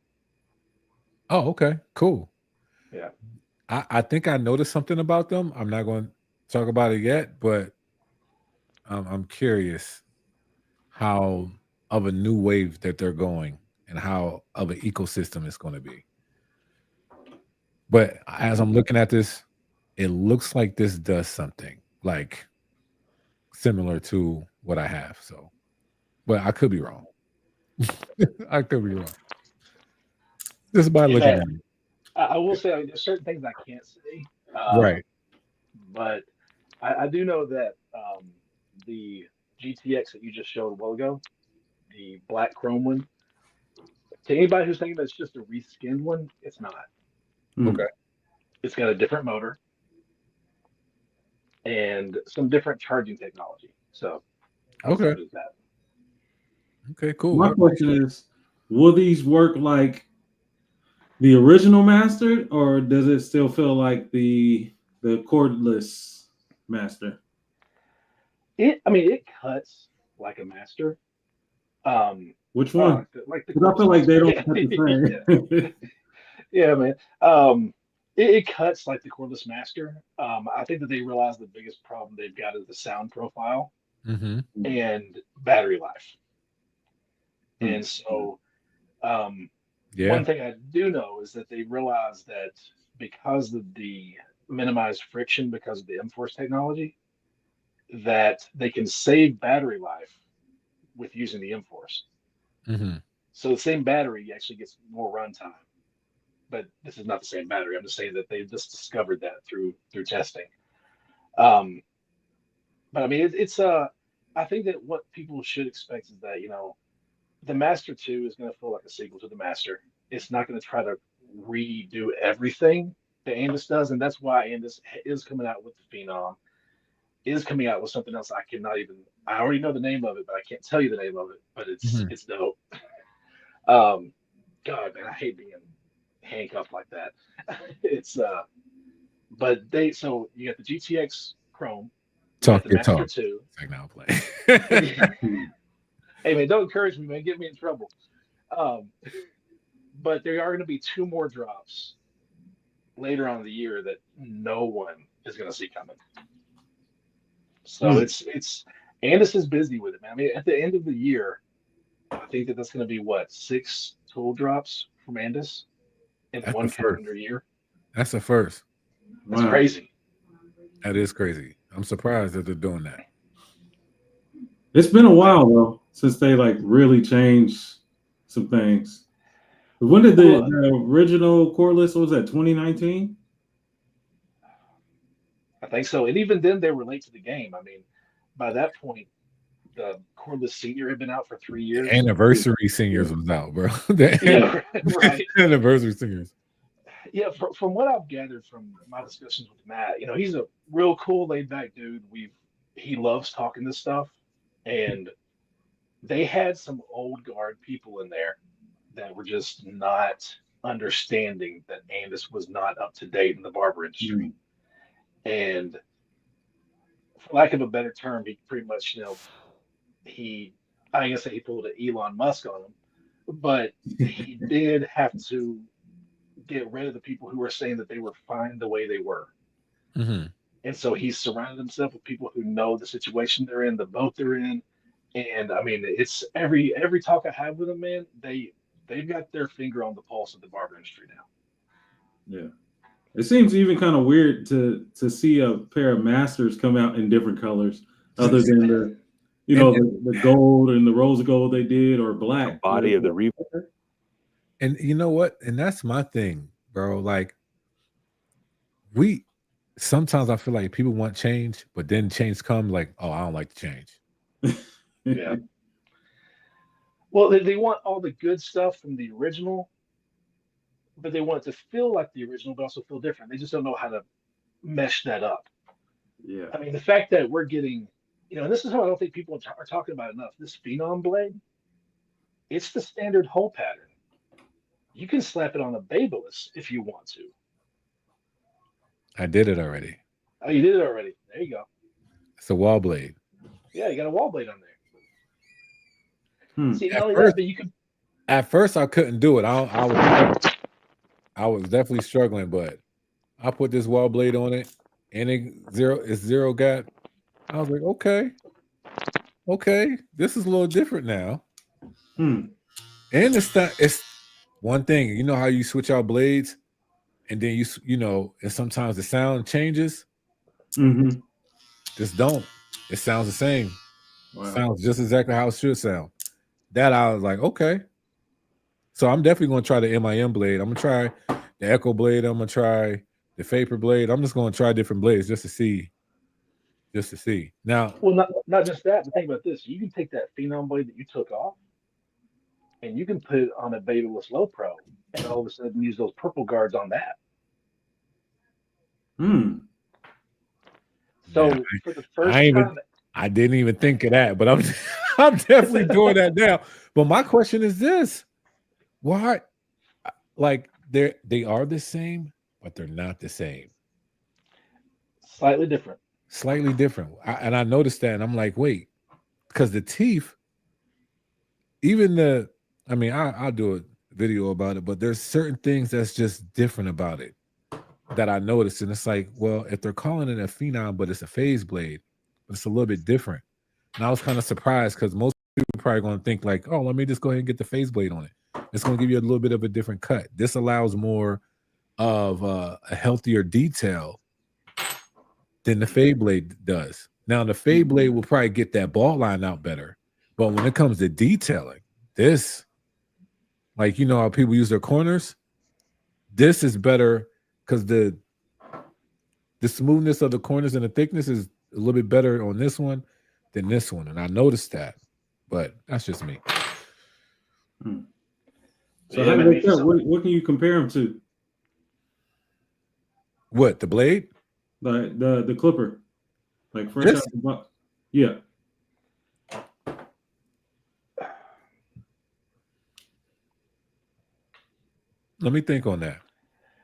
Oh, okay, cool. Yeah. I think I noticed something about them. I'm not going to talk about it yet, but I'm curious how of a new wave that they're going and how of an ecosystem it's going to be. But as I'm looking at this, it looks like this does something like similar to what I have. So, but I could be wrong. I could be wrong. Just by looking at it. I will say there's certain things I can't see. Right. But I do know that the GTX that you just showed a while ago, the black chrome one, to anybody who's thinking that's just a reskinned one, it's not. Okay. It's got a different motor and some different charging technology. So, okay. Okay, cool. My question is, will these work like the original master, or does it still feel like the cordless master? It cuts like a master. Which one? Like the I feel like they don't cut the same. Yeah, man. It cuts like the cordless master. I think that they realize the biggest problem they've got is the sound profile and battery life. And so, one thing I do know is that they realize that because of the minimized friction, because of the M-Force technology, that they can save battery life with using the M-Force. So the same battery actually gets more runtime. But this is not the same battery. I'm just saying that they've just discovered that through testing. But I mean, I think that what people should expect is that, the Master 2 is going to feel like a sequel to the Master. It's not going to try to redo everything that Andis does. And that's why Andis is coming out with the Phenom, is coming out with something else I already know the name of it, but I can't tell you the name of it, but it's dope. God, man, I hate being handcuffed like that. So you got the GTX Chrome, talk the Master 2. Like now play. Hey man, don't encourage me, man. Get me in trouble. But there are going to be 2 more drops later on in the year that no one is going to see coming. So it's Andis is busy with it, man. I mean, at the end of the year, I think that's going to be what 6 tool drops from Andis in That's one calendar year. That's the first. That's crazy. That is crazy. I'm surprised that they're doing that. It's been a while though since they like really changed some things. When did the original cordless, what was that, 2019? I think so. And even then they were late to the game. I mean, by that point, the cordless senior had been out for 3 years. The anniversary seniors was out, bro. Right. Anniversary seniors. Yeah, from what I've gathered from my discussions with Matt, you know, he's a real cool, laid-back dude. He loves talking this stuff, and they had some old guard people in there that were just not understanding that Andis was not up to date in the barber industry. And for lack of a better term, he pretty much, you know, I guess he pulled an Elon Musk on him, but he did have to get rid of the people who were saying that they were fine the way they were. Mm-hmm. And so he surrounded himself with people who know the situation they're in, the boat they're in. And I mean, it's every talk I have with them, man, they've got their finger on the pulse of the barber industry now. Yeah. It seems even kind of weird to see a pair of masters come out in different colors other than the gold and the rose gold they did, or black. The body of the Reaper. And you know what? And that's my thing, bro. Like, sometimes I feel like people want change, but then change comes like, oh, I don't like the change. Yeah. Well, they want all the good stuff from the original, but they want it to feel like the original, but also feel different. They just don't know how to mesh that up. Yeah. I mean, the fact that we're getting, you know, and this is how I don't think people are talking about enough. This Phenom blade, it's the standard hole pattern. You can slap it on a Babeless if you want to. I did it already. Oh, you did it already. There you go. It's a wall blade. Yeah, you got a wall blade on there. See, at first I couldn't do it. I was definitely struggling, but I put this wall blade on it, and it's zero gap. I was like, okay, this is a little different now. And it's one thing. You know how you switch out blades, and then you know, and sometimes the sound changes. Mm-hmm. Just don't. It sounds the same. Wow. It sounds just exactly how it should sound. That I was like, okay. So I'm definitely going to try the MIM blade. I'm going to try the Echo blade. I'm going to try the Vapor blade. I'm just going to try different blades just to see. Now, well, not just that, but think about this. You can take that Phenom blade that you took off, and you can put it on a Babeless Low Pro, and all of a sudden use those purple guards on that. So for the first time, I didn't even think of that, but I'm definitely doing that now. But my question is this: why? Like they are the same, but they're not the same. Slightly different. And I noticed that, and I'm like, wait, because the teeth, even I'll do a video about it, but there's certain things that's just different about it that I noticed. And it's like, well, if they're calling it a Phenom, but it's a phase blade, but it's a little bit different. And I was kind of surprised because most people are probably going to think like, oh, let me just go ahead and get the phase blade on it. It's going to give you a little bit of a different cut. This allows more of a healthier detail than the fade blade does. Now, the fade blade will probably get that ball line out better. But when it comes to detailing, this, like, you know how people use their corners? This is better because the smoothness of the corners and the thickness is a little bit better on this one than this one. And I noticed that. But that's just me. So what can you compare them to? What, the blade? The clipper. Like fresh out the box. Yeah. Let me think on that.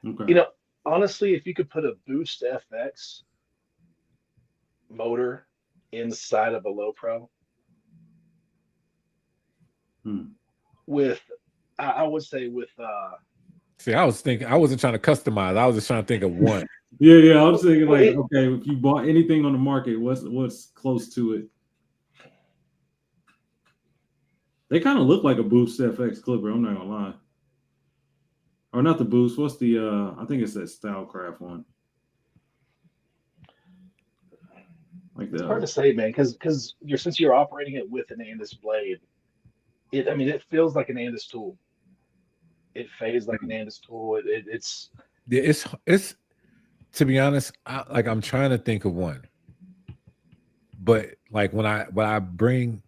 Okay. You know, honestly, if you could put a Boost FX motor inside of a Low Pro with, I would say with See, I was thinking, I wasn't trying to customize. I was just trying to think of one. Yeah. I was thinking like, okay, if you bought anything on the market, what's close to it? They kind of look like a Boost FX clipper. I'm not gonna lie. Or not the Boost. What's the? I think it's that Stylecraft one. Like it's hard to say, man, because since you're operating it with an Andis blade, it feels like an Andis tool. It fades like an Andis tool. It's to be honest, I'm trying to think of one, but like when I bring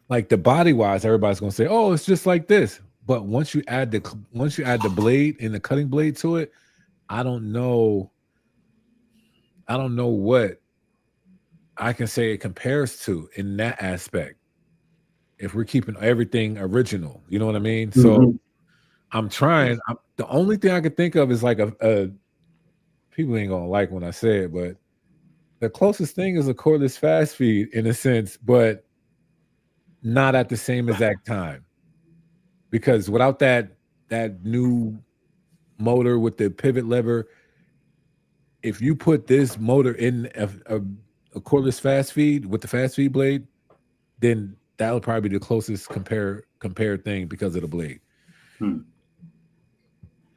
like the body wise, everybody's gonna say, oh, it's just like this. But once you add the blade and the cutting blade to it, I don't know what I can say it compares to in that aspect. If we're keeping everything original, you know what I mean? Mm-hmm. So I'm trying. The only thing I can think of is like a people ain't gonna like when I say it, but the closest thing is a cordless fast feed in a sense, but not at the same exact time. Because without that new motor with the pivot lever, if you put this motor in a cordless fast feed with the fast feed blade, then that'll probably be the closest compared thing because of the blade.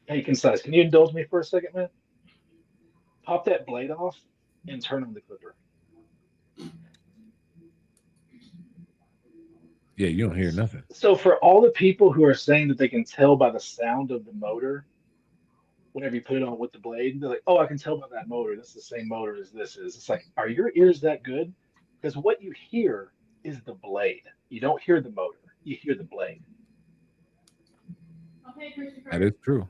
Hey, Concise, can you indulge me for a second, man? Pop that blade off and turn on the clipper. Yeah, you don't hear nothing. So for all the people who are saying that they can tell by the sound of the motor, whenever you put it on with the blade, they're like, oh, I can tell by that motor. That's the same motor as this is. It's like, are your ears that good? Because what you hear is the blade. You don't hear the motor. You hear the blade. Okay, Christopher. That is true.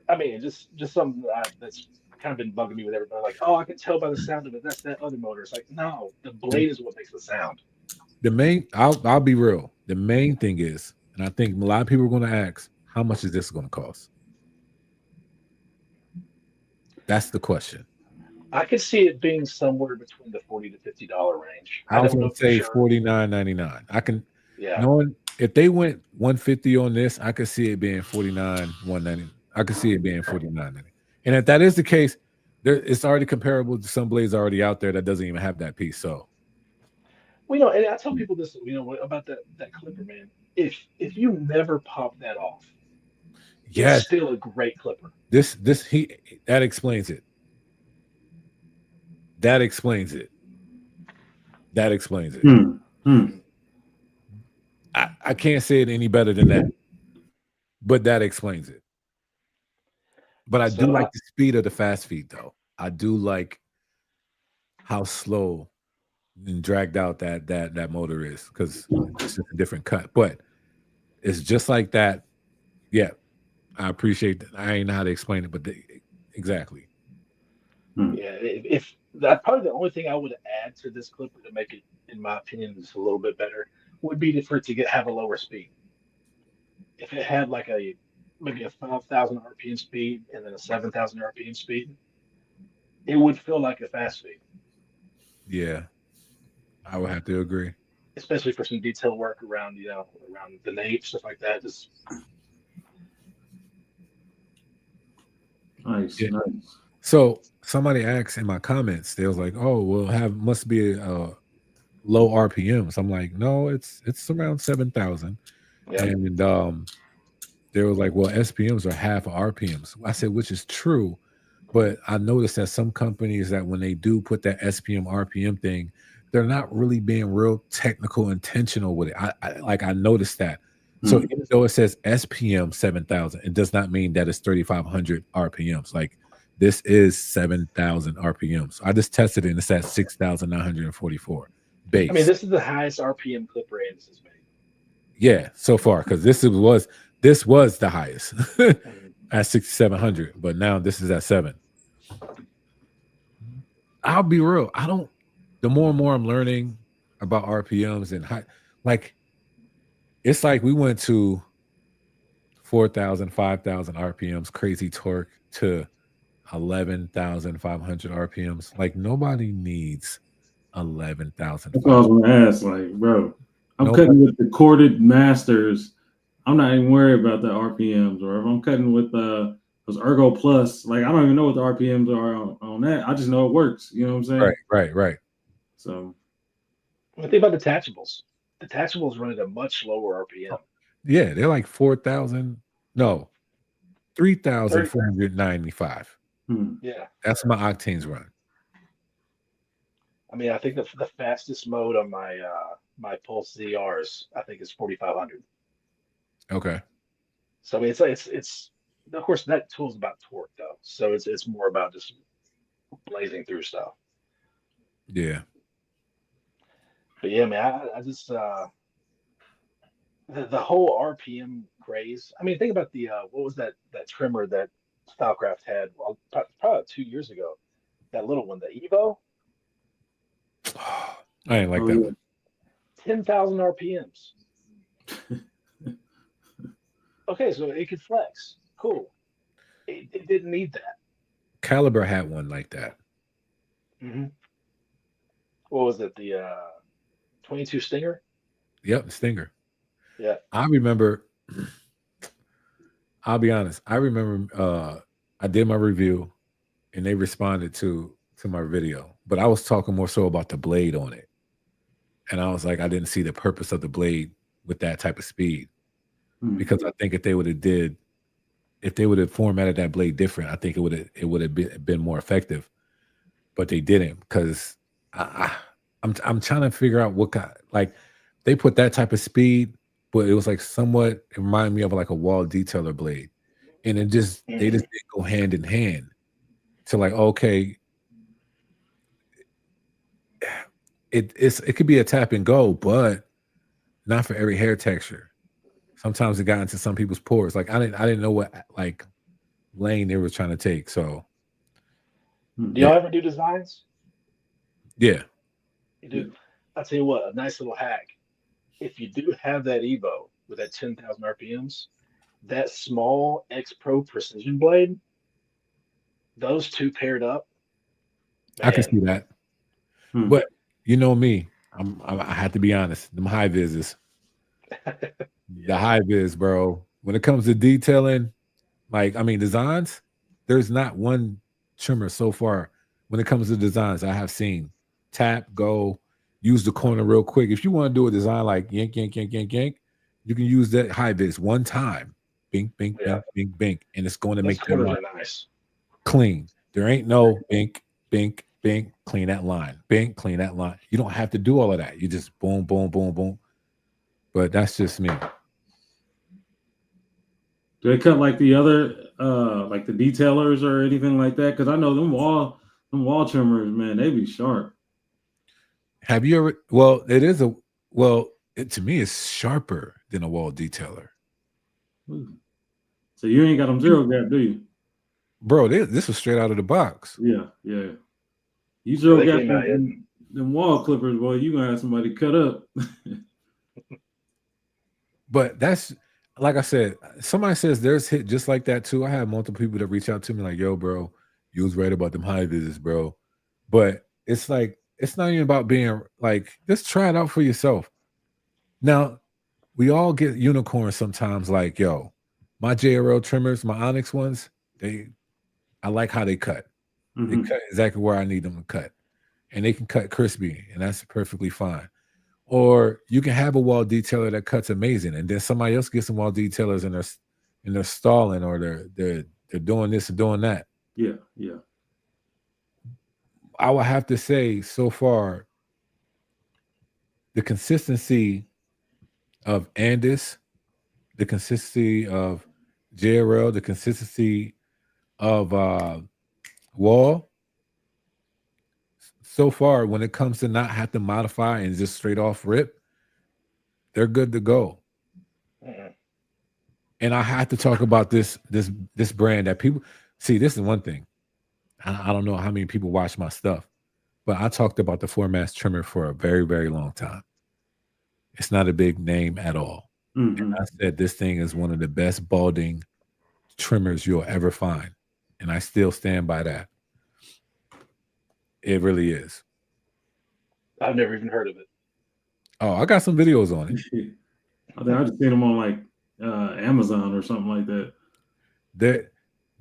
I mean, just something that's kind of been bugging me with everybody. Like, oh, I can tell by the sound of it. That's that other motor. It's like, no, the blade is what makes the sound. I'll be real. The main thing is, and I think a lot of people are going to ask, how much is this going to cost? That's the question. I could see it being somewhere between the $40 to $50 range. I was going to say $49.99. I can, knowing if they went $150 on this, I could see it being $49.190. I could see it being $49.90. And if that is the case, it's already comparable to some blades already out there that doesn't even have that piece. So, well, and I tell people this, about that clipper, man. If you never pop that off, it's still a great clipper. That explains it. That explains it. That explains it. I can't say it any better than that, but that explains it. But I do like the speed of the fast feed, though. I do like how slow and dragged out that motor is, because it's just a different cut. But it's just like that. Yeah, I appreciate that. I ain't know how to explain it, but exactly. Yeah, if that's probably the only thing I would add to this clipper to make it, in my opinion, just a little bit better, would be for it to have a lower speed. If it had like maybe a 5,000 RPM speed and then a 7,000 RPM speed, it would feel like a fast feed. Yeah, I would have to agree. Especially for some detail work around the nape, stuff like that. Just nice. So somebody asked in my comments, they was like, "Oh, well, must be a low RPMs." I'm like, "No, it's around 7,000." Yeah. And they was like, "Well, SPMs are half of RPMs." I said, which is true, but I noticed that some companies that when they do put that SPM RPM thing, they're not really being real technical, intentional with it. I noticed that. So even though it says SPM 7,000, it does not mean that it's 3,500 RPMs. Like, this is 7,000 RPMs. I just tested it and it's at 6,944 base. I mean, this is the highest RPM clipper Andis has made. Yeah, so far, because this was the highest at 6,700, but now this is at 7. I'll be real. The more and more I'm learning about RPMs and it's like we went to 4,000, 5,000 RPMs, crazy torque, to 11,500 RPMs. Like, nobody needs 11,000. That's what I was going to ask. Like, bro, I'm cutting with the corded masters. I'm not even worried about the RPMs. Or if I'm cutting with a Because Ergo Plus, like I don't even know what the RPMs are on that. I just know it works. You know what I'm saying? Right. So think about detachables. Detachables run at a much lower RPM. Yeah, they're like 4,000. No, 3,495. Yeah, that's my octanes run. I mean, I think the fastest mode on my my Pulse ZRs, I think, is 4,500. Okay. So I mean, it's of course that tool's about torque though, so it's more about just blazing through stuff. Yeah. But yeah, man, I just the whole RPM craze. I mean, think about the what was that trimmer that Stylecraft had probably 2 years ago? That little one, the Evo. I ain't like that one. 10,000 RPMs. Okay, so it could flex. Cool. It didn't need that. Caliber had one like that. Mm-hmm. What was it? The 22 Stinger? Yep, Stinger. Yeah. I remember, I'll be honest, I remember I did my review and they responded to my video, but I was talking more so about the blade on it. And I was like, I didn't see the purpose of the blade with that type of speed. Because I think if they would have formatted that blade different, I think it would have been more effective. But they didn't, because I'm trying to figure out what kind, like they put that type of speed, but it was like somewhat, it reminded me of like a wall detailer blade. And they just didn't go hand in hand. So like, okay, it could be a tap and go, but not for every hair texture. Sometimes it got into some people's pores. Like I didn't know what like lane they were trying to take. So do y'all ever do designs? Yeah. You do. I'll tell you what, a nice little hack. If you do have that Evo with that 10,000 RPMs, that small X Pro precision blade, those two paired up, man. I can see that. But you know me, I have to be honest. Them high vises. The high vis, bro. When it comes to detailing, like I mean designs, there's not one trimmer so far. When it comes to designs, I have seen tap, go, use the corner real quick. If you want to do a design like yank, yank, yank, yank, yank, you can use that high vis one time. Bink, bink, bink, bink, bink, and it's going to make that line nice. Clean. There ain't no bink, bink, bink, clean that line. Bink, clean that line. You don't have to do all of that. You just boom, boom, boom, boom. But that's just me. Do they cut like the other, like the detailers or anything like that? Because I know them wall trimmers, man, they be sharp. Have you ever? Well, it is a. Well, to me, it's sharper than a wall detailer. So you ain't got them zero gap, do you? Bro, this was straight out of the box. Yeah. You zero gap them wall clippers, boy. You gonna have somebody cut up. But that's like I said. Somebody says there's hit just like that too. I have multiple people that reach out to me like, "Yo, bro, you was right about them high visits, bro." But it's like it's not even about being like. Just try it out for yourself. Now, we all get unicorns sometimes. Like, yo, my JRL trimmers, my Onyx ones, I like how they cut. They cut exactly where I need them to cut. And they can cut crispy, and that's perfectly fine. Or you can have a wall detailer that cuts amazing, and then somebody else gets some wall detailers and they're stalling or they're doing this and doing that. Yeah. I would have to say so far, the consistency of Andis, the consistency of JRL, the consistency of Wall, so far when it comes to not have to modify and just straight off rip, they're good to go. And I have to talk about this brand that people see. This is one thing. I don't know how many people watch my stuff, but I talked about the 4-mass trimmer for a very, very long time. It's not a big name at all. And I said this thing is one of the best balding trimmers you'll ever find. And I still stand by that. It really is. I've never even heard of it. Oh, I got some videos on it. I just seen them on like Amazon or something like that.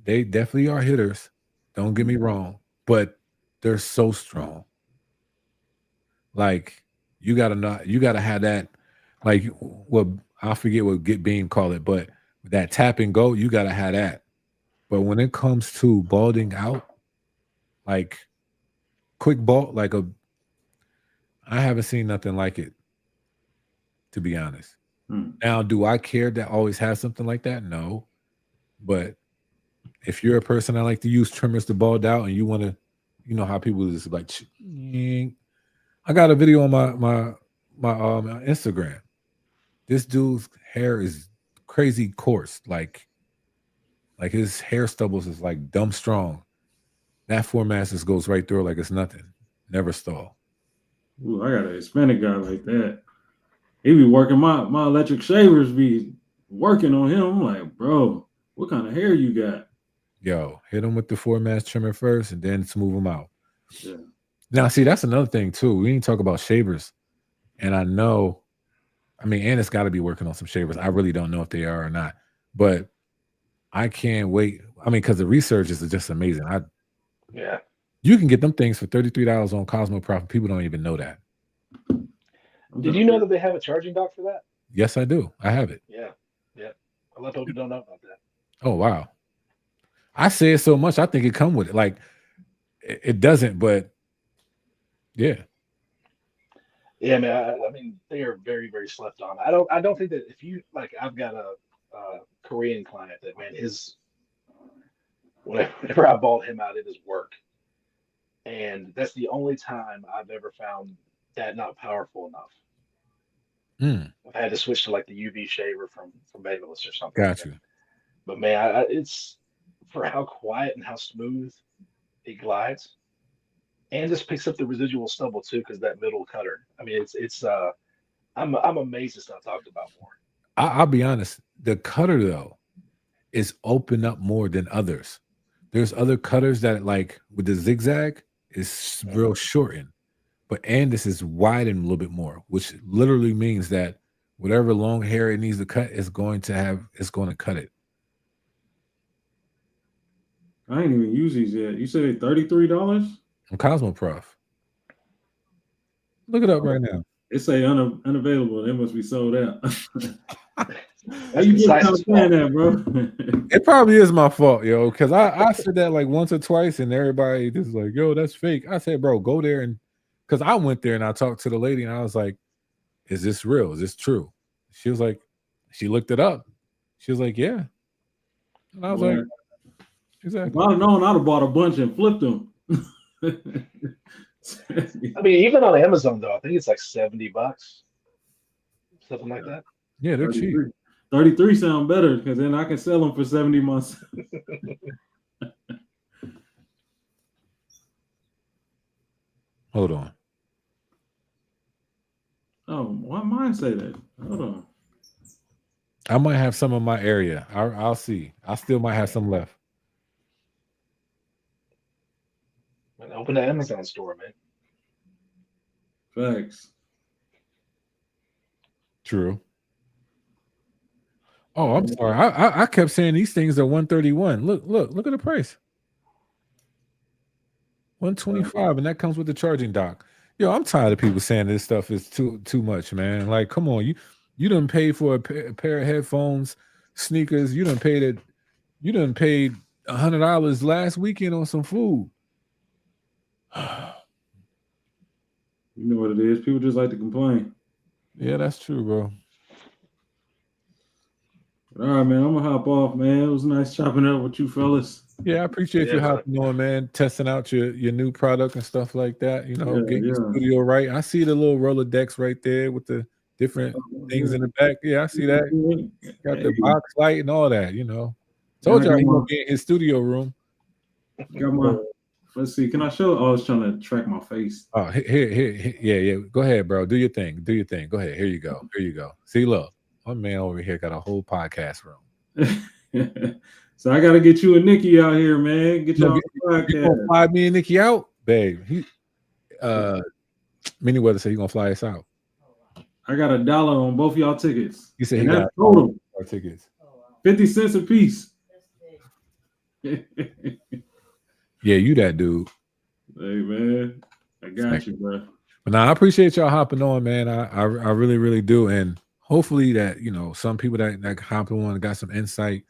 They definitely are hitters. Don't get me wrong, but they're so strong. Like you gotta have that. Like what I forget what Get Beam call it, but that tap and go, you gotta have that. But when it comes to balding out, like quick bald, I haven't seen nothing like it, to be honest. Now, do I care that always have something like that? No. But if you're a person that like to use trimmers to bald out and you want to, you know how people just like, I got a video on my Instagram. This dude's hair is crazy coarse, like his hair stubbles is like dumb strong. That 4-mass just goes right through it like it's nothing. Never stall. Ooh, I got an Hispanic guy like that. He be working my electric shavers be working on him. I'm like, bro, what kind of hair you got? Yo, hit him with the 4-mass trimmer first and then smooth him out. Yeah. Now, see, that's another thing too. We didn't talk about shavers. And Anna's got to be working on some shavers. I really don't know if they are or not. But I can't wait. Because the research is just amazing. You can get them things for $33 on Cosmoprof. People don't even know that. Did you know that they have a charging dock for that? Yes, I do. I have it. Yeah. A lot of people don't know about that. Oh, wow. I say it so much, I think it come with it. Like, it doesn't, but yeah. Yeah, man. I mean, they are very, very slept on. I don't think that if you like, I've got a Korean client that, man, whenever I bald him out, it is work, and that's the only time I've ever found that not powerful enough. I've had to switch to like the UV shaver from Babyliss or something. Got you. But man, it's for how quiet and how smooth it glides, and just picks up the residual stubble too, because that middle cutter. I mean, I'm amazed it's not talked about more. I'll be honest. The cutter though is open up more than others. There's other cutters that like with the zigzag is real shortened, but this is widened a little bit more, which literally means that whatever long hair it needs to cut is going to cut it. I ain't even used these yet. You said $33? On Cosmoprof. Look it up right now. It say unavailable. They must be sold out. How you get saying that, bro? It probably is my fault, yo, because I said that like once or twice, and everybody just like, yo, that's fake. I said, bro, go there, and because I went there and I talked to the lady, and I was like, is this real? Is this true? She was like, she looked it up. She was like, yeah. And I was like, exactly. If I'd known, I'd have bought a bunch and flipped them. I mean, even on Amazon though, I think it's like $70, something like that. Yeah, they're cheap. 33 sound better because then I can sell them for 70 months. Hold on. Oh, why mine say that? Hold on. I might have some in my area. I'll see. I still might have some left. And open the Amazon store, man. Facts. True. Oh, I'm sorry. I kept saying these things are $131. Look at the price. $125, and that comes with the charging dock. Yo, I'm tired of people saying this stuff is too much, man. Like, come on, you done paid for a pair of headphones, sneakers. You done paid $100 last weekend on some food. You know what it is. People just like to complain. Yeah, that's true, bro. All right, man. I'm gonna hop off, man. It was nice chopping up with you fellas. Yeah, I appreciate you hopping on, man. Testing out your new product and stuff like that. You know, getting your studio right. I see the little Rolodex right there with the different things in the back. Yeah, I see that. Got the box light and all that. You know, told y'all he gonna be in his studio room. Got my. Let's see. Can I show? Oh, I was trying to track my face. Oh, here. Yeah. Go ahead, bro. Do your thing. Go ahead. Here you go. See, look, one man over here got a whole podcast room. So I got to get you and Nikki out here, man. Get y'all podcast. You gonna fly me and Nikki out, babe? Mini Weather said he gonna fly us out. I got $1 on both y'all tickets. He said he got total our tickets. 50 cents a piece. Yeah, you that dude. Hey man, I got you, bro. But now I appreciate y'all hopping on, man. I really, really do. And hopefully that, some people that hopped on got some insight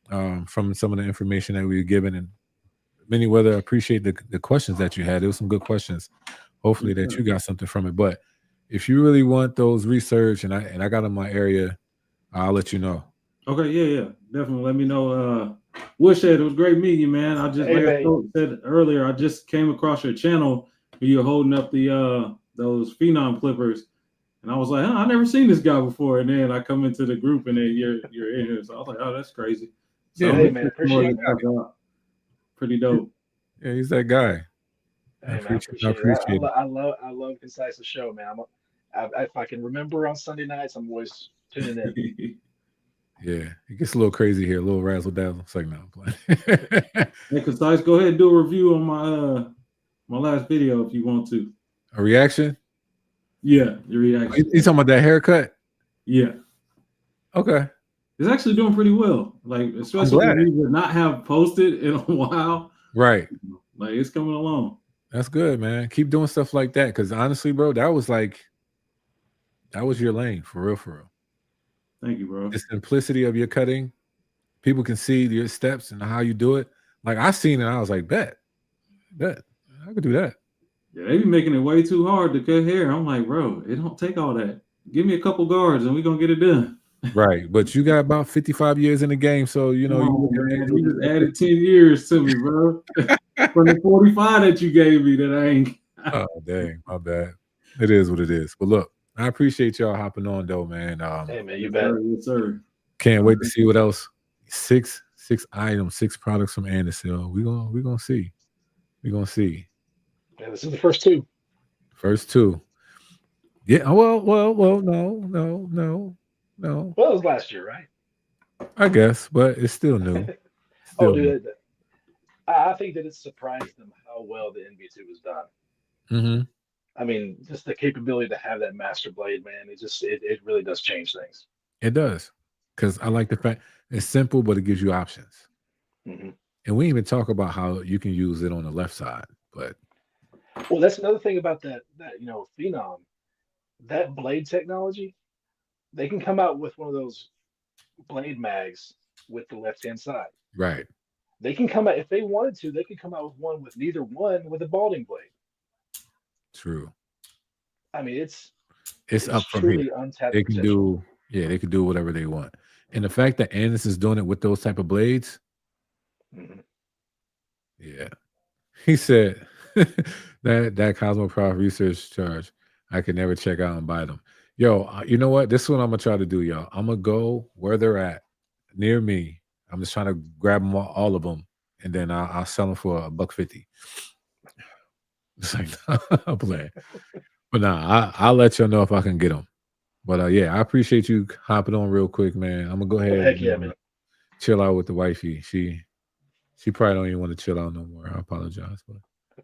from some of the information that we were given. And many whether appreciate the questions that you had. There was some good questions. Hopefully that you got something from it. But if you really want those research and I got in my area, I'll let you know. Okay, yeah. Definitely let me know. Woodshed, it was great meeting you, man. I just like I said earlier, I just came across your channel where you're holding up the those Phenom clippers. And I was like, I never seen this guy before. And then I come into the group and then you're in here. So I was like, oh, that's crazy. So, yeah, hey, man, appreciate it. Pretty dope. Yeah, he's that guy. Hey, I appreciate it. I love Concise's show, man. If I can remember on Sunday nights, I'm always tuning in. Yeah, it gets a little crazy here, a little razzle dazzle. It's like, no, I'm playing. Hey, Concise, go ahead and do a review on my last video if you want to. A reaction? Yeah, your reaction. You talking about that haircut? Yeah. Okay. It's actually doing pretty well. Like, especially when we would not have posted in a while. Right. Like, it's coming along. That's good, man. Keep doing stuff like that. Because honestly, bro, that was your lane, for real. Thank you, bro. The simplicity of your cutting. People can see your steps and how you do it. Like, I seen it, I was like, bet. I could do that. Yeah, they be making it way too hard to cut hair. I'm like, bro, it don't take all that. Give me a couple guards and we're going to get it done. Right. But you got about 55 years in the game. So, you just added 10 years to me, bro. From the 45 that you gave me that I ain't. Oh, dang. My bad. It is what it is. But look, I appreciate y'all hopping on, though, man. Hey, man, you bet. Yes, sir. Can't wait to see what else. Six items, 6 products from Anderson. We're gonna see. We're gonna see. Yeah, this is the first 2. First 2. Yeah. Well, no. Well, it was last year, right? I guess, but it's still new. Dude, I think that it surprised them how well the NV2 was done. Mm-hmm. I mean, just the capability to have that master blade, man. It really does change things. It does, because I like the fact it's simple, but it gives you options. Mm-hmm. And we even talk about how you can use it on the left side, but well, that's another thing about that Phenom, that blade technology. They can come out with one of those blade mags with the left-hand side. Right. They can come out if they wanted to. They could come out with one with neither one with a balding blade. True. I mean, it's up from truly here. Untapped They can potential. they can do whatever they want. And the fact that Anderson is doing it with those type of blades, yeah. He said that Cosmo Prof research charge, I could never check out and buy them. Yo, you know what? This is what I'm gonna try to do, y'all. I'm gonna go where they're at, near me. I'm just trying to grab them all of them, and then I'll sell them for $150. It's like, I'm playing. But nah, I'll let y'all know if I can get them. But yeah, I appreciate you hopping on real quick, man. I'm gonna go ahead and chill out with the wifey. She probably don't even want to chill out no more. I apologize.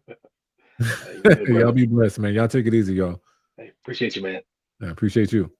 But y'all be blessed, man. Y'all take it easy, y'all. Hey, appreciate you, man. I appreciate you.